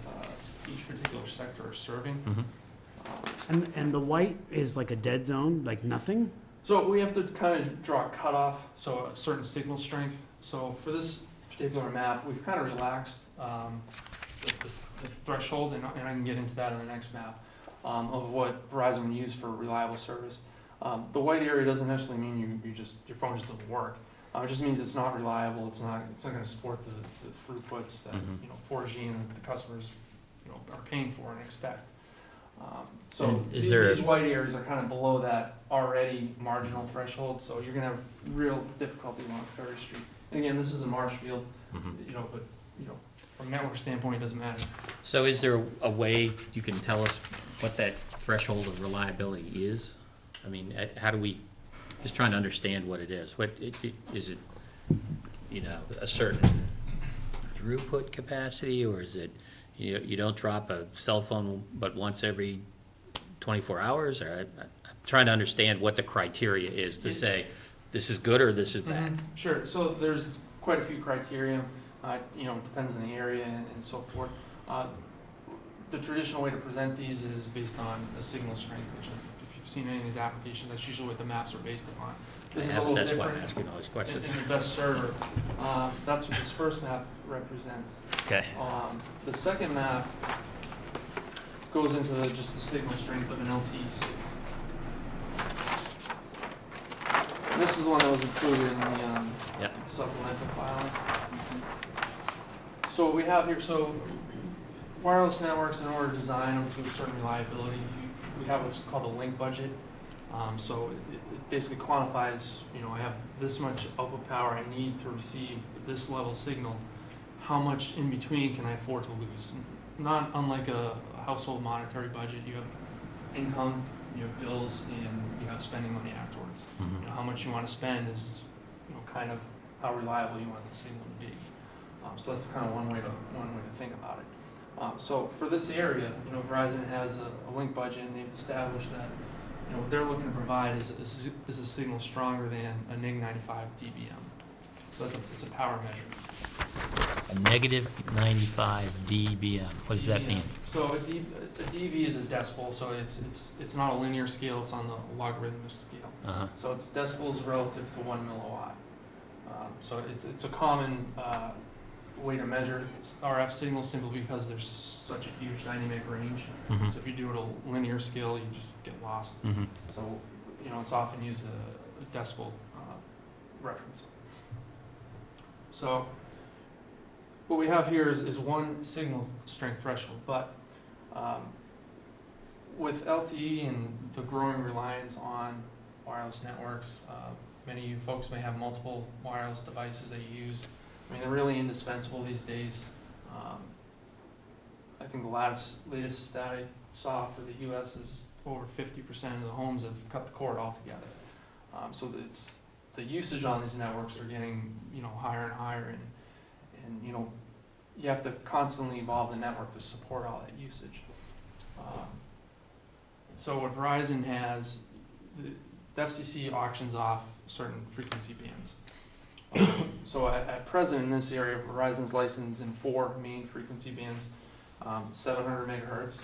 each particular sector are serving. Mm-hmm. And the white is like a dead zone, like nothing? So we have to kind of draw a cutoff, so a certain signal strength. So for this particular map, we've kind of relaxed the threshold, and I can get into that in the next map, of what Verizon would use for reliable service. The white area doesn't necessarily mean your phone just doesn't work. It just means it's not reliable. It's not going to support the throughputs that 4G and the customers are paying for and expect. So Is there these white areas are kind of below that already marginal threshold. So you're going to have real difficulty along Ferry Street. And again, this is in Marshfield, but from a network standpoint, it doesn't matter. So is there a way you can tell us what that threshold of reliability is? I mean, how do we, just trying to understand what it is. Is it, a certain throughput capacity, or is it, you don't drop a cell phone but once every 24 hours? Or I'm trying to understand what the criteria is to say, this is good or this is bad. Mm-hmm. Sure, so there's quite a few criteria, it depends on the area and so forth. The traditional way to present these is based on a signal strength, which if you've seen any of these applications, that's usually what the maps are based upon. This is a little That's different. why I'm asking all these questions. In the best server, that's what this first map represents. Okay. The second map goes into just the signal strength of an LTE signal. This is the one that was included in the supplemental filing. So what we have here, wireless networks, in order to design them to a certain reliability, we have what's called a link budget. So it basically quantifies, I have this much output power I need to receive this level signal. How much in between can I afford to lose? Not unlike a household monetary budget, you have income, you have bills, and you have spending money afterwards. Mm-hmm. How much you want to spend is, kind of how reliable you want the signal to be. So that's kind of one way to think about it. So for this area, Verizon has a link budget, and they've established that what they're looking to provide is a signal stronger than a NIG 95 dBm. So it's a power measure. A negative 95 dBm. What does that mean? So a dB is a decibel, so it's not a linear scale, it's on the logarithmic scale. Uh-huh. So it's decibels relative to 1 milliwatt. So it's a common way to measure RF signals simply because there's such a huge dynamic range. Mm-hmm. So if you do it at a linear scale, you just get lost. Mm-hmm. So, it's often used a decibel reference. So what we have here is one signal strength threshold, but with LTE and the growing reliance on wireless networks, many of you folks may have multiple wireless devices that you use. I mean, they're really indispensable these days. I think the latest stat I saw for the U.S. is over 50% of the homes have cut the cord altogether. So the usage on these networks are getting higher and higher, and you have to constantly evolve the network to support all that usage. So what Verizon has, the FCC auctions off certain frequency bands. So at present in this area, Verizon's licensed in 4 main frequency bands: 700 megahertz,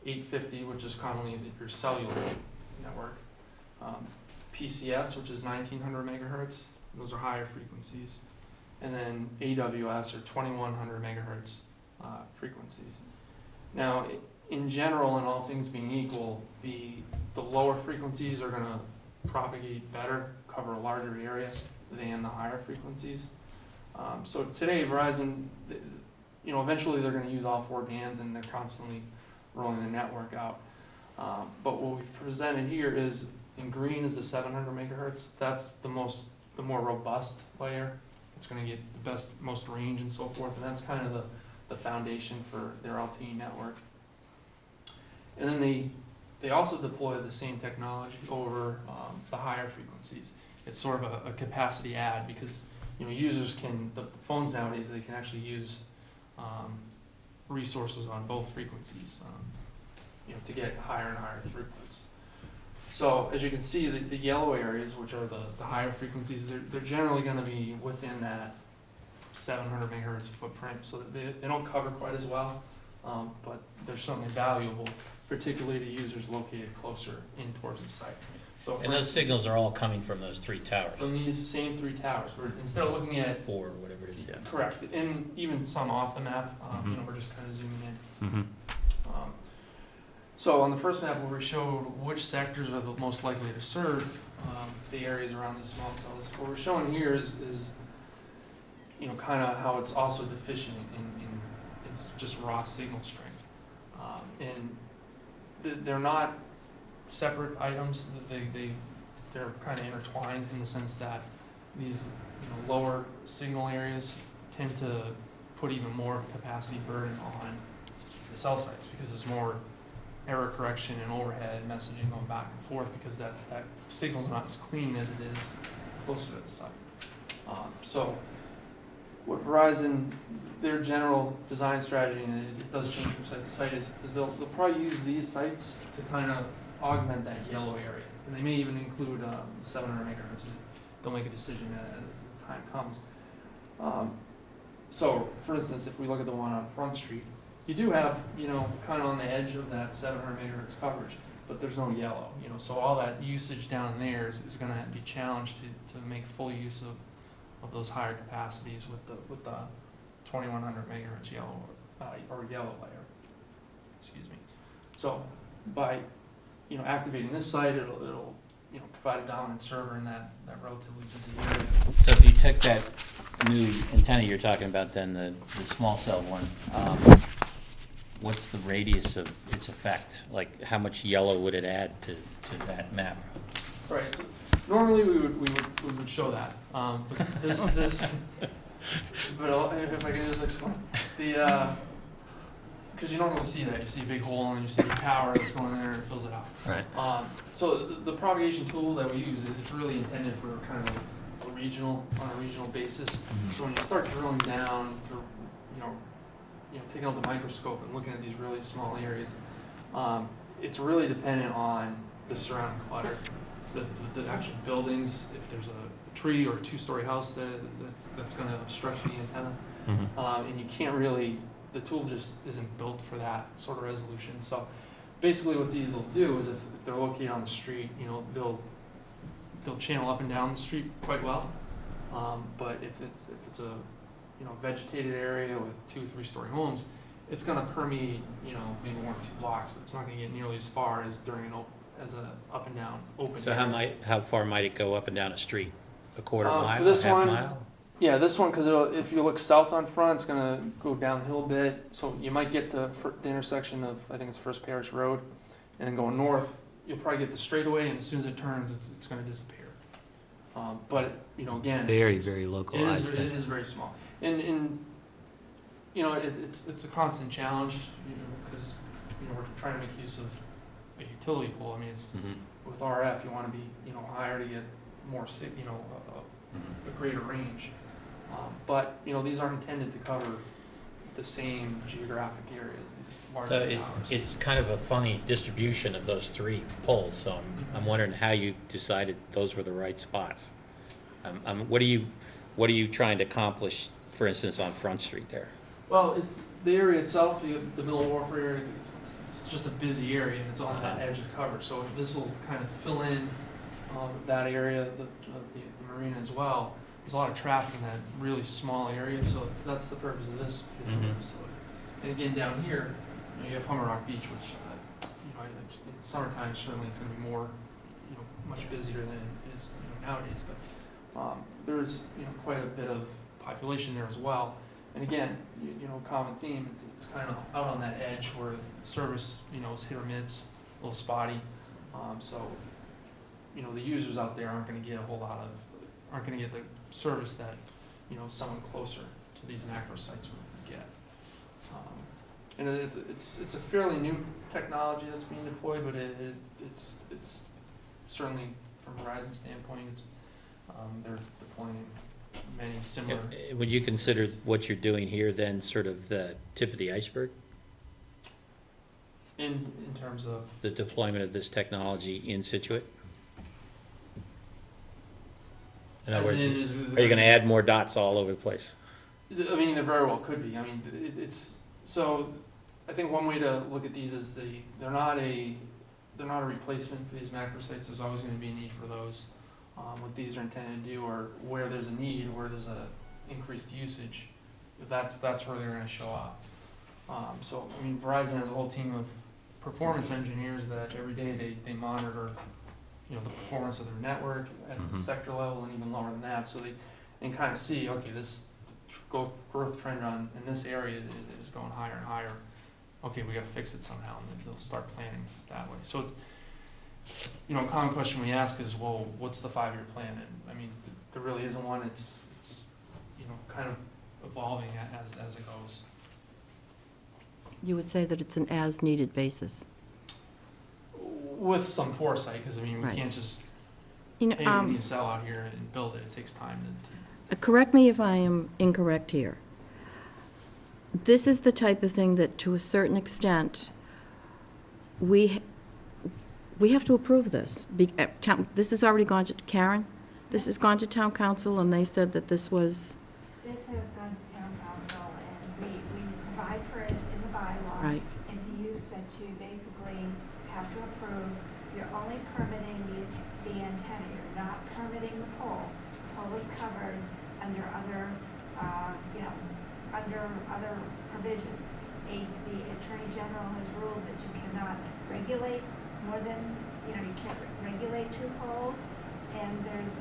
850, which is commonly your cellular network, PCS, which is 1900 megahertz. Those are higher frequencies, and then AWS, or 2100 megahertz frequencies. Now, in general, and all things being equal, the lower frequencies are gonna propagate better, cover a larger area than the higher frequencies. So today, Verizon, you know, eventually they're gonna use all 4 bands, and they're constantly rolling the network out. But what we've presented here is, in green is the 700 megahertz. That's the more robust layer. It's gonna get the best, most range and so forth, and that's kind of the foundation for their LTE network. And then they also deploy the same technology over the higher frequencies. It's sort of a capacity add, because, you know, users can, the phones nowadays, they can actually use resources on both frequencies, you know, to get higher and higher throughputs. So as you can see, the yellow areas, which are the higher frequencies, they're generally going to be within that 700 megahertz footprint, so that they don't cover quite as well, but they're certainly valuable, particularly to users located closer in towards the site. So And those signals are all coming from those 3 towers? From these same 3 towers. We're, instead of looking at 4 or whatever it is, yeah. Correct, and even some off the map, you know, we're just kind of zooming in. So on the first map, where we showed which sectors are the most likely to serve the areas around these small cells, what we're showing here is you know, kind of how it's also deficient in it's just raw signal strength, and they're not separate items. They're kind of intertwined in the sense that these, you know, lower signal areas tend to put even more capacity burden on the cell sites, because there's more error correction and overhead messaging going back and forth, because that signal's not as clean as it is closer to the site. So what Verizon, their general design strategy, and it does change from site to site, is they'll probably use these sites to kind of augment that yellow area. And they may even include 700 megahertz. They'll make a decision as time comes. So, for instance, if we look at the one on Front Street, you do have, you know, kind of on the edge of that 700 megahertz coverage, but there's no yellow, you know, so all that usage down there is going to be challenged to make full use of those higher capacities with the 2100 megahertz yellow or yellow layer. Excuse me. So by, you know, activating this site, it'll you know, provide a dominant server in that relatively busy area. So if you took that new antenna you're talking about, then the small cell one, what's the radius of its effect? Like, how much yellow would it add to that map? Right. So normally we would show that, but this but if I can just explain the because you normally see that, you see a big hole and you see the tower that's going there and it fills it out. Right. So the propagation tool that we use, it's really intended for kind of on a regional basis. So when you start drilling down, you know, taking out the microscope and looking at these really small areas, it's really dependent on the surrounding clutter, the actual buildings. If there's a tree or a 2-story house that's going to obstruct the antenna, and you can't really. The tool just isn't built for that sort of resolution. So basically what these will do is if they're located on the street, you know, they'll channel up and down the street quite well. But if it's a, you know, vegetated area with 2-3-story homes, it's going to permeate, you know, maybe 1 or 2 blocks, but it's not going to get nearly as far as during as a up and down open. So area. how far might it go up and down a street? A quarter mile, for this a half one, mile? Yeah, this one, because if you look south on Front, it's going to go downhill a bit. So you might get to the intersection of, I think it's First Parish Road, and then going north, you'll probably get the straightaway, and as soon as it turns, it's going to disappear. But, you know, again, Very localized. It is very small. And you know, it's a constant challenge, you know, because, you know, we're trying to make use of a utility pole. I mean, it's with RF, you want to be, you know, higher to get more, you know, a greater range. But, you know, these aren't intended to cover the same geographic areas. So it's kind of a funny distribution of those 3 poles. So I'm wondering how you decided those were the right spots. What are you trying to accomplish, for instance, on Front Street there? Well, it's the area itself. The Middle Wharf area. It's just a busy area, and it's on that edge of cover. So this will kind of fill in that area, the marina as well. There's a lot of traffic in that really small area, so that's the purpose of this facility. And again, down here, you have Hummerock Beach, which, in summertime, certainly it's gonna be more, much busier than it is, nowadays, but, there's, quite a bit of population there as well. And again, common theme, it's kind of out on that edge where service, is hit or miss, a little spotty. So, the users out there aren't gonna get aren't gonna get the service that, someone closer to these macro sites would get. And it's a fairly new technology that's being deployed, but it's certainly from Verizon's standpoint, they're deploying many similar. Would you consider what you're doing here then sort of the tip of the iceberg? In terms of the deployment of this technology in Scituate? In other words, are you going to add more dots all over the place? I mean, there very well could be. I mean, so. I think one way to look at these is they're not a replacement for these macro sites. There's always going to be a need for those. What these are intended to do, or where there's a need, where there's a increased usage, that's where they're going to show up. So I mean, Verizon has a whole team of performance engineers that every day they monitor, the performance of their network at the sector level and even lower than that. So they can kind of see, okay, this growth trend in this area is going higher and higher. Okay, we got to fix it somehow, and then they'll start planning that way. So it's, a common question we ask is, well, what's the 5-year plan? And I mean, there really isn't one. It's kind of evolving as it goes. You would say that it's an as-needed basis. With some foresight, because I mean, we can't just hey, we need to sell out here and build it. It takes time to correct me if I am incorrect here. This is the type of thing that, to a certain extent, we have to approve this. This has already gone to Karen? This has gone to town council, and they said that this was... This has gone to town council, and we provide for it in the bylaw. Right. It's a use that you basically have to approve. You're only permitting the antenna. You're not permitting the pole. The pole is covered under other, under other provisions. The Attorney General has ruled that you cannot regulate more than, you can't regulate 2 poles, and there's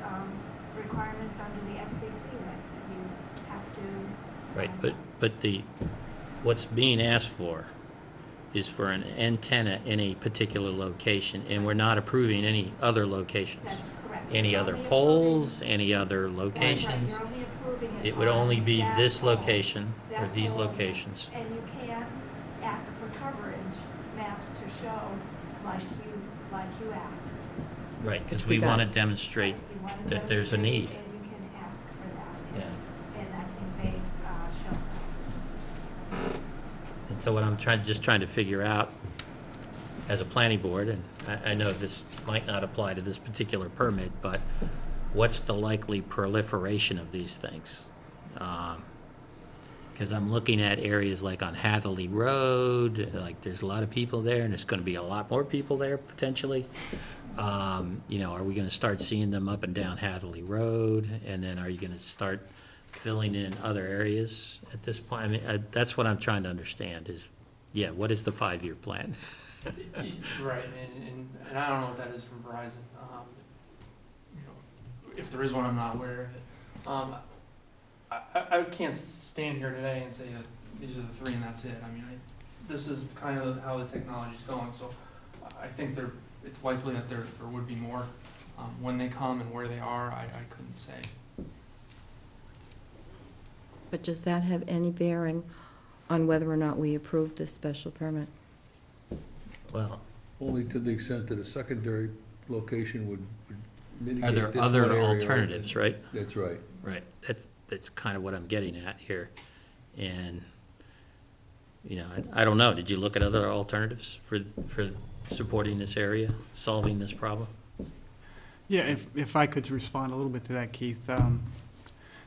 requirements under the FCC that you have to. Right, but what's being asked for is for an antenna in a particular location, and we're not approving any other locations. That's correct. Any other poles, any other locations. You're only approving it. It would only be that this pole, location or that these pole, locations. And you can ask for coverage maps to show like you asked. Right, because we want to demonstrate that there's a need. And you can ask for that. Yeah. And I think they've shown that. And so what I'm just trying to figure out as a planning board, and I know this might not apply to this particular permit, but what's the likely proliferation of these things? Because I'm looking at areas like on Hatherley Road, like there's a lot of people there, and there's going to be a lot more people there potentially. Are we going to start seeing them up and down Hatherley Road? And then are you going to start filling in other areas at this point? I mean, that's what I'm trying to understand is, what is the 5-year plan? Right, and I don't know what that is from Verizon. If there is one, I'm not aware of it. I can't stand here today and say that these are the 3 and that's it. I mean, this is kind of how the technology's going, so I think it's likely that there would be more. When they come and where they are, I couldn't say. But does that have any bearing on whether or not we approve this special permit? Well, only to the extent that a secondary location would mitigate are there this other one area. alternatives, right? That's right. Right, that's kind of what I'm getting at here. And, I don't know, did you look at other alternatives for supporting this area, solving this problem? Yeah, if I could respond a little bit to that, Keith.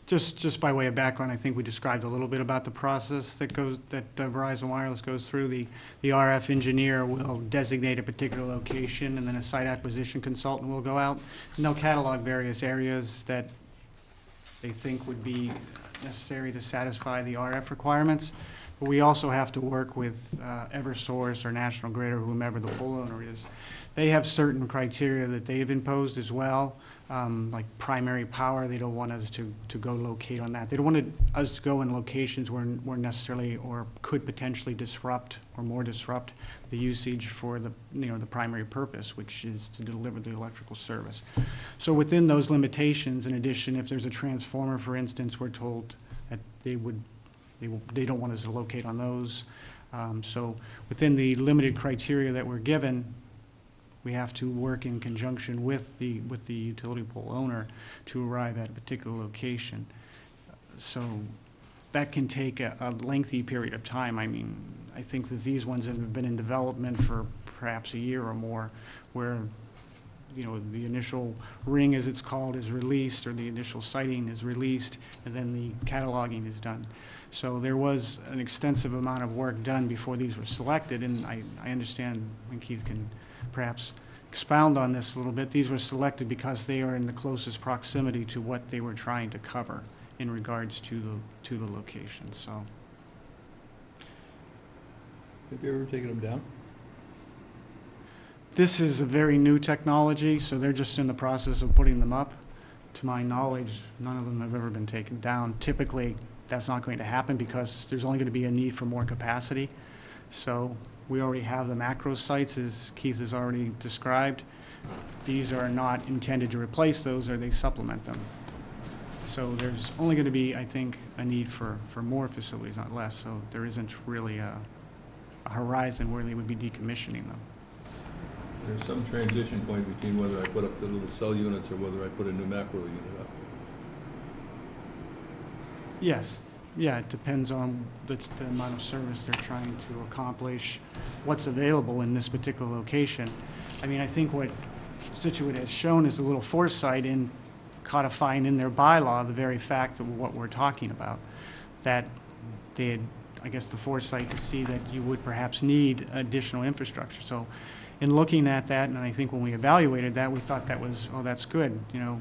Just by way of background, I think we described a little bit about the process that Verizon Wireless goes through. The RF engineer will designate a particular location, and then a site acquisition consultant will go out, and they'll catalog various areas that they think would be necessary to satisfy the RF requirements. But we also have to work with Eversource or National Grid or whomever the pole owner is. They have certain criteria that they've imposed as well, like primary power. They don't want us to go locate on that. They don't want us to go in locations where necessarily or could potentially disrupt or more disrupt the usage for the, the primary purpose, which is to deliver the electrical service. So within those limitations, in addition, if there's a transformer, for instance, we're told that they don't want us to locate on those. So within the limited criteria that we're given, we have to work in conjunction with the utility pole owner to arrive at a particular location. So that can take a lengthy period of time. I mean, I think that these ones have been in development for perhaps a year or more, where the initial ring, as it's called, is released, or the initial siting is released, and then the cataloging is done. So there was an extensive amount of work done before these were selected, and I understand, and Keith can perhaps expound on this a little bit. These were selected because they are in the closest proximity to what they were trying to cover in regards to the location. So, have you ever taken them down? this is a very new technology, so they're just in the process of putting them up. To my knowledge, none of them have ever been taken down. Typically, that's not going to happen because there's only going to be a need for more capacity. So we already have the macro sites, as Keith has already described. These are not intended to replace those, or they supplement them. So there's only going to be, I think, a need for more facilities, not less. So there isn't really a horizon where they would be decommissioning them. There's some transition point between whether I put up the little cell units or whether I put a new macro unit up. Yes. Yeah, it depends on the amount of service they're trying to accomplish, what's available in this particular location. I mean, I think what Scituate has shown is a little foresight in codifying in their bylaw the very fact of what we're talking about, that they had, I guess, the foresight to see that you would perhaps need additional infrastructure. So in looking at that, and I think when we evaluated that, we thought that was, oh, that's good. You know,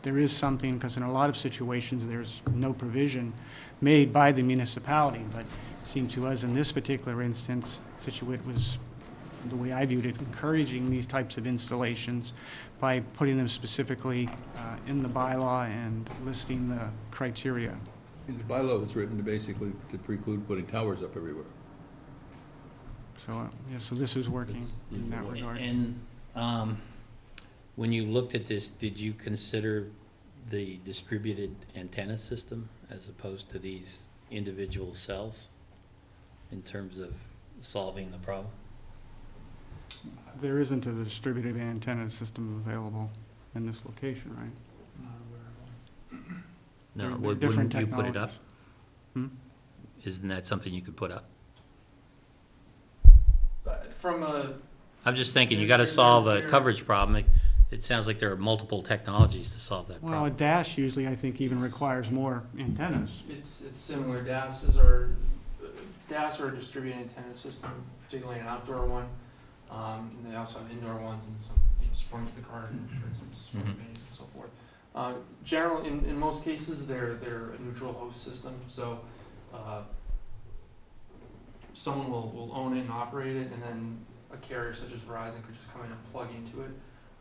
there is something, because in a lot of situations there's no provision made by the municipality, but it seemed to us in this particular instance, Scituate was, the way I viewed it, encouraging these types of installations by putting them specifically in the bylaw and listing the criteria. And the bylaw was written to basically to preclude putting towers up everywhere. So, yeah, so this is working in that regard. And when you looked at this, did you consider the distributed antenna system as opposed to these individual cells in terms of solving the problem? There isn't a distributed antenna system available in this location, right? No, They're wouldn't different you put it up? Hmm? Isn't that something you could put up? From a, I'm just thinking, you gotta solve a coverage problem. It sounds like there are multiple technologies to solve that Well, a problem. dash usually, I think, even requires more antennas. it's similar. DAS are a distributed antenna system, particularly an outdoor one. And they also have indoor ones and some supporting the garden, for instance, for bays and so forth. Generally, in most cases, they're a neutral host system, so someone will own it and operate it, and then a carrier such as Verizon could just come in and plug into it,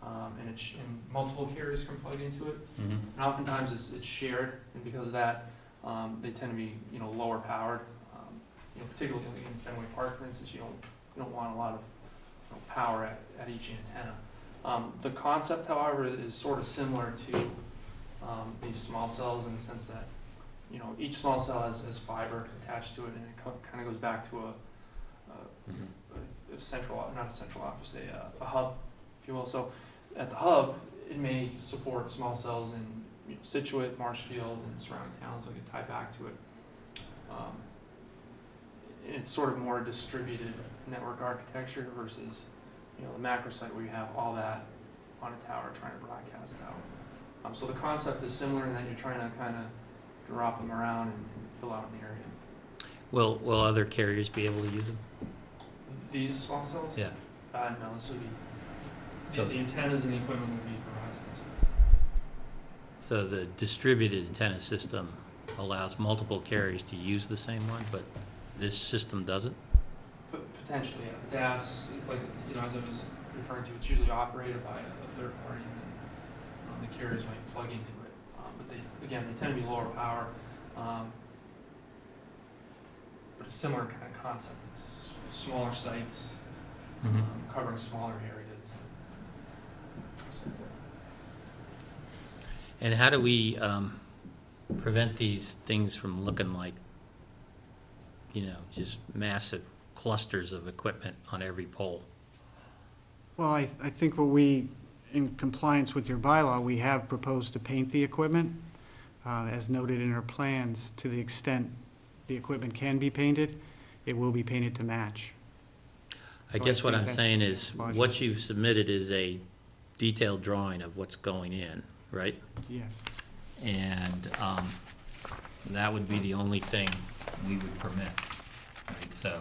and multiple carriers can plug into it. Mhm. And oftentimes it's shared, and because of that, they tend to be lower powered. Particularly in Fenway Park, for instance, you don't want a lot of power at each antenna. The concept, however, is sort of similar to these small cells in the sense that each small cell has fiber attached to it, and it kind of goes back to a central, not a central office, a hub, if you will. So at the hub, it may support small cells in Scituate, Marshfield, and surrounding towns, so it can tie back to it. It's sort of more distributed network architecture versus the macro site where you have all that on a tower trying to broadcast out. So the concept is similar in that you're trying to kind of drop them around and fill out an area. Will other carriers be able to use them? These small cells? Yeah. No, this would be, So the antennas and the equipment would be Verizon's. So the distributed antenna system allows multiple carriers to use the same one, but this system doesn't? Potentially, yeah. The DAS, like, as I was referring to, it's usually operated by a third party, and then the carriers might plug into it. But they tend to be lower power, but a similar kind of concept. It's smaller sites, covering smaller areas. And so forth. And how do we prevent these things from looking like, just massive clusters of equipment on every pole? Well, I think in compliance with your bylaw, we have proposed to paint the equipment, as noted in our plans. To the extent the equipment can be painted, it will be painted to match. I So guess what think I'm that's saying is, logical. what you've submitted is a detailed drawing of what's going in, right? Yes. And that would be the only thing we would permit, right? So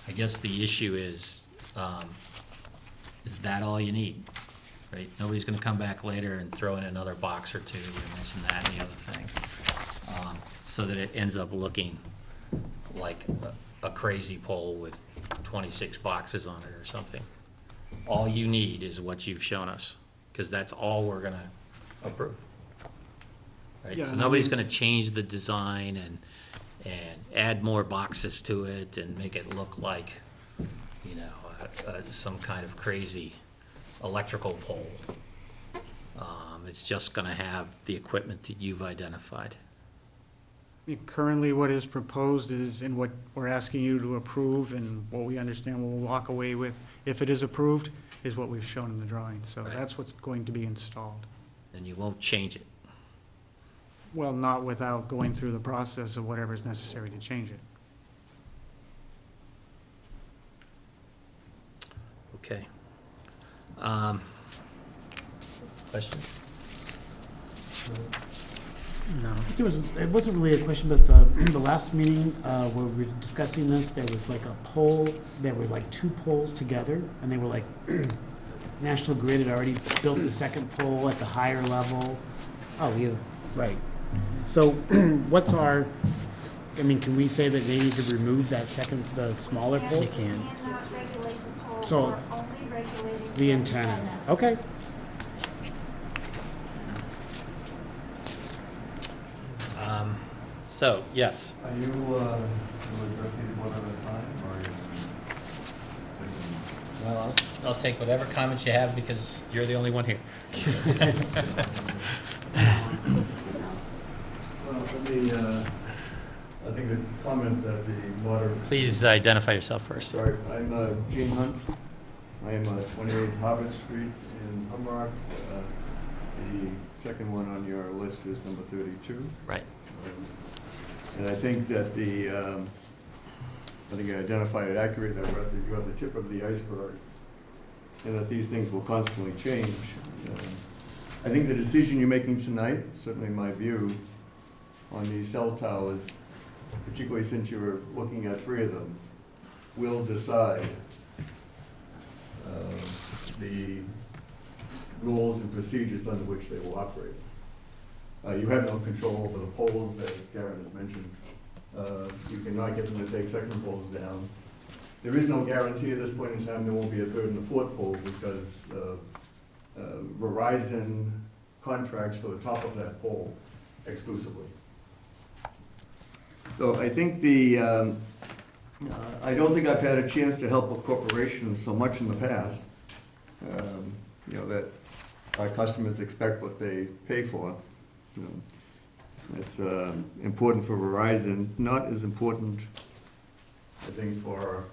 I guess the issue is that all you need, right? Nobody's gonna come back later and throw in another box or two and this and that and the other thing. So that it ends up looking like a crazy pole with 26 boxes on it or something. All you need is what you've shown us, because that's all we're gonna approve. Right? Yeah, So and I nobody's mean- gonna change the design and add more boxes to it and make it look like, some kind of crazy electrical pole. It's just gonna have the equipment that you've identified. Currently, what is proposed is, and what we're asking you to approve, and what we understand we'll walk away with, if it is approved, is what we've shown in the drawing. So Right. that's what's going to be installed. And you won't change it. Well, not without going through the process of whatever is necessary to change it. Okay. Question? No. It wasn't really a question, but the last meeting, where we were discussing this, there was like a pole, there were like two poles together, and they were like, National Grid had already built the second pole at the higher level. Oh, yeah, right. So what's can we say that they need to remove the smaller pole? You can. Cannot regulate the pole, So- or only regulating The antennas. Okay. So, yes. Are you, will address these one at a time, or are you? Well, I'll take whatever comments you have because you're the only one here. Well, let me, I think the comment that the moderator. Please identify yourself first. Sorry, I'm Gene Hunt. I am 28 Harvard Street in Humrock. The second one on your list is number 32. Right. And I think that I think I identified it accurately, that you are the tip of the iceberg, and that these things will constantly change. I think the decision you're making tonight, certainly in my view, on these cell towers, particularly since you're looking at 3 of them, will decide the rules and procedures under which they will operate. You have no control over the poles, as Karen has mentioned. You cannot get them to take second poles down. There is no guarantee at this point in time there won't be a third and a fourth pole, because Verizon contracts for the top of that pole exclusively. So I think I don't think I've had a chance to help a corporation so much in the past, that our customers expect what they pay for. It's important for Verizon, not as important, I think, for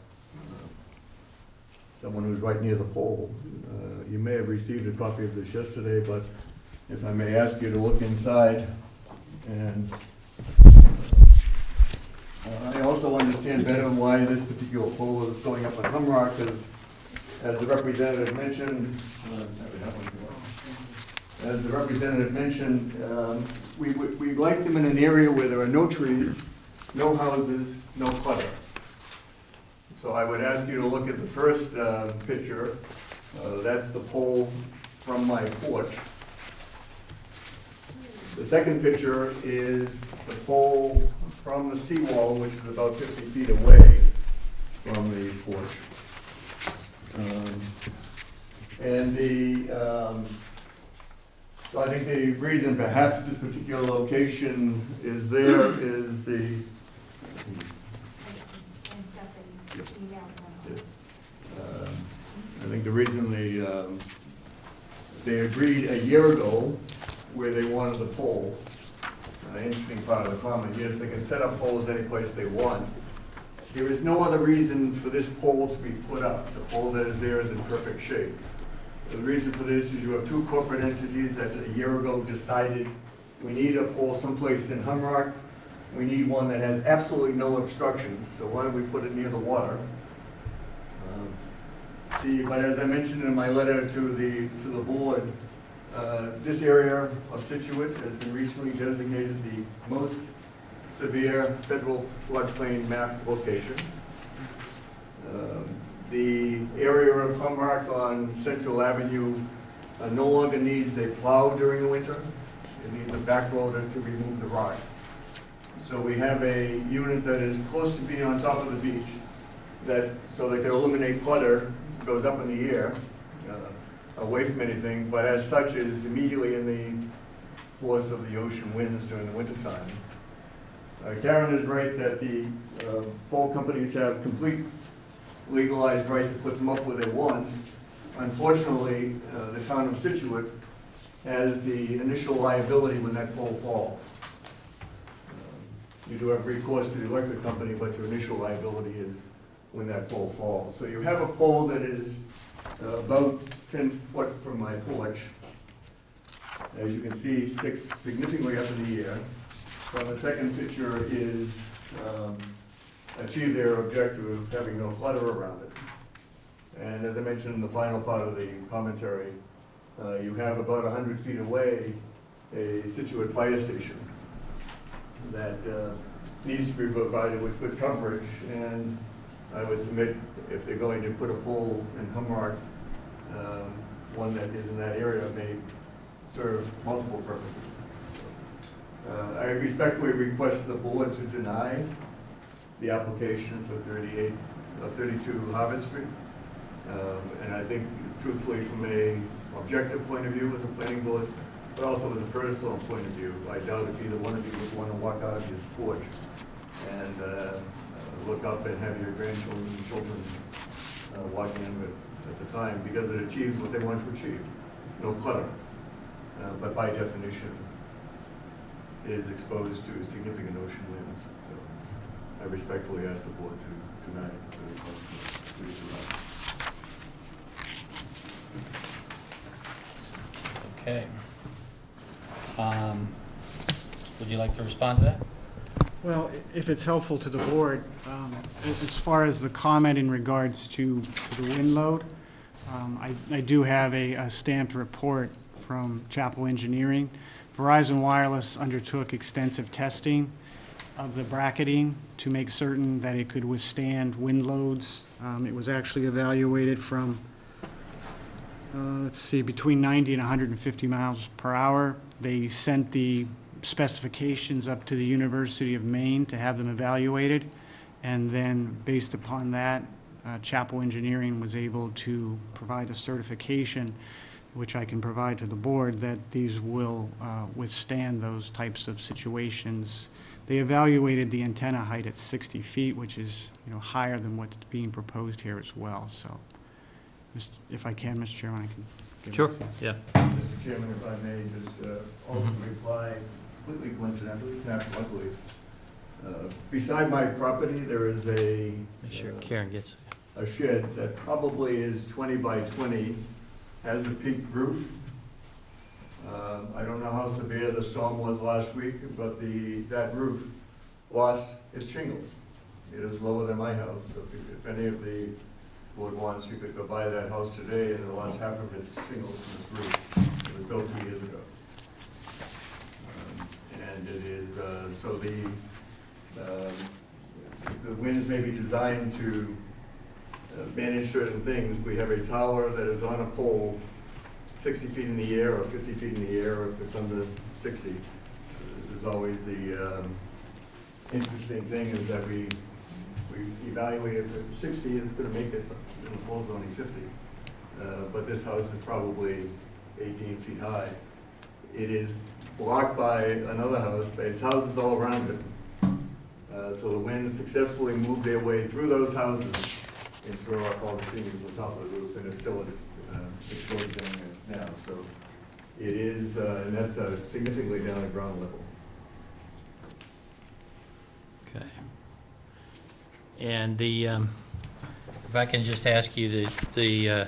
someone who's right near the pole. You may have received a copy of this yesterday, but if I may ask you to look inside, and I also understand better why this particular pole is going up on Humrock, because as the representative mentioned, we like them in an area where there are no trees, no houses, no clutter. So I would ask you to look at the first picture. That's the pole from my porch. The second picture is the pole from the seawall, which is about 50 feet away from the porch. So I think the reason perhaps this particular location is there is the, I think the reason they agreed a year ago where they wanted the pole. Interesting part of the comment, yes, they can set up poles any place they want. There is no other reason for this pole to be put up. The pole that is there is in perfect shape. The reason for this is you have two corporate entities that a year ago decided we need a pole someplace in Humrock. We need one that has absolutely no obstructions, so why don't we put it near the water? But as I mentioned in my letter to the board, this area of Scituate has been recently designated the most severe federal floodplain map location. The area of Humrock on Central Avenue no longer needs a plow during the winter. It needs a backloader to remove the rocks. So we have a unit that is close to being on top of the beach, so they can eliminate clutter, goes up in the air, away from anything, but as such is immediately in the force of the ocean winds during the wintertime. Karen is right that the pole companies have complete legalized right to put them up where they want. Unfortunately, the town of Scituate has the initial liability when that pole falls. You do have recourse to the electric company, but your initial liability is when that pole falls. So you have a pole that is about 10 foot from my porch. As you can see, sticks significantly up in the air. From the second picture is achieve their objective of having no clutter around it. And as I mentioned in the final part of the commentary, you have about 100 feet away a Scituate fire station that needs to be provided with good coverage. And I would submit if they're going to put a pole in Humrock, one that is in that area may serve multiple purposes. I respectfully request the board to deny the application for 32 Harvard Street. And I think truthfully from a objective point of view as a planning board, but also as a personal point of view, I doubt if either one of you would want to walk out of your porch and look up and have your grandchildren and children walking in at the time, because it achieves what they want to achieve, no clutter. But by definition, is exposed to significant ocean winds. So I respectfully ask the board to deny the request. Okay. Would you like to respond to that? Well, if it's helpful to the board, as far as the comment in regards to the wind load, I do have a stamped report from Chapel Engineering. Verizon Wireless undertook extensive testing of the bracketing to make certain that it could withstand wind loads. It was actually evaluated from, let's see, between 90 and 150 miles per hour. They sent the specifications up to the University of Maine to have them evaluated, and then based upon that, Chapel Engineering was able to provide a certification, which I can provide to the board, that these will withstand those types of situations. They evaluated the antenna height at 60 feet, which is, higher than what's being proposed here as well. So, if I can, Mr. Chairman, I can give Sure. it to you. Yeah. Mr. Chairman, if I may just also reply, completely coincidentally, perhaps luckily. Beside my property, there is Make sure Karen gets a shed that probably is 20 by 20, has a peaked roof. I don't know how severe the storm was last week, but that roof lost its shingles. It is lower than my house, so if any of the board wants, you could go buy that house today and it lost half of its shingles from its roof. It was built 2 years ago. And it is, so the winds may be designed to manage certain things. We have a tower that is on a pole 60 feet in the air or 50 feet in the air. If it's under 60, there's always the interesting thing is that we evaluated at 60, it's gonna make it, the pole's only 50. But this house is probably 18 feet high. It is blocked by another house, but it's houses all around it. So the wind successfully moved their way through those houses and threw off all the shingles on top of the roof, and it still is exposed down there now. So it is, and that's significantly down at ground level. Okay. And the, if I can just ask you, the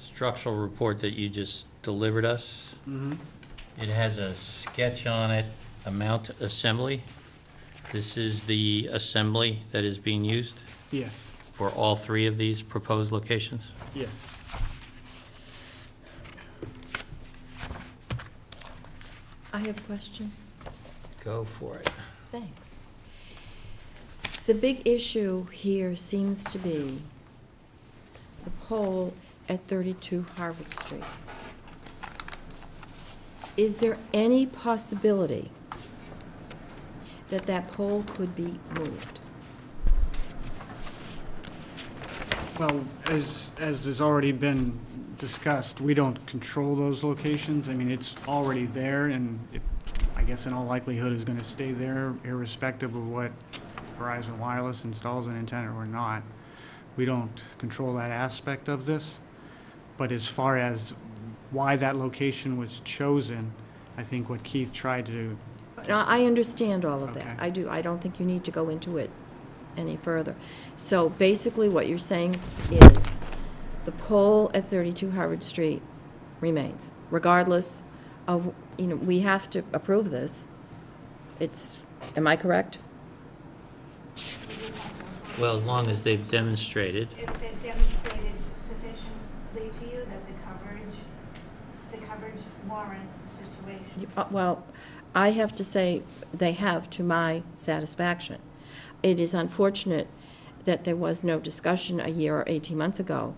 structural report that you just delivered us, it has a sketch on it, a mount assembly. This is the assembly that is being used Yes, for all three of these proposed locations? yes. I have a question. Go for it. Thanks. The big issue here seems to be the pole at 32 Harvard Street. Is there any possibility that that pole could be moved? Well, as has already been discussed, we don't control those locations. I mean, it's already there, and it, I guess in all likelihood, is going to stay there irrespective of what Verizon Wireless installs an antenna or not. We don't control that aspect of this. But as far as why that location was chosen, I think what Keith tried to do. Now, I understand all of that. Okay. I do. I don't think you need to go into it any further. So basically what you're saying is the pole at 32 Harvard Street remains, regardless of, you know, we have to approve this. It's, am I correct? Well, as long as they've demonstrated, If they've demonstrated sufficiently to you that the coverage warrants the situation. Well, I have to say they have to my satisfaction. It is unfortunate that there was no discussion a year or 18 months ago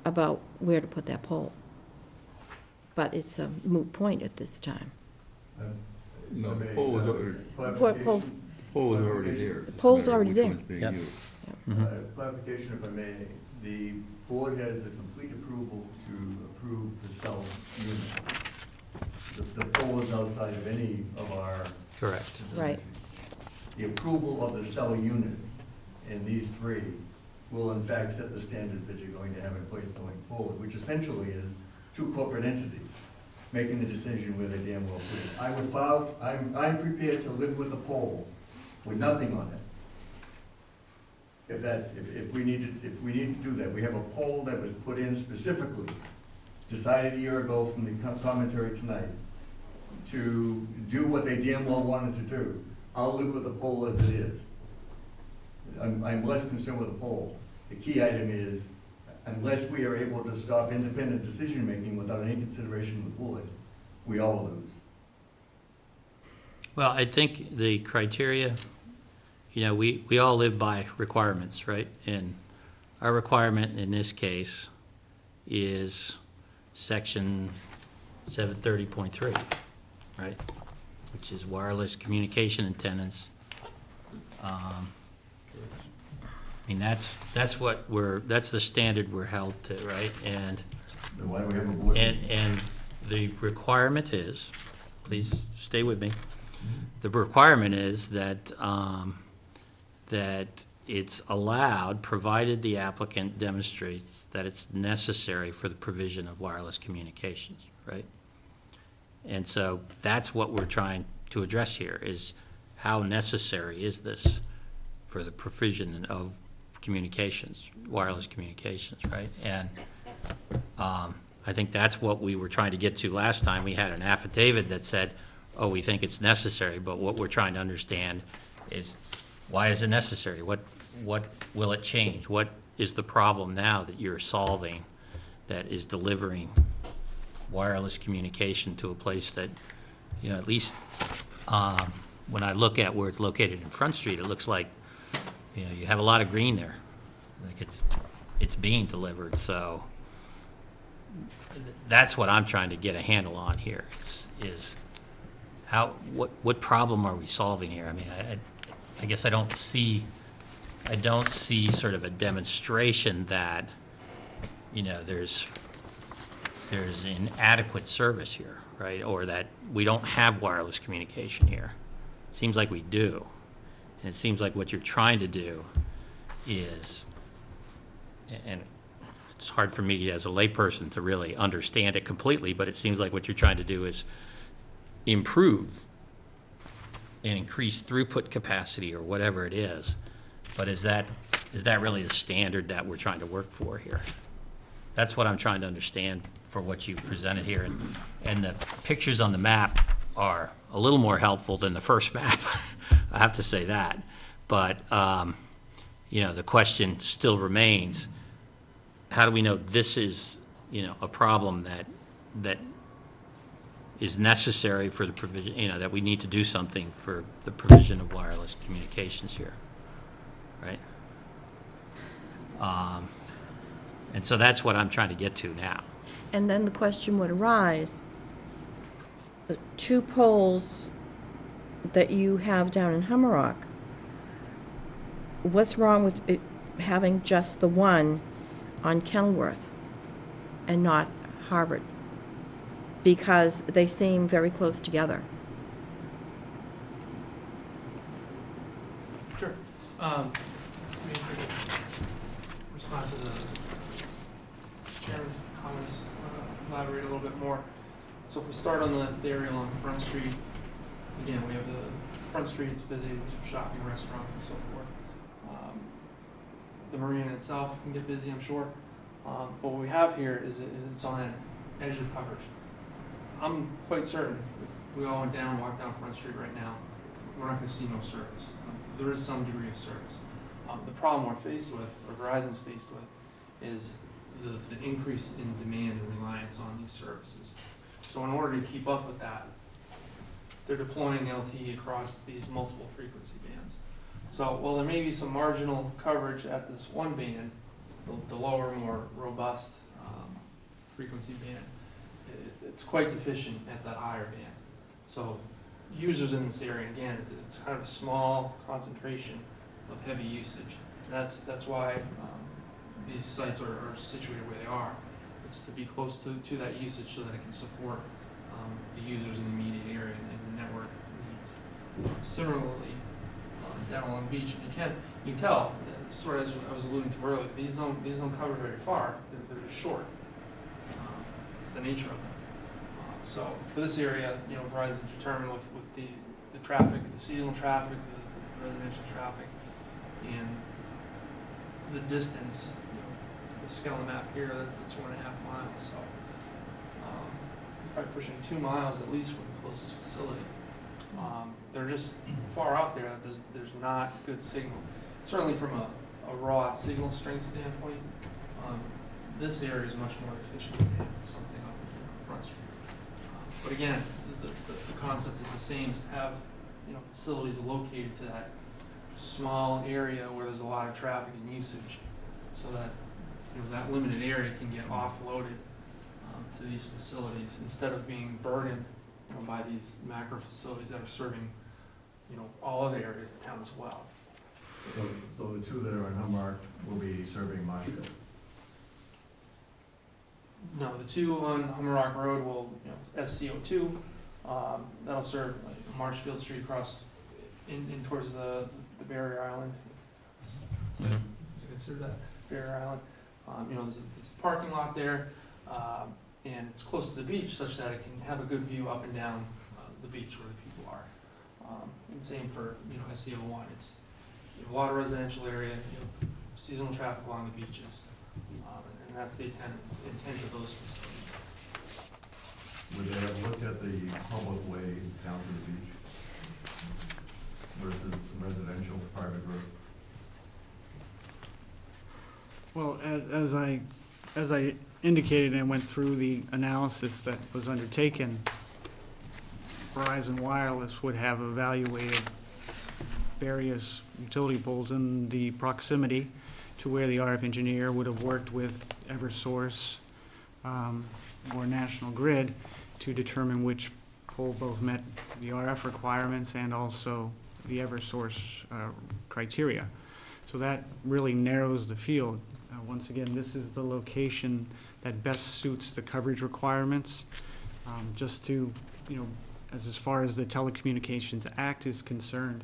about where to put that pole. But it's a moot point at this time. No, the pole was already, What poles? pole was already there. The pole's already Which there. one's being Yep. used. Clarification, if I may, the board has the complete approval to approve the cell unit. The pole is outside of any of our. correct. Right. The approval of the cell unit in these three will in fact set the standards that you're going to have in place going forward, which essentially is two corporate entities making the decision where they damn well put it. I would file, I'm prepared to live with the pole with nothing on it. If we need to do that. We have a pole that was put in specifically, decided a year ago from the commentary tonight, to do what they damn well wanted to do. I'll live with the pole as it is. I'm less concerned with the pole. The key item is, unless we are able to stop independent decision-making without any consideration of the board, we all lose. Well, I think the criteria, you know, we all live by requirements, right? And our requirement in this case is section 730.3, right? Which is wireless communication antennas. I mean, that's what that's the standard we're held to, right? And Then why do we have a board? and the requirement is, please stay with me. The requirement is that that it's allowed, provided the applicant demonstrates that it's necessary for the provision of wireless communications, right? And so that's what we're trying to address here, is how necessary is this for the provision of communications, wireless communications, right? And I think that's what we were trying to get to last time. We had an affidavit that said, oh, we think it's necessary, but what we're trying to understand is, why is it necessary? What will it change? What is the problem now that you're solving that is delivering wireless communication to a place that, you know, at least when I look at where it's located in Front Street, it looks like, you know, you have a lot of green there. Like it's being delivered, so that's what I'm trying to get a handle on here, is how, what problem are we solving here? I mean, I guess I don't see sort of a demonstration that, there's inadequate service here, right? Or that we don't have wireless communication here. Seems like we do. And it seems like what you're trying to do is, and it's hard for me as a layperson to really understand it completely, but it seems like what you're trying to do is improve and increase throughput capacity or whatever it is. But is that really the standard that we're trying to work for here? That's what I'm trying to understand for what you presented here. And the pictures on the map are a little more helpful than the first map. I have to say that. But, the question still remains, how do we know this is, a problem that is necessary for the provision, that we need to do something for the provision of wireless communications here, right? And so that's what I'm trying to get to now. And then the question would arise, the 2 poles that you have down in Hummerock, what's wrong with it having just the one on Kenilworth and not Harvard? Because they seem very close together. Sure. Maybe I could respond to the chairman's comments, elaborate a little bit more. So if we start on the area along Front Street, again, we have the Front Street, it's busy with shopping, restaurant, and so forth. The marina itself can get busy, I'm sure. But what we have here is it's on an edge of coverage. I'm quite certain if we all went down, walked down Front Street right now, we're not going to see no service. There is some degree of service. The problem we're faced with, or Verizon's faced with, is the increase in demand and reliance on these services. So in order to keep up with that, they're deploying LTE across these multiple frequency bands. So while there may be some marginal coverage at this one band, the lower, more robust frequency band, it's quite deficient at that higher band. So users in this area, again, it's kind of a small concentration of heavy usage. That's why these sites are situated where they are. It's to be close to that usage so that it can support the users in the immediate area and the network needs. Similarly, down along the beach, you can tell, sort of as I was alluding to earlier, these don't cover very far. They're just short. It's the nature of them. So for this area, Verizon determined with the traffic, the seasonal traffic, the residential traffic, and the distance, the scale on the map here, that's the 2.5 miles. So probably pushing 2 miles at least from the closest facility. They're just far out there. There's not good signal. Certainly from a raw signal strength standpoint, this area is much more efficient than something up in Front Street. But again, the concept is the same, is to have facilities located to that small area where there's a lot of traffic and usage, so that that limited area can get offloaded to these facilities instead of being burdened by these macro facilities that are serving all other areas of town as well. So the 2 that are in Humrock will be serving Marshfield? No, the 2 on Hummerock Road will, SCO2, that'll serve Marshfield Street across in towards the Barrier Island. So to consider that Barrier Island. There's a parking lot there, and it's close to the beach such that it can have a good view up and down the beach where the people are. And same for SCO1. It's a lot of residential area, seasonal traffic along the beaches. And that's the intent of those facilities. Would they have looked at the public way down to the beach versus residential private road? Well, as I indicated and went through the analysis that was undertaken, Verizon Wireless would have evaluated various utility poles in the proximity to where the RF engineer would have worked with Eversource or National Grid to determine which pole both met the RF requirements and also the Eversource criteria. So that really narrows the field. Once again, this is the location that best suits the coverage requirements. Just to, as far as the Telecommunications Act is concerned,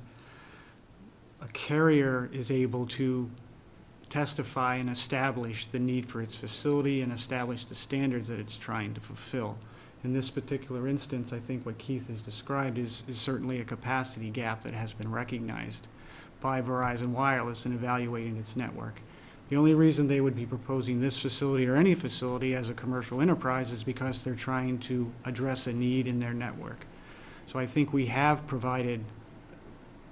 a carrier is able to testify and establish the need for its facility and establish the standards that it's trying to fulfill. In this particular instance, I think what Keith has described is certainly a capacity gap that has been recognized by Verizon Wireless in evaluating its network. The only reason they would be proposing this facility or any facility as a commercial enterprise is because they're trying to address a need in their network. So I think we have provided,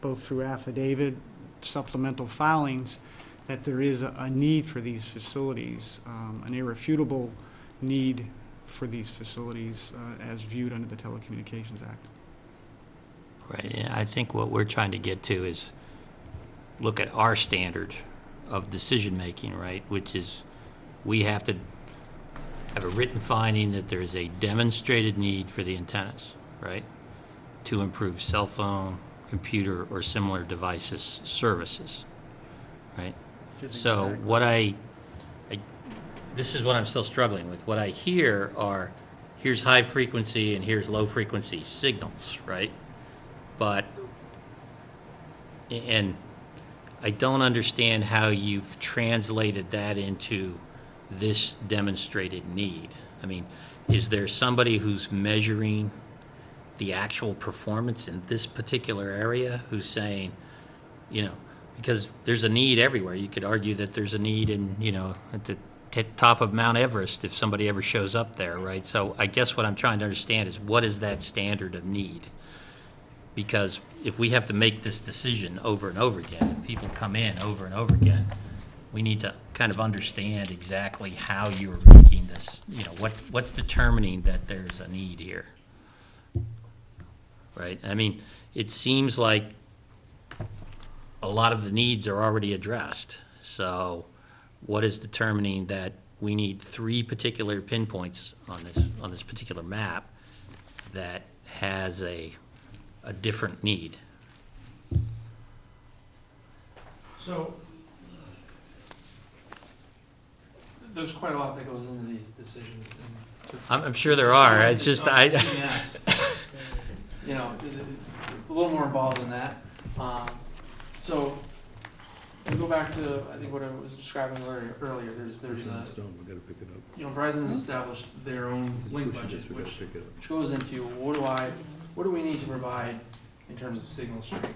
both through affidavit, supplemental filings, that there is a need for these facilities, an irrefutable need for these facilities as viewed under the Telecommunications Act. Right, and I think what we're trying to get to is look at our standard of decision-making, right, which is we have to have a written finding that there is a demonstrated need for the antennas, right, to improve cell phone, computer, or similar devices services, right? So what this is what I'm still struggling with. What I hear are, here's high frequency and here's low frequency signals, right? And I don't understand how you've translated that into this demonstrated need. I mean, is there somebody who's measuring the actual performance in this particular area who's saying, because there's a need everywhere. You could argue that there's a need in, at the top of Mount Everest if somebody ever shows up there, right? So I guess what I'm trying to understand is what is that standard of need? Because if we have to make this decision over and over again, if people come in over and over again, we need to kind of understand exactly how you're making this, what's determining that there's a need here, right? I mean, it seems like a lot of the needs are already addressed. So what is determining that we need 3 particular pinpoints on this particular map that has a different need? So there's quite a lot that goes into these decisions. I'm sure there are. It's just it's a little more involved than that. So to go back to, I think what I was describing earlier, there's Verizon has established their own link budget, which goes into what do we need to provide in terms of signal strength,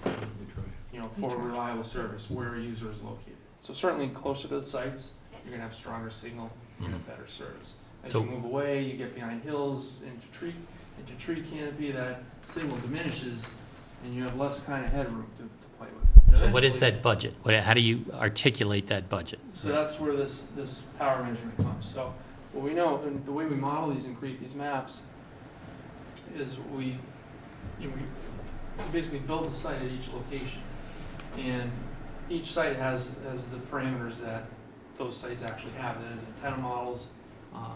for reliable service where a user is located. So certainly closer to the sites, you're gonna have stronger signal and better service. As you move away, you get behind hills into tree canopy, that signal diminishes, and you have less kind of headroom to play with. So what is that budget? How do you articulate that budget? So that's where this power measurement comes. So what we know, and the way we model these and create these maps, is we basically build the site at each location, and each site has the parameters that those sites actually have. That is antenna models,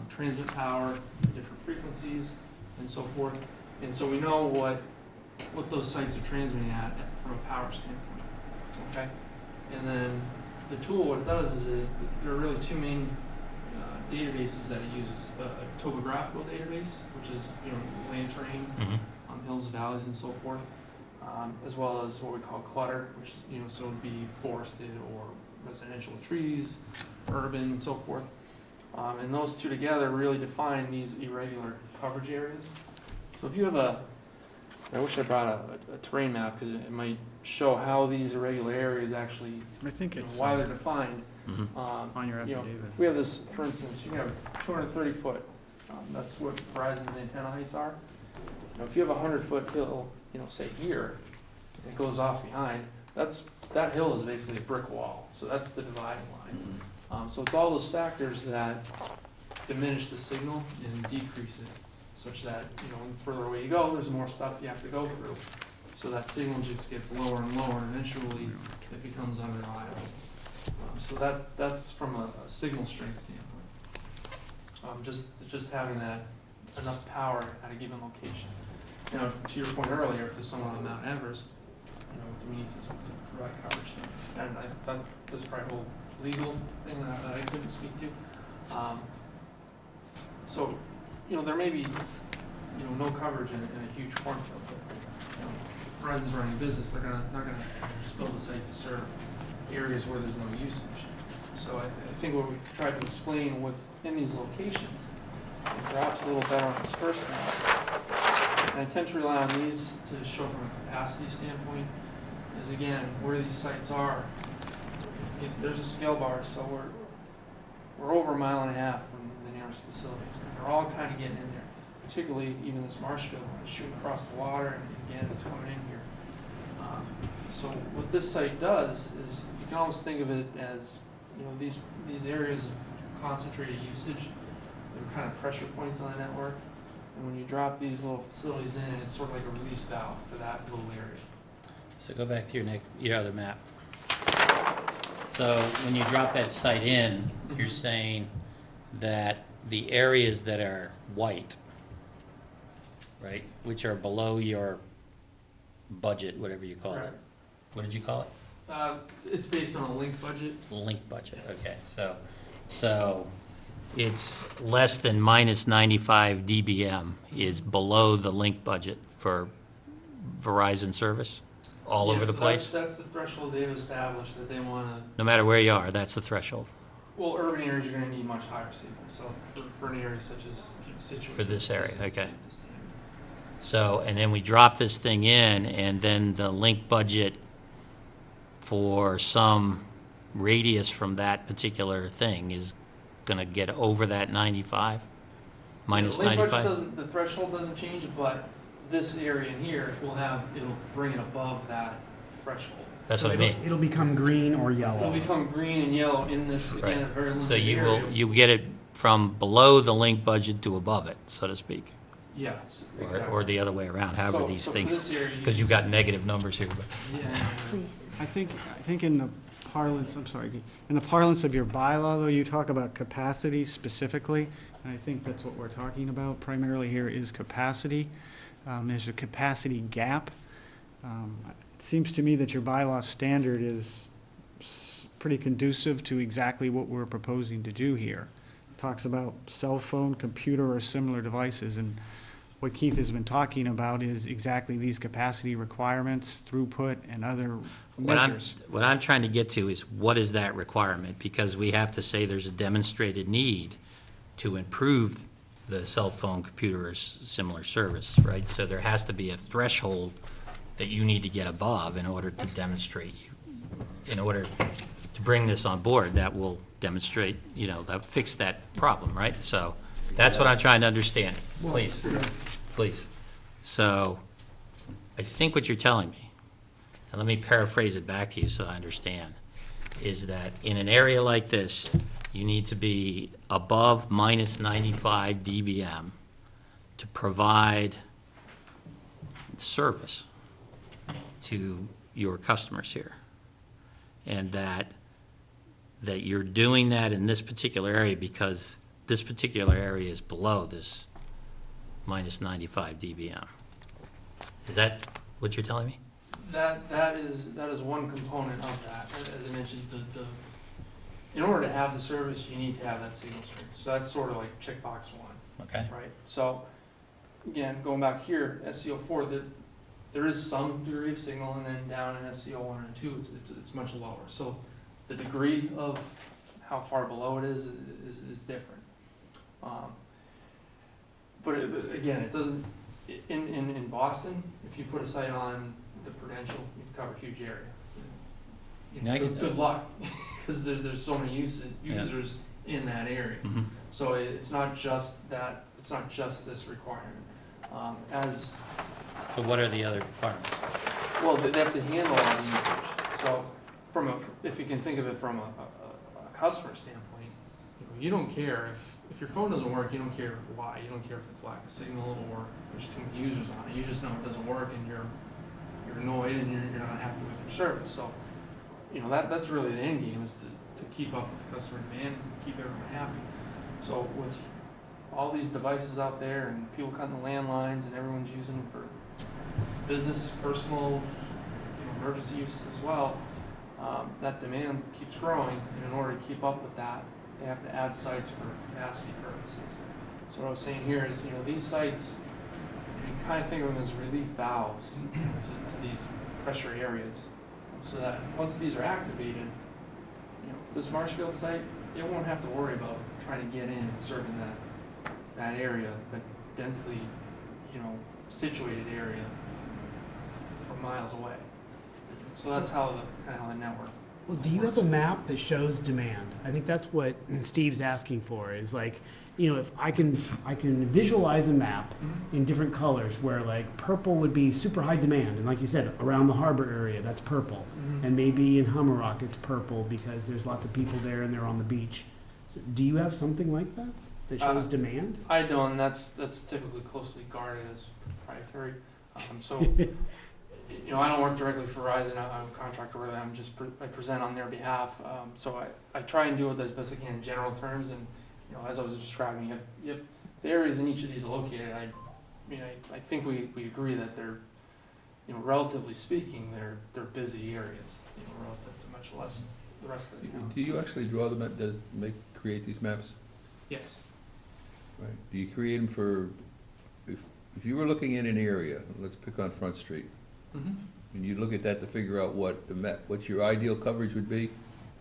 transmit power, different frequencies, and so forth. And so we know what those sites are transmitting at from a power standpoint. Okay, and then the tool, what it does is there are really 2 main databases that it uses: a topographical database, which is land terrain, hills, valleys, and so forth, as well as what we call clutter, which is so it would be forested or residential trees, urban, and so forth. And those 2 together really define these irregular coverage areas. So if you have I wish I brought a terrain map because it might show how these irregular areas actually, I think it's why they're defined. On your affidavit. We have this, for instance, you can have 230 foot. That's what Verizon's antenna heights are. If you have a 100-foot hill, say here, it goes off behind. That hill is basically a brick wall. So that's the dividing line. So it's all those factors that diminish the signal and decrease it, such that the further away you go, there's more stuff you have to go through. So that signal just gets lower and lower, and eventually it becomes unreliable. So that's from a signal strength standpoint. Just having that enough power at a given location. To your point earlier, if there's someone on Mount Everest, do we need to provide coverage? And I thought this was probably a whole legal thing that I couldn't speak to. So, there may be, no coverage in a huge cornfield, but, Verizon's running a business, they're not gonna just build a site to serve areas where there's no usage. So I think what we tried to explain within these locations, and perhaps a little better on this first map, and I tend to rely on these to show from a capacity standpoint, is again, where these sites are, there's a scale bar, so we're over 1.5 miles from the nearest facilities. And they're all kind of getting in there, particularly even this Marshfield one is shooting across the water, and again, it's coming in here. So what this site does is you can almost think of it as, these areas of concentrated usage, they're kind of pressure points on the network. And when you drop these little facilities in, it's sort of like a release valve for that little area. So go back to your other map. So when you drop that site in, you're saying that the areas that are white, right, which are below your budget, whatever you call it. What did you call it? It's based on a link budget. Link budget, okay. So it's less than minus 95 dBm is below the link budget for Verizon service all over the place? That's the threshold they've established that they want to. No matter where you are, that's the threshold. Well, urban areas, you're going to need much higher signals. So for an area such as Scituate. For this area, okay. So, and then we drop this thing in, and then the link budget for some radius from that particular thing is going to get over that 95? Minus 95? The threshold doesn't change, but this area in here it'll bring it above that threshold. That's what I mean. It'll become green or yellow. It'll become green and yellow in this, again, a very limited area. So you get it from below the link budget to above it, so to speak. Yes, exactly. Or the other way around, however these things, because you've got got negative numbers here. But. Yeah. Please. I think in the parlance, in the parlance of your bylaw, though, you talk about capacity specifically, and I think that's what we're talking about primarily here is capacity. There's a capacity gap. It seems to me that your bylaw standard is pretty conducive to exactly what we're proposing to do here. It talks about cell phone, computer, or similar devices, and what Keith has been talking about is exactly these capacity requirements, throughput, and other measures. What I'm trying to get to is what is that requirement? Because we have to say there's a demonstrated need to improve the cell phone, computer, or similar service, right? So there has to be a threshold that you need to get above in order to demonstrate, in order to bring this on board, that will demonstrate, that fix that problem, right? So that's what I'm trying to understand. Please. So I think what you're telling me, and let me paraphrase it back to you so I understand, is that in an area like this, you need to be above minus 95 dBm to provide service to your customers here. And that you're doing that in this particular area because this particular area is below this minus 95 dBm. Is that what you're telling me? That is one component of that. As I mentioned, in order to have the service, you need to have that signal strength. So that's sort of like checkbox one. Okay. Right. So again, going back here, SCO4, there is some degree of signal, and then down in SCO1 and 2, it's much lower. So the degree of how far below it is different. But again, it doesn't. In Boston, if you put a site on the Prudential, you cover a huge area. Good luck, because there's so many users in that area. Mm-hmm. So it's not just that. It's not just this requirement. So what are the other requirements? Well, they have to handle all the usage. So if you can think of it from a customer standpoint, you don't care if your phone doesn't work. You don't care why. You don't care if it's lack of signal or there's too many users on it. You just know it doesn't work, and you're annoyed and you're not happy with your service. So, that's really the end game, is to keep up with the customer demand and keep everyone happy. So with all these devices out there and people cutting the landlines and everyone's using them for business, personal, emergency uses as well, that demand keeps growing, and in order to keep up with that, they have to add sites for capacity purposes. So what I was saying here is, these sites, you can kind of think of them as relief valves to these pressure areas, so that once these are activated, this Marshfield site, it won't have to worry about trying to get in and serving that area, that densely, situated area from miles away. So that's how the network. Well, do you have a map that shows demand? I think that's what Steve's asking for, is like, if I can visualize a map in different colors where like purple would be super high demand, and like you said, around the harbor area, that's purple. And maybe in Hummerock, it's purple because there's lots of people there and they're on the beach. So do you have something like that shows demand? I don't, and that's typically closely guarded as proprietary. So, I don't work directly for Verizon. I'm a contractor with them. I present on their behalf. So I try and do it as best I can in general terms. And as I was describing, if the areas in each of these are located, I think we agree that they're, relatively speaking, they're busy areas, relative to much less the rest of the town. Do you actually draw them, create these maps? Yes. Right. Do you create them for, if you were looking in an area, let's pick on Front Street, and you look at that to figure out what what your ideal coverage would be,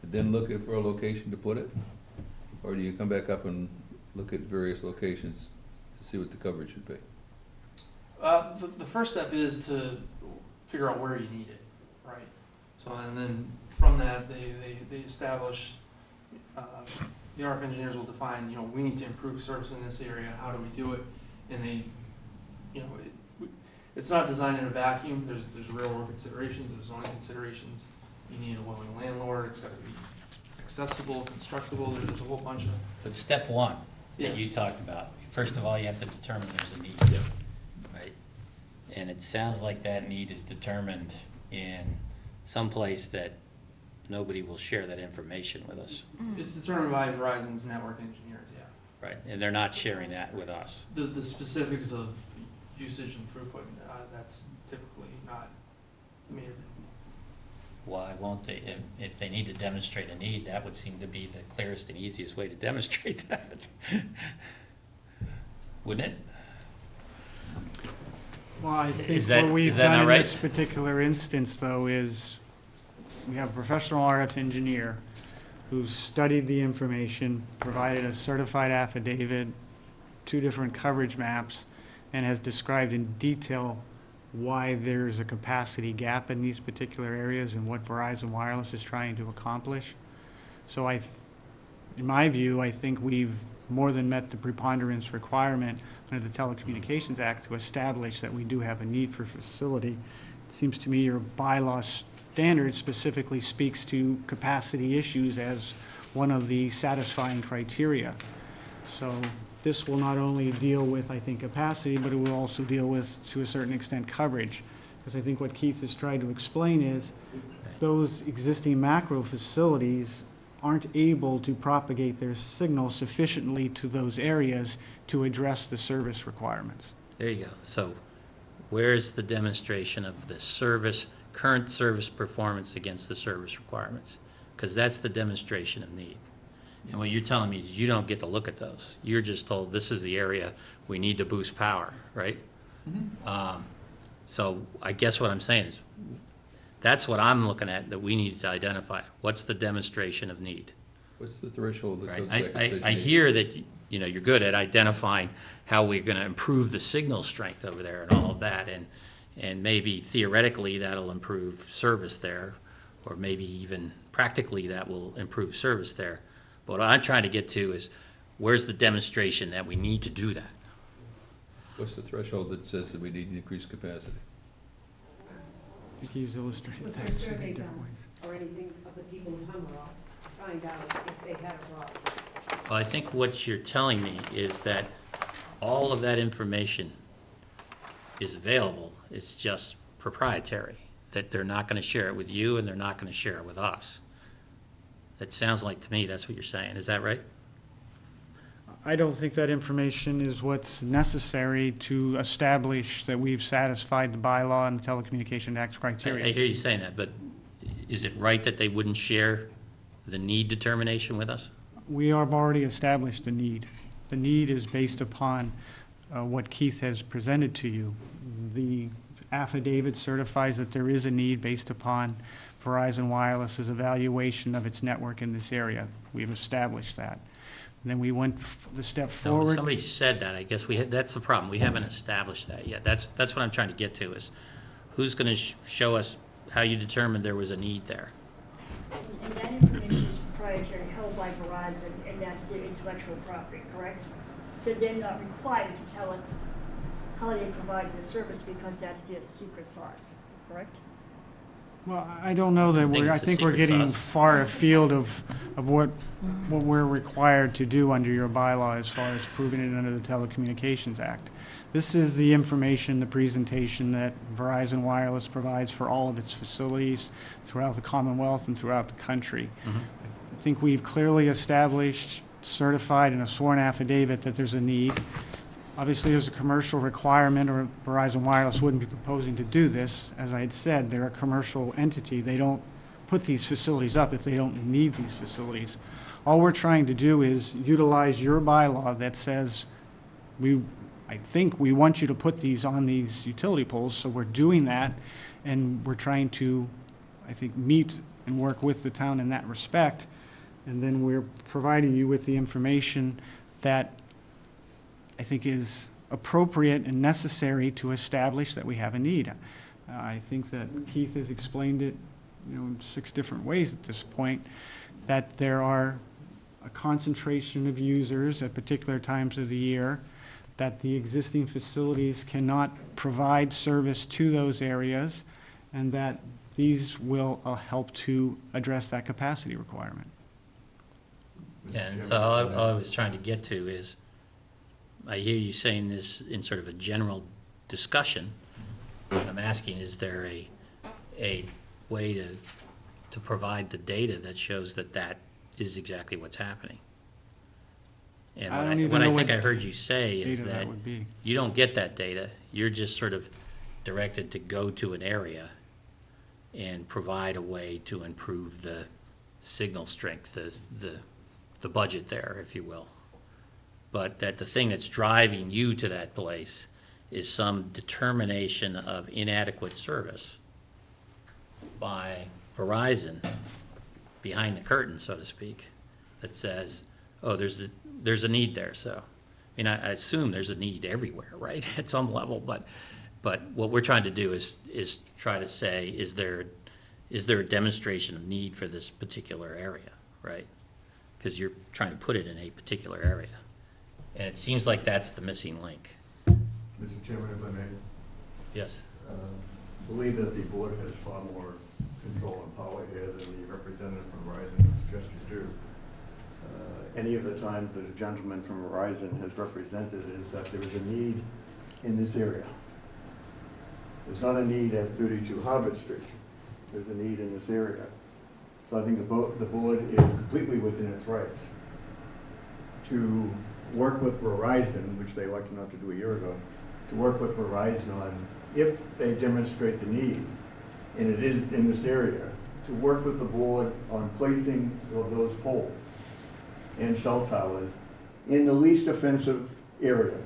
and then look for a location to put it? Or do you come back up and look at various locations to see what the coverage would be? The first step is to figure out where you need it, right? So, and then from that, they establish, the RF engineers will define, we need to improve service in this area, how do we do it? And they, it's not designed in a vacuum. There's real world considerations, there's zoning considerations. You need a willing landlord, it's got to be accessible, constructible, there's a whole bunch of. But step one that you Yes. talked about, first of all, you have to determine there's a need, right? And it sounds like that need is determined in some place that nobody will share that information with us. It's determined by Verizon's network engineers, yeah. Right, and they're not sharing that with us. The specifics of usage and throughput, that's typically not me. Why won't they? If they need to demonstrate a need, that would seem to be the clearest and easiest way to demonstrate that. Wouldn't it? Well, I think Is that- what we've is that done not in right? this particular instance, though, is we have a professional RF engineer who's studied the information, provided a certified affidavit, 2 different coverage maps, and has described in detail why there's a capacity gap in these particular areas and what Verizon Wireless is trying to accomplish. So in my view, I think we've more than met the preponderance requirement under the Telecommunications Act to establish that we do have a need for facility. It seems to me your bylaw standard specifically speaks to capacity issues as one of the satisfying criteria. So this will not only deal with, I think, capacity, but it will also deal with, to a certain extent, coverage. Because I think what Keith has tried to explain is those existing macro facilities aren't able to propagate their signal sufficiently to those areas to address the service requirements. There you go. So where's the demonstration of the current service performance against the service requirements? Because that's the demonstration of need. And what you're telling me is you don't get to look at those. You're just told this is the area we need to boost power, right? So I guess what I'm saying is that's what I'm looking at that we need to identify. What's the demonstration of need? What's the threshold that Right? goes back and says I you need? hear that you're good at identifying how we're going to improve the signal strength over there and all of that, and maybe theoretically that'll improve service there, or maybe even practically that will improve service there. But what I'm trying to get to is where's the demonstration that we need to do that? What's the threshold that says that we need to increase capacity? I think he's illustrated Was there that a in survey different done ways. or anything of the people in Hummerock to find out if they had a problem? Well, I think what you're telling me is that all of that information is available. It's just proprietary, that they're not going to share it with you and they're not going to share it with us. It sounds like to me that's what you're saying. Is that right? I don't think that information is what's necessary to establish that we've satisfied the bylaw and the Telecommunication Act's I criteria. hear you saying that, but is it right that they wouldn't share the need determination with us? We have already established the need. The need is based upon what Keith has presented to you. The affidavit certifies that there is a need based upon Verizon Wireless's evaluation of its network in this area. We've established that. And then we went the step No, forward. somebody said that, I guess that's the problem, we haven't established that yet. That's what I'm trying to get to, is who's gonna show us how you determined there was a need there? And that information is proprietary, held by Verizon, and that's their intellectual property, correct? So they're not required to tell us how they provided the service because that's their secret sauce, correct? Well, I don't know that think I it's a think we're secret getting sauce. far afield of what we're required to do under your bylaw as far as proving it under the Telecommunications Act. This is the information, the presentation that Verizon Wireless provides for all of its facilities throughout the Commonwealth and throughout the country. I think we've clearly established, certified in a sworn affidavit that there's a need. Obviously, there's a commercial requirement, or Verizon Wireless wouldn't be proposing to do this. As I had said, they're a commercial entity. They don't put these facilities up if they don't need these facilities. All we're trying to do is utilize your bylaw that says, I think we want you to put these on these utility poles, so we're doing that, and we're trying to, I think, meet and work with the town in that respect. And then we're providing you with the information that I think is appropriate and necessary to establish that we have a need. I think that Keith has explained it, in 6 different ways at this point, that there are a concentration of users at particular times of the year, that the existing facilities cannot provide service to those areas, and that these will help to address that capacity requirement. And so all I was trying to get to is, I hear you saying this in sort of a general discussion. I'm asking, is there a way to provide the data that shows that is exactly what's happening? And I don't even what know I think what I heard you say is data that that would be. you don't get that data. You're just sort of directed to go to an area and provide a way to improve the signal strength, the budget there, if you will. But that the thing that's driving you to that place is some determination of inadequate service by Verizon behind the curtain, so to speak, that says, oh, there's a need there. So, I mean, I assume there's a need everywhere, right, at some level. But what we're trying to do is try to say, is there a demonstration of need for this particular area, right? Because you're trying to put it in a particular area. And it seems like that's the missing link. Mr. Chairman, if I may. Yes. Believe that the board has far more control and power here than the representative from Verizon suggested you do. Any of the times that a gentleman from Verizon has represented is that there is a need in this area. There's not a need at 32 Harvard Street. There's a need in this area. So I think the board is completely within its rights to work with Verizon, which they elected not to do a year ago, to work with Verizon on, if they demonstrate the need, and it is in this area, to work with the board on placing of those poles and cell towers in the least offensive area.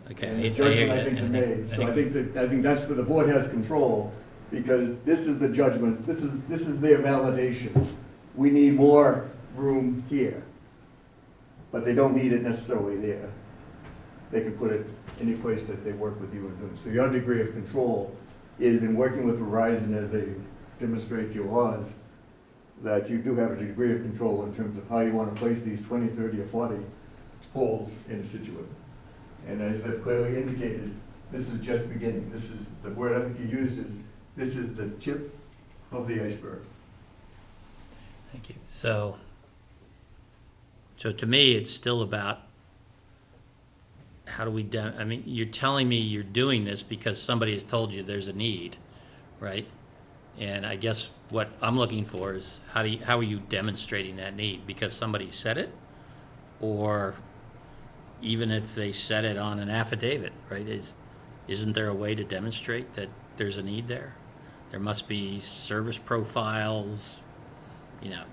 Okay. And the judgment I think is made. So I think that's where the board has control, because this is the judgment, this is their validation. We need more room here, but they don't need it necessarily there. They can put it any place that they work with you and do. So your degree of control is in working with Verizon as they demonstrate your laws, that you do have a degree of control in terms of how you want to place these 20, 30, or 40 poles in a Scituate. And as they've clearly indicated, this is just beginning. This is, the word I think he uses, this is the tip of the iceberg. Thank you. So to me, it's still about how do we, I mean, you're telling me you're doing this because somebody has told you there's a need, right? And I guess what I'm looking for is how are you demonstrating that need? Because somebody said it, or even if they said it on an affidavit, right? Isn't there a way to demonstrate that there's a need there? There must be service profiles,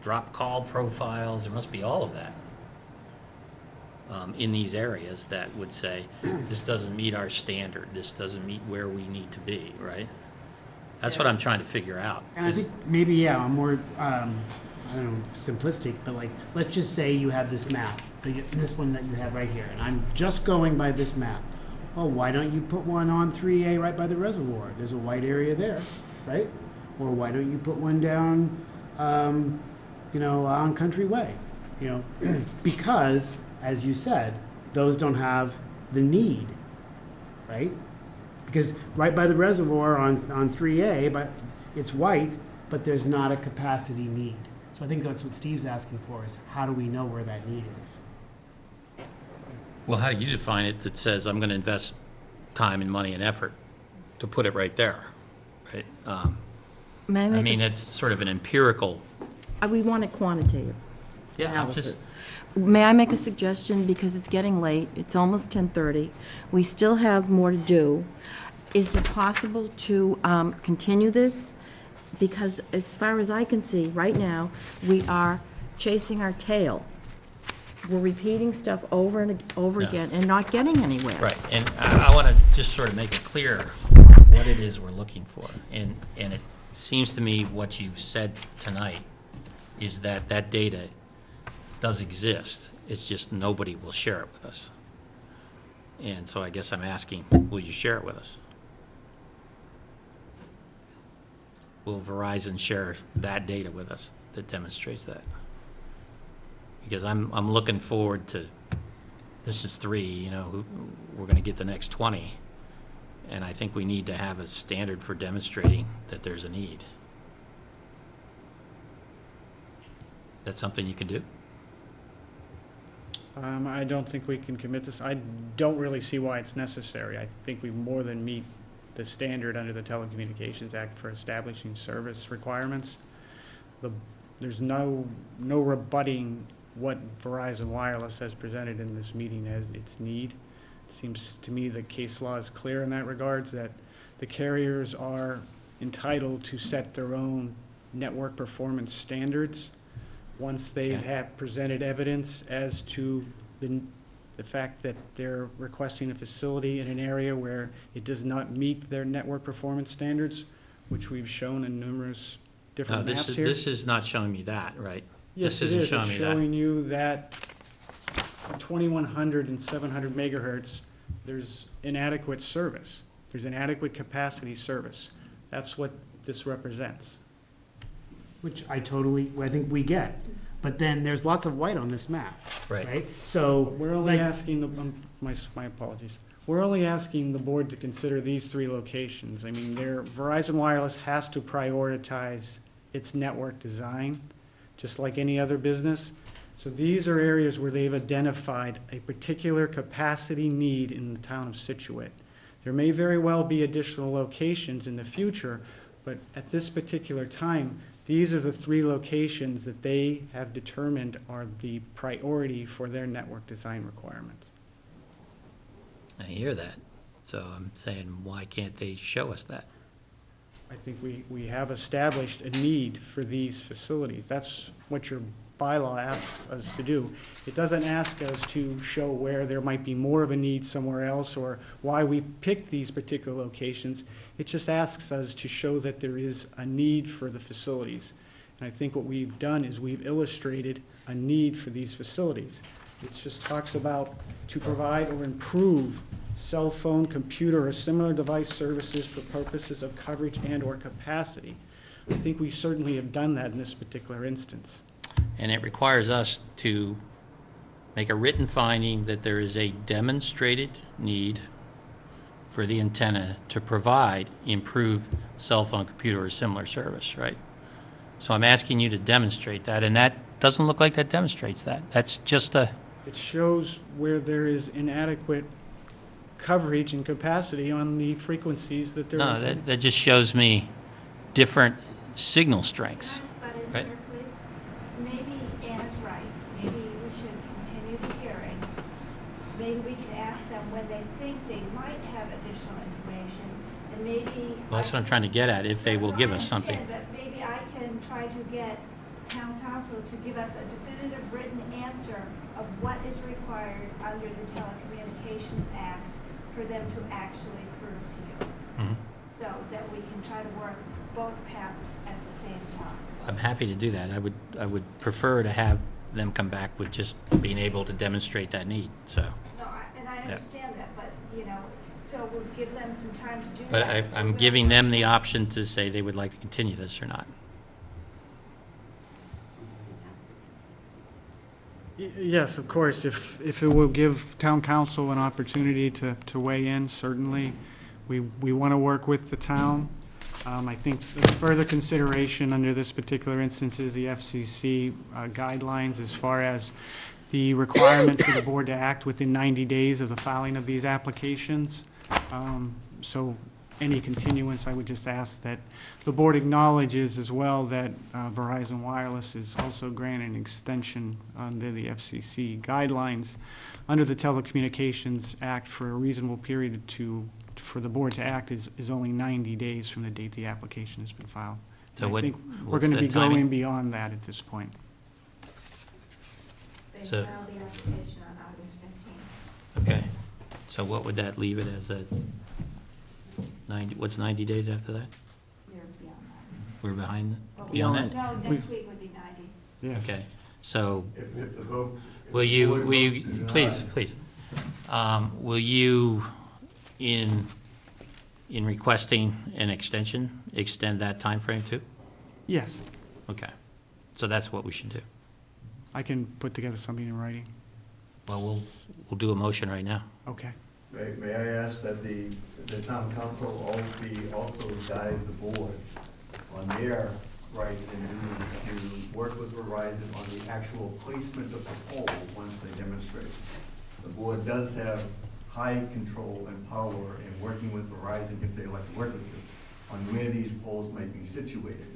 drop call profiles, there must be all of that in these areas that would say, this doesn't meet our standard, this doesn't meet where we need to be, right? That's what I'm trying to figure out. And I think maybe, I'm more, I don't know, simplistic, but like, let's just say you have this map, this one that you have right here, and I'm just going by this map. Well, why don't you put one on 3A right by the reservoir? There's a white area there, right? Or why don't you put one down, on Country Way? Because, as you said, those don't have the need, right? Because right by the reservoir on 3A, but it's white, but there's not a capacity need. So I think that's what Steve's asking for, is how do we know where that need is? Well, how do you define it that says I'm going to invest time and money and effort to put it right there, right? I mean, it's sort of an empirical. We want a quantitative Yeah, analysis. May I make a suggestion, because it's getting late, it's almost 10:30, we still have more to do. Is it possible to continue this? Because as far as I can see, right now, we are chasing our tail. We're repeating stuff over and over again and not getting anywhere. Right, and I want to just sort of make it clear what it is we're looking for. And it seems to me what you've said tonight is that that data does exist. It's just nobody will share it with us. And so I guess I'm asking, will you share it with us? Will Verizon share that data with us that demonstrates that? Because I'm looking forward to, this is 3, we're going to get the next 20. And I think we need to have a standard for demonstrating that there's a need. That's something you can do? I don't think we can commit this. I don't really see why it's necessary. I think we more than meet the standard under the Telecommunications Act for establishing service requirements. There's no rebutting what Verizon Wireless has presented in this meeting as its need. It seems to me the case law is clear in that regards, that the carriers are entitled to set their own network performance standards once they have presented evidence as to the fact that they're requesting a facility in an area where it does not meet their network performance standards, which we've shown in numerous different maps here. This is not showing me that, right? Yes, it is. It's showing you that 2100 and 700 megahertz, there's inadequate service. There's inadequate capacity service. That's what this represents. Which I think we get. But then there's lots of white on this map, right? So we're only asking my apologies. We're only asking the board to consider these 3 locations. I mean, Verizon Wireless has to prioritize its network design, just like any other business. So these are areas where they've identified a particular capacity need in the town of Scituate. There may very well be additional locations in the future, but at this particular time, these are the 3 locations that they have determined are the priority for their network design requirements. I hear that. So I'm saying, why can't they show us that? I think we have established a need for these facilities. That's what your bylaw asks us to do. It doesn't ask us to show where there might be more of a need somewhere else or why we picked these particular locations. It just asks us to show that there is a need for the facilities. And I think what we've done is we've illustrated a need for these facilities. It just talks about to provide or improve cell phone, computer, or similar device services for purposes of coverage and or capacity. I think we certainly have done that in this particular instance. And it requires us to make a written finding that there is a demonstrated need for the antenna to provide improved cell phone, computer, or similar service, right? So I'm asking you to demonstrate that, and that doesn't look like that demonstrates that. That's just a... It shows where there is inadequate coverage and capacity on the frequencies that they're... No, that just shows me different signal strengths, But right? please, maybe Anna's right, maybe we should continue the hearing. Maybe we can ask them when they think they might have additional information, and maybe. Well, that's what I'm trying to get at, if they will give us I something. understand, but maybe I can try to get town council to give us a definitive written answer of what is required under the Telecommunications Act for them to actually prove to you. Mhm. So that we can try to work both paths at the same time. I'm happy to do that. I would prefer to have them come back with just being able to demonstrate that need, so. No, and I understand that, but, so we'll give them some time to do that. But I'm giving them the option to say they would like to continue this or not. Yes, of course, if it will give town council an opportunity to weigh in, certainly. We want to work with the town. I think further consideration under this particular instance is the FCC guidelines as far as the requirement for the board to act within 90 days of the filing of these applications. So any continuance, I would just ask that the board acknowledges as well that Verizon Wireless is also granting an extension under the FCC guidelines under the Telecommunications Act for a reasonable period for the board to act is only 90 days from the date the application has been filed. So And I what- think we're what's going to the be timing? going beyond that at this point. They So- filed the application on August 15th. Okay, so what would that leave it as a 90, what's 90 days after that? You're beyond that. We're behind, Well, beyond that? No, next week would be 90. Yes. Okay, so If the vote. if will the you, board will you, votes to deny- please, will you, in requesting an extension, extend that time frame too? Yes, Okay, so that's what we should do. I can put together something in writing. Well, we'll do a motion right now. Okay. May I ask that the town council also guide the board on their right and duty to work with Verizon on the actual placement of the pole once they demonstrate. The board does have high control and power in working with Verizon, if they like to work with you, on where these poles might be situated.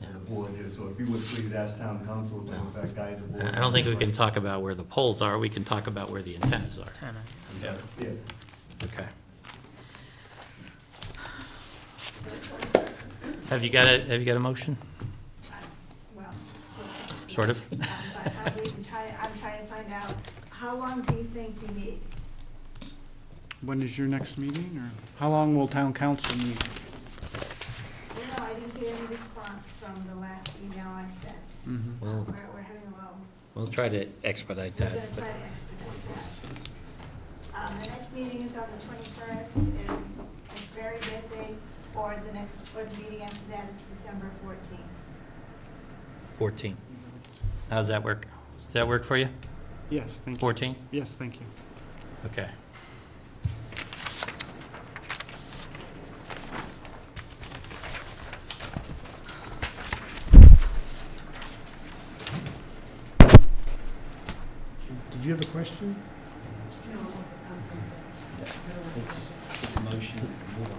And the board is, so if you would please ask town council to in fact guide the board. I don't think we can talk about where the poles are, we can talk about where the antennas are. Yeah. Yes. Okay. Have you got a motion? Well, Sort of? but I'm trying to find out, how long do you think you need? When is your next meeting, or how long will town council meet? No, I didn't get any response from the last email I sent. Well, We're having a little, we'll try to expedite we're that. gonna try to expedite that. The next meeting is on the 21st, and it's very busy, or the meeting after that is December 14th. 14. How's that work? Does that work for you? Yes, thank you. 14? Yes, thank you. Okay. Did you have a question? No, I'm sorry. It's a motion. Move on.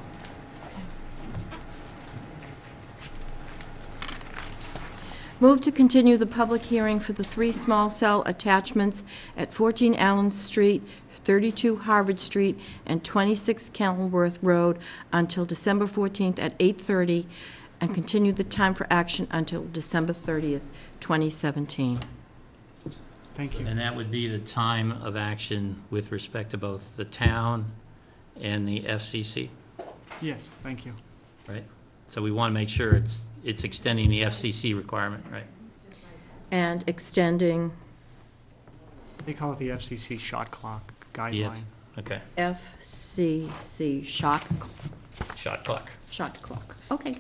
Move to continue the public hearing for the 3 small cell attachments at 14 Allen Street, 32 Harvard Street, and 26 Kenilworth Road until December 14th at 8:30, and continue the time for action until December 30th, 2017. Thank you. And that would be the time of action with respect to both the town and the FCC, Yes, thank you. right? So we want to make sure it's extending the FCC requirement, right? And extending They call it the FCC shot clock The guideline. Okay, FCC shot shot clock. clock. Okay.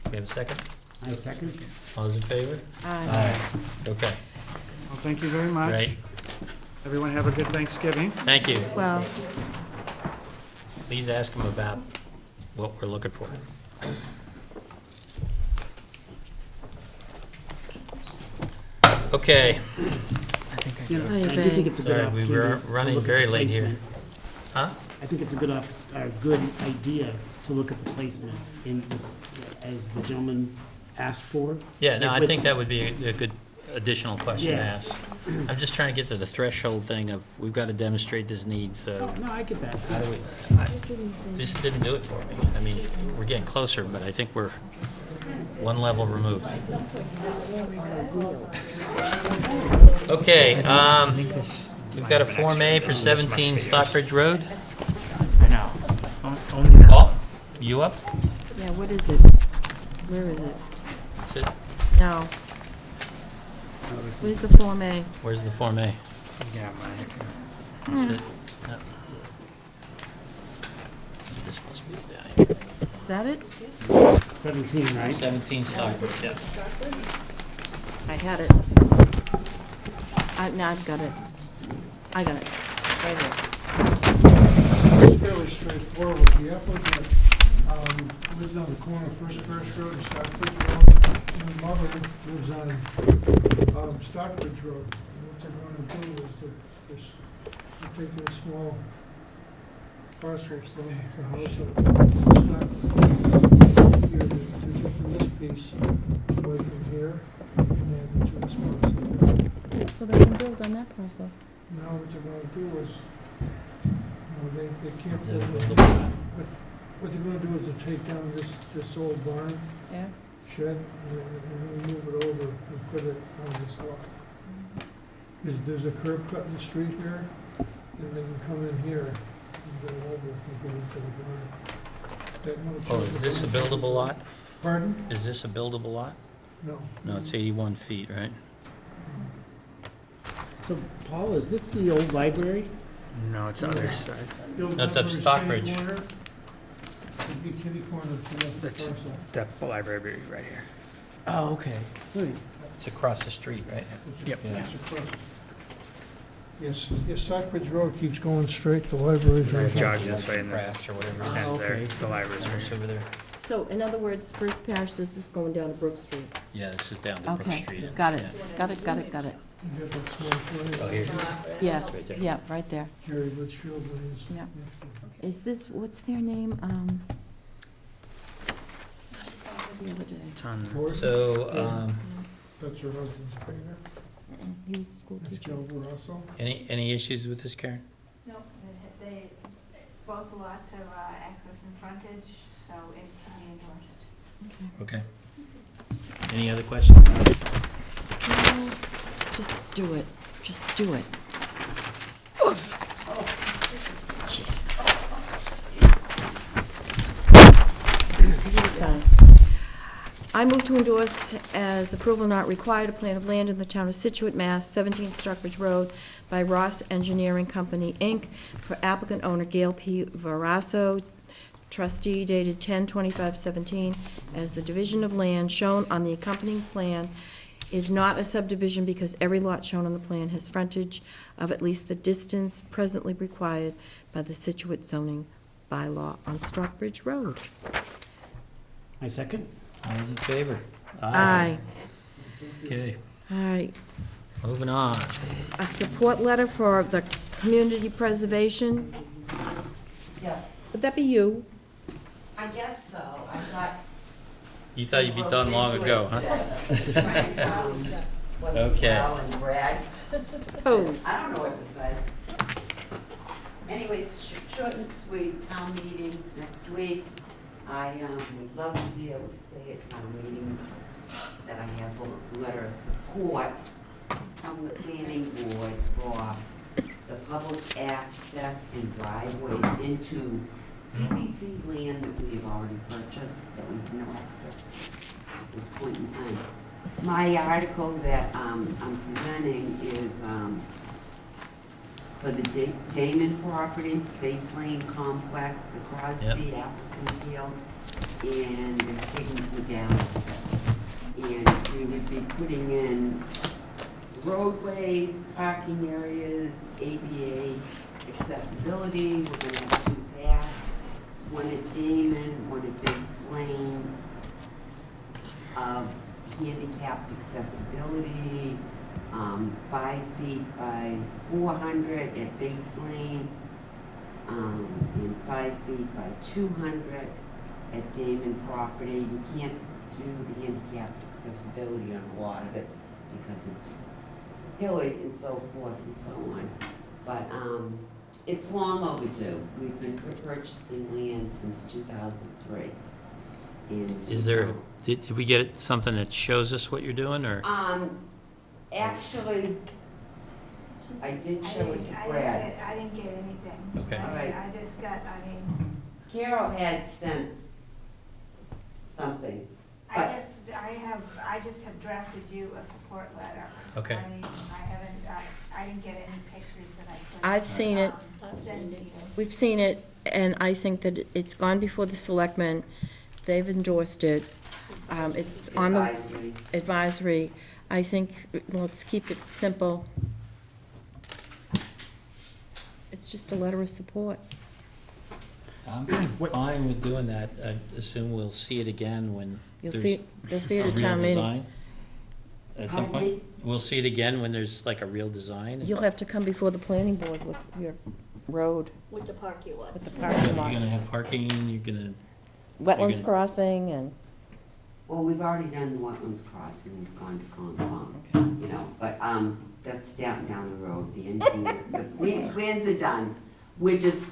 We have a second? I second. All those in favor? Aye. Okay, Well, thank you very much. right. Everyone have a good Thanksgiving. Thank you. Well, Please ask them about what we're looking for. Okay, You know, Hey, I do think it's a good sorry, we opportunity. were to running look at very the late here. placement. Huh? I think it's a good idea to look at the placement as the gentleman asked for? Yeah, no, I With- think that would be a good additional question to Yeah. ask. I'm just trying to get to the threshold thing of, we've got to demonstrate this need, so. No, I get that. How do we, this didn't do it for me. I mean, we're getting closer, but I think we're one level removed. Okay, we've got a Form A for 17 Stockbridge Road. I know. Only now. Paul, you up? Yeah, what is it? Where is it? That's it? No. Where's the Form A? Where's the Form A? Yeah, mine. That's it? No. This must be down here. Is that it? 17, right? 17 Stockbridge, yep. I had it. Now I've got it. I got it. Right here. Fairly straightforward. The applicant lives on the corner of First Parish Road and Stockbridge Road. And the mother lives on Stockbridge Road. And what they're going to do is they're taking a small parcel from the house of Stockbridge here. They're taking this piece away from here and adding to this parcel. So they can build on that parcel. Now what they're going to do is, they can't Is that build it. buildable? But what they're gonna do is to take down this old barn Yeah. shed and move it over and put it on this lot. There's a curb cut in the street here, and they can come in here and go over and go into the barn. That no Oh, change is this a of- buildable lot? Pardon? Is this a buildable lot? No. No, it's 81 feet, right? So, Paul, is this the old library? No, it's other side. Built That's up over Stockbridge. kitty corner. It'd be kitty corner to the That's parcel. that library right here. Oh, okay. Right. It's across the street, right? Yep. Yeah. It's across. Yes, Stockbridge Road keeps going straight, the library's right It here. jogs this way and then Crafts or whatever. ends there. okay. The library's right It's here. over there. So in other words, First Parish, this is going down to Brook Street. Yeah, this is down to Brook Okay, Street. got it, Yeah. got it, got it, got it. You got that small place. Oh, here it is. Yes, Right there. yeah, right there. Jerry Litchfield is Yeah. next to it. Is this, what's their name? I just saw her the other day. It's on Horsley? So, That's her husband's partner. He was a school That's teacher. Joe Rosso. any issues with this, Karen? No, both lots have access and frontage, so it can be endorsed. Okay. Any other questions? No, just do it, just do it. Oof. Jeez. Sign. I move to endorse as approval not required a plan of land in the town of Scituate, Mass., 17 Stockbridge Road by Ross Engineering Company, Inc., for applicant owner Gail P. Varasso, trustee dated 10/25/17, as the division of land shown on the accompanying plan is not a subdivision because every lot shown on the plan has frontage of at least the distance presently required by the Scituate zoning bylaw on Stockbridge Road. My second? All those in favor? Aye. Okay, All right. moving on. A support letter for the community preservation. Yeah, Would that be you? I guess so. I thought. You thought you'd be done long ago, huh? Wasn't Okay. well and Brad. Oh. I don't know what to say. Anyways, short and sweet, town meeting next week. I would love to be able to say at town meeting that I have a letter of support from the planning board for the public access and driveways into CPC land that we have already purchased, that we have no access at this point in time. My article that I'm presenting is for the Damon property, Base Lane Complex, the Crosby Applicant Field, and the Higgins McAllister. And we would be putting in roadways, parking areas, ADA accessibility. We're going to have 2 paths, one at Damon, one at Base Lane, handicapped accessibility, 5 feet by 400 at Base Lane, and 5 feet by 200 at Damon property. You can't do the handicapped accessibility on a lot of it because it's hilly and so forth and so on. But it's long overdue. We've been purchasing land since 2003. And, Is there, did we get something that shows us what you're doing, or? Actually, I did show it to Brad. I didn't get anything. Okay. All right. I just got, Carol had sent something. I just have drafted you a support letter. Okay. I mean, I didn't get any pictures that I could. I've seen it. Send to you. We've seen it, and I think that it's gone before the selectmen. They've endorsed it. It's on the advisory. I think, let's keep it simple. It's just a letter of support. I'm fine with doing that. I assume we'll see it again when You'll there's see it a at real town meeting. design. At some Pardon me? point, we'll see it again when there's like a real design. You'll have to come before the planning board with your road, With the parking lots. with the You're parking gonna lots. have parking, you're gonna, Wetlands gonna- crossing and, Well, we've already done the wetlands crossing, we've gone to Concom, you know, but, that's down the road, the engineer, the plans are done. We're just,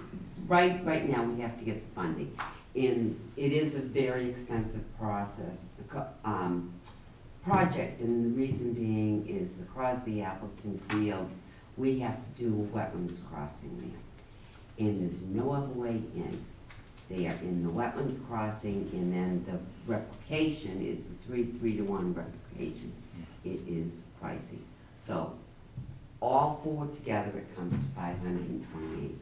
right now, we have to get the funding. And it is a very expensive process, project, and the reason being is the Crosby Appleton Field, we have to do a wetlands crossing there. And there's no other way in. They are in the wetlands crossing, and then the replication is a 3-to-1 replication. It is pricey. So, all four together, it comes to $528,000.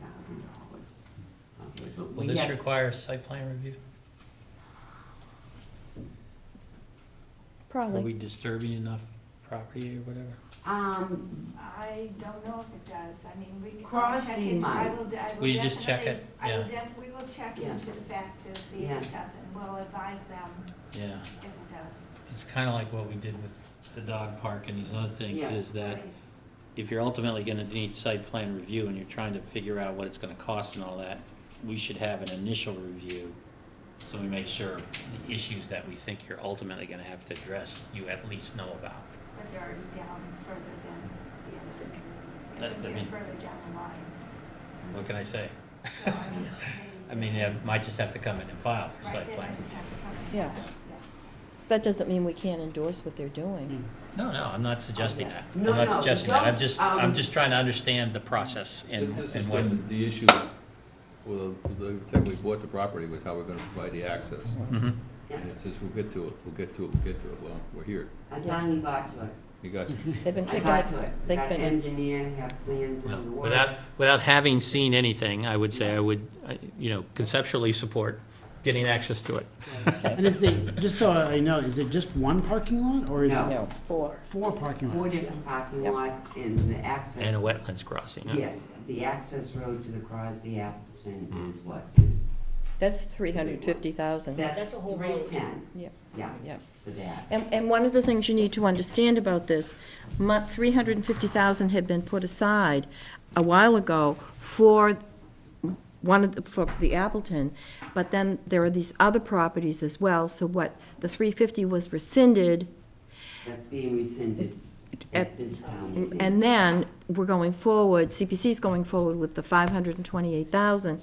Okay, but will we this have, require site plan review? Are we probably. disturbing enough property or whatever? I don't know if it does. I mean, we can Crosby check into, might. I will Will you just check it? definitely- Yeah. we will check Yeah. into the fact to see Yeah. if it does, and we'll advise them Yeah. if it does. It's kind of like what we did with the dog park and these other things, Yeah. is that if you're ultimately gonna need site plan review and you're trying to figure out what it's gonna cost and all that, we should have an initial review, so we make sure the issues that we think you're ultimately gonna have to address, you at least know about. But they're already down further than the end of it. That- I They're mean- further down the line. What can I say? So, I mean, I mean, they might just have to come in and file for right, site they plan. might just have to come in. Yeah. That doesn't mean we can't endorse what they're doing. No, I'm not suggesting Okay. that. No, I'm not no, suggesting that. I'm don't, I'm just trying to understand the process and This is and when when. the issue, well, the time we bought the property was how we're gonna provide the access. Mhm. And it says, we'll get to it, well, we're here. I finally got to it. You got, They've been I picking got up, to it. they've Got been, engineer, have plans Well, in the works. without having seen anything, I would say I would, conceptually support getting access to it. And is just so I know, is it just one parking lot, or is No. it no, four. four parking Four lots? different parking Yep. lots and the access. And a wetlands crossing. yeah. Yes, the access road to the Crosby Appleton is what is, That's 350,000. that's a whole road. 310. Yep. Yeah, Yep. for that. And one of the things you need to understand about this, 350,000 had been put aside a while ago for for the Appleton, but then there are these other properties as well, so what, the 350 was rescinded, That's being rescinded at this time. and then we're going forward, CPC's going forward with the 528,000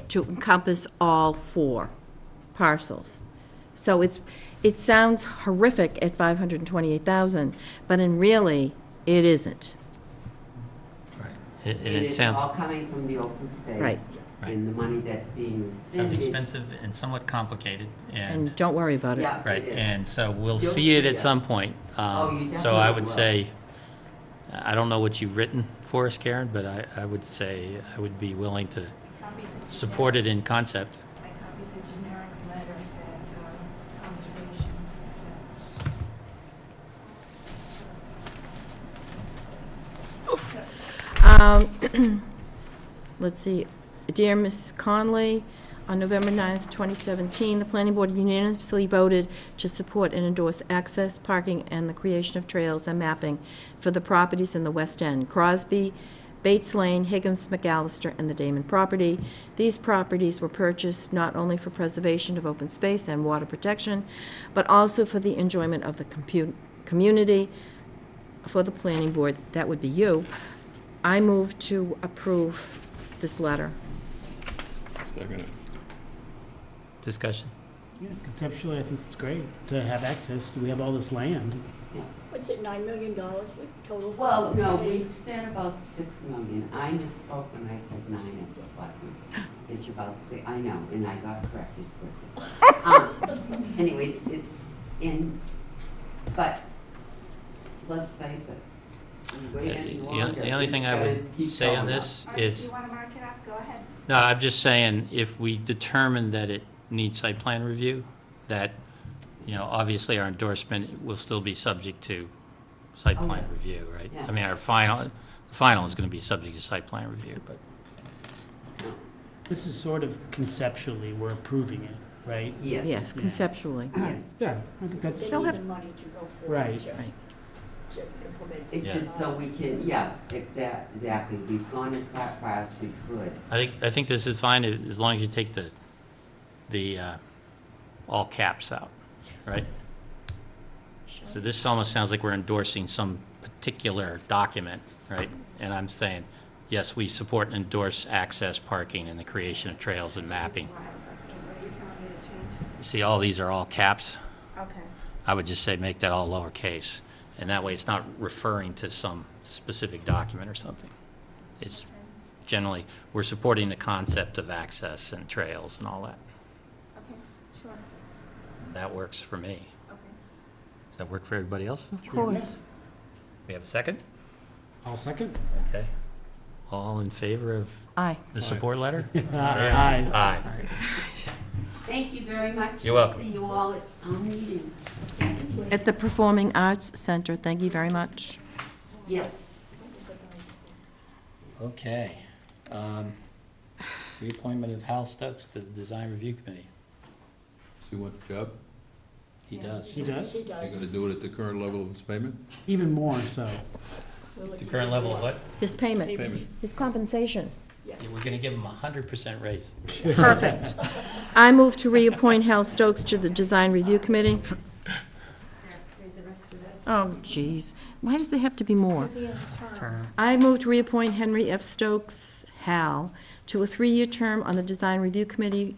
to encompass all four parcels. So it sounds horrific at 528,000, but in really, it isn't. Right. And And it it's sounds, all coming from the open space. Right. And the money that's being sounds rescinded. expensive and somewhat complicated, and, And don't worry about it. Yeah, right, it is. and so we'll You'll see it see at it. some point. Oh, you So I would definitely will. say, I don't know what you've written for us, Karen, but I would say I would be willing to Copy the support it in concept. I copied the generic letter that conservation sent. Let's see. Dear Ms. Conley, on November 9th, 2017, the planning board unanimously voted to support and endorse access, parking, and the creation of trails and mapping for the properties in the West End. Crosby Bates Lane, Higgins, McAllister, and the Damon property. These properties were purchased not only for preservation of open space and water protection, but also for the enjoyment of the community. For the planning board, that would be you. I move to approve this letter. Second. Discussion? Yeah, conceptually, I think it's great to have access. We have all this land. What's it, $9 million total? Well, no, we've spent about $6 million. I misspoke when I said 9 at the selectmen. It's about 6, I know, and I got corrected quickly. Anyways, but let's face it, we wait any longer. The only thing I would say on this is, You want to mark it up? Go ahead. no, I'm just saying, if we determine that it needs site plan review, that, you know, obviously our endorsement will still be subject to site plan review, right? Yeah. I mean, the final is going to be subject to site plan review, but. This is sort of conceptually, we're approving it, right? Yes. Yes, conceptually. Yes. Yeah, I think that's, They They'll need have- the money to go forward Right. to implement. It's Yeah. just so we can, yeah, exactly. We've gone as far as we could. I think this is fine as long as you take the all caps out, right? So this almost sounds like we're endorsing some particular document, right? And I'm saying, yes, we support and endorse access, parking, and the creation of trails and mapping. What are you telling me to change? See, all these are all caps. Okay. I would just say make that all lowercase, and that way it's not referring to some specific document or something. It's generally, we're supporting the concept of access and trails and all that. Okay, sure. That works for me. Okay. Does that work for everybody else? Of course. We have a second? I'll second. Okay. All in favor of Aye. the support letter? Aye. Aye. Thank you very much. You're welcome. See you all at town meeting. At the Performing Arts Center, thank you very much. Yes. Okay. Reappointment of Hal Stokes to the Design Review Committee. So you want the job? He does. He does? He So you're does. gonna do it at the current level of his payment? Even more so. So like The you current do level of what? His payment, Payment. his compensation. Yes. We're gonna give him 100% raise. Perfect. I move to reappoint Hal Stokes to the Design Review Committee. Read the rest of it. Oh, geez. Why does there have to be more? Does he have a term? I move to reappoint Henry F. Stokes, Hal, to a 3-year term on the Design Review Committee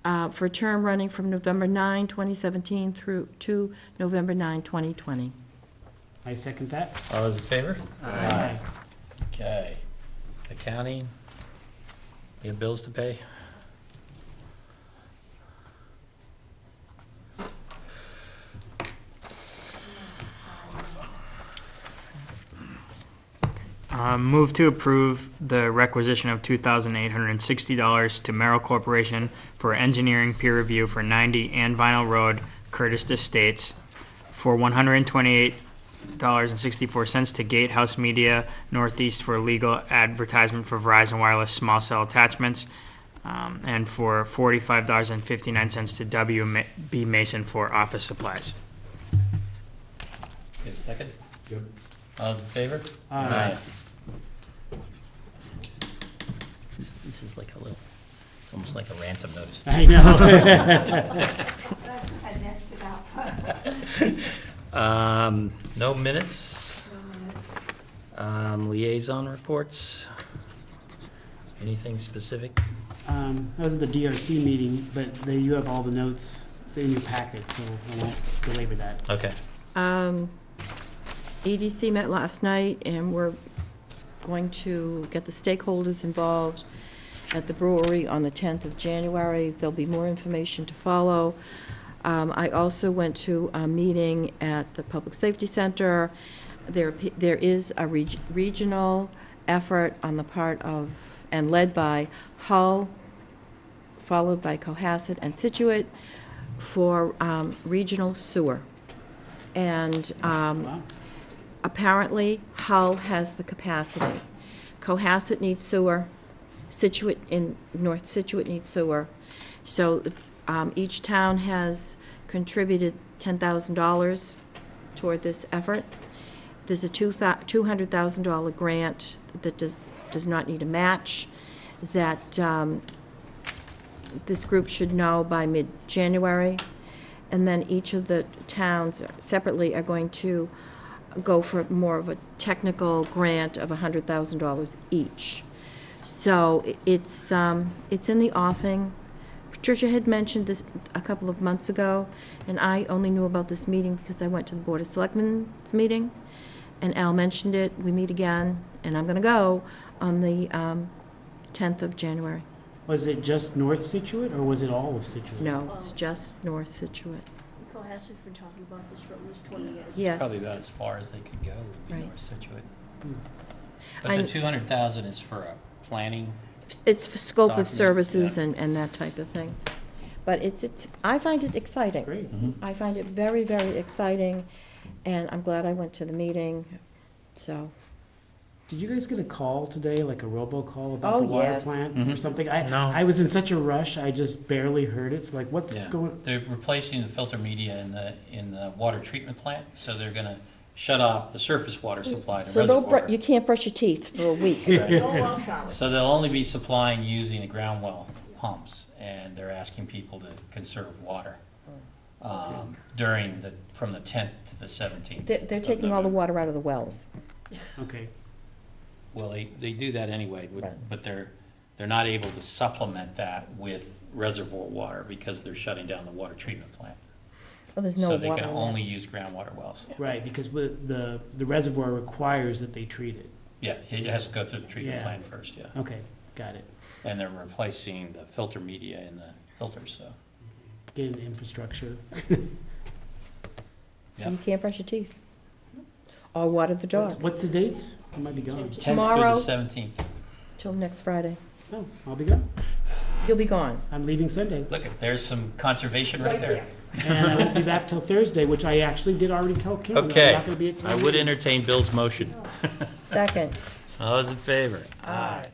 for a term running from November 9, 2017 through to November 9, 2020. I second that. All those in favor? Aye. Okay. Accounting? You have bills to pay? Move to approve the requisition of $2,860 to Merrill Corporation for engineering peer review for 90 and Vinyl Road, Curtis Estates, for $128.64 to Gatehouse Media Northeast for legal advertisement for Verizon Wireless small cell attachments, and for $45.59 to W.B. Mason for office supplies. You have a second? Yep. All those in favor? Aye. This is like a little, it's almost like a ransom notice. I know. That's because I messed it up. No minutes? No minutes. Liaison reports? Anything specific? That was at the DRC meeting, but you have all the notes in your packet, so I won't belabor that. Okay. EDC met last night, and we're going to get the stakeholders involved at the brewery on the 10th of January. There'll be more information to follow. I also went to a meeting at the Public Safety Center. There is a regional effort on the part of, and led by Hull, followed by Cohasset and Scituate, for regional sewer. And Wow. apparently, Hull has the capacity. Cohasset needs sewer. Scituate in North Scituate needs sewer. So each town has contributed $10,000 toward this effort. There's a $200,000 grant that does not need a match, that this group should know by mid-January. And then each of the towns separately are going to go for more of a technical grant of $100,000 each. So it's in the offing. Patricia had mentioned this a couple of months ago, and I only knew about this meeting because I went to the Board of Selectmen's meeting, and Al mentioned it. We meet again, and I'm going to go on the 10th of January. Was it just North Scituate, or was it all of Scituate? No, it's just North Scituate. Cohasset's been talking about this for at least 20 years. Yes. Probably about as far as they could go, Right. North Situate. Hmm. But the 200,000 is for a planning. It's for scope of Document, services yeah. and that type of thing. But it's, I find it exciting. Great. I find it very, very exciting, and I'm glad I went to the meeting, so. Did you guys get a call today, like a robocall about Oh, the water yes. plant or Mhm. something? No. I was in such a rush, I just barely heard it. So like, what's Yeah. going? They're replacing the filter media in the water treatment plant, so they're gonna shut off the surface water supply to So reservoir. you can't brush your teeth for a week. No long showers. So they'll only be supplying using the ground well pumps, and they're asking people to conserve water from the 10th to the 17th. They're taking all the water out of the wells. Okay. Well, they do that anyway, Right. but they're not able to supplement that with reservoir water because they're shutting down the water treatment plant. Well, there's no So water they in can there. only use groundwater wells. Right, because the reservoir requires that they treat it. Yeah, it has to go through the treatment Yeah. plant first, yeah. Okay, got it. And they're replacing the filter media in the filters, so. Get into infrastructure. So you can't brush your teeth. Or water the dog. What's the dates? I might be gone. 10th Tomorrow. through the 17th. Till next Friday. Oh, I'll be gone. You'll be gone. I'm leaving Sunday. Look, there's some conservation right there. And I won't be back till Thursday, which I actually did already tell Kim. I'm Okay, not gonna be at town I would meeting. entertain Bill's motion. Second. All those in favor? Aye.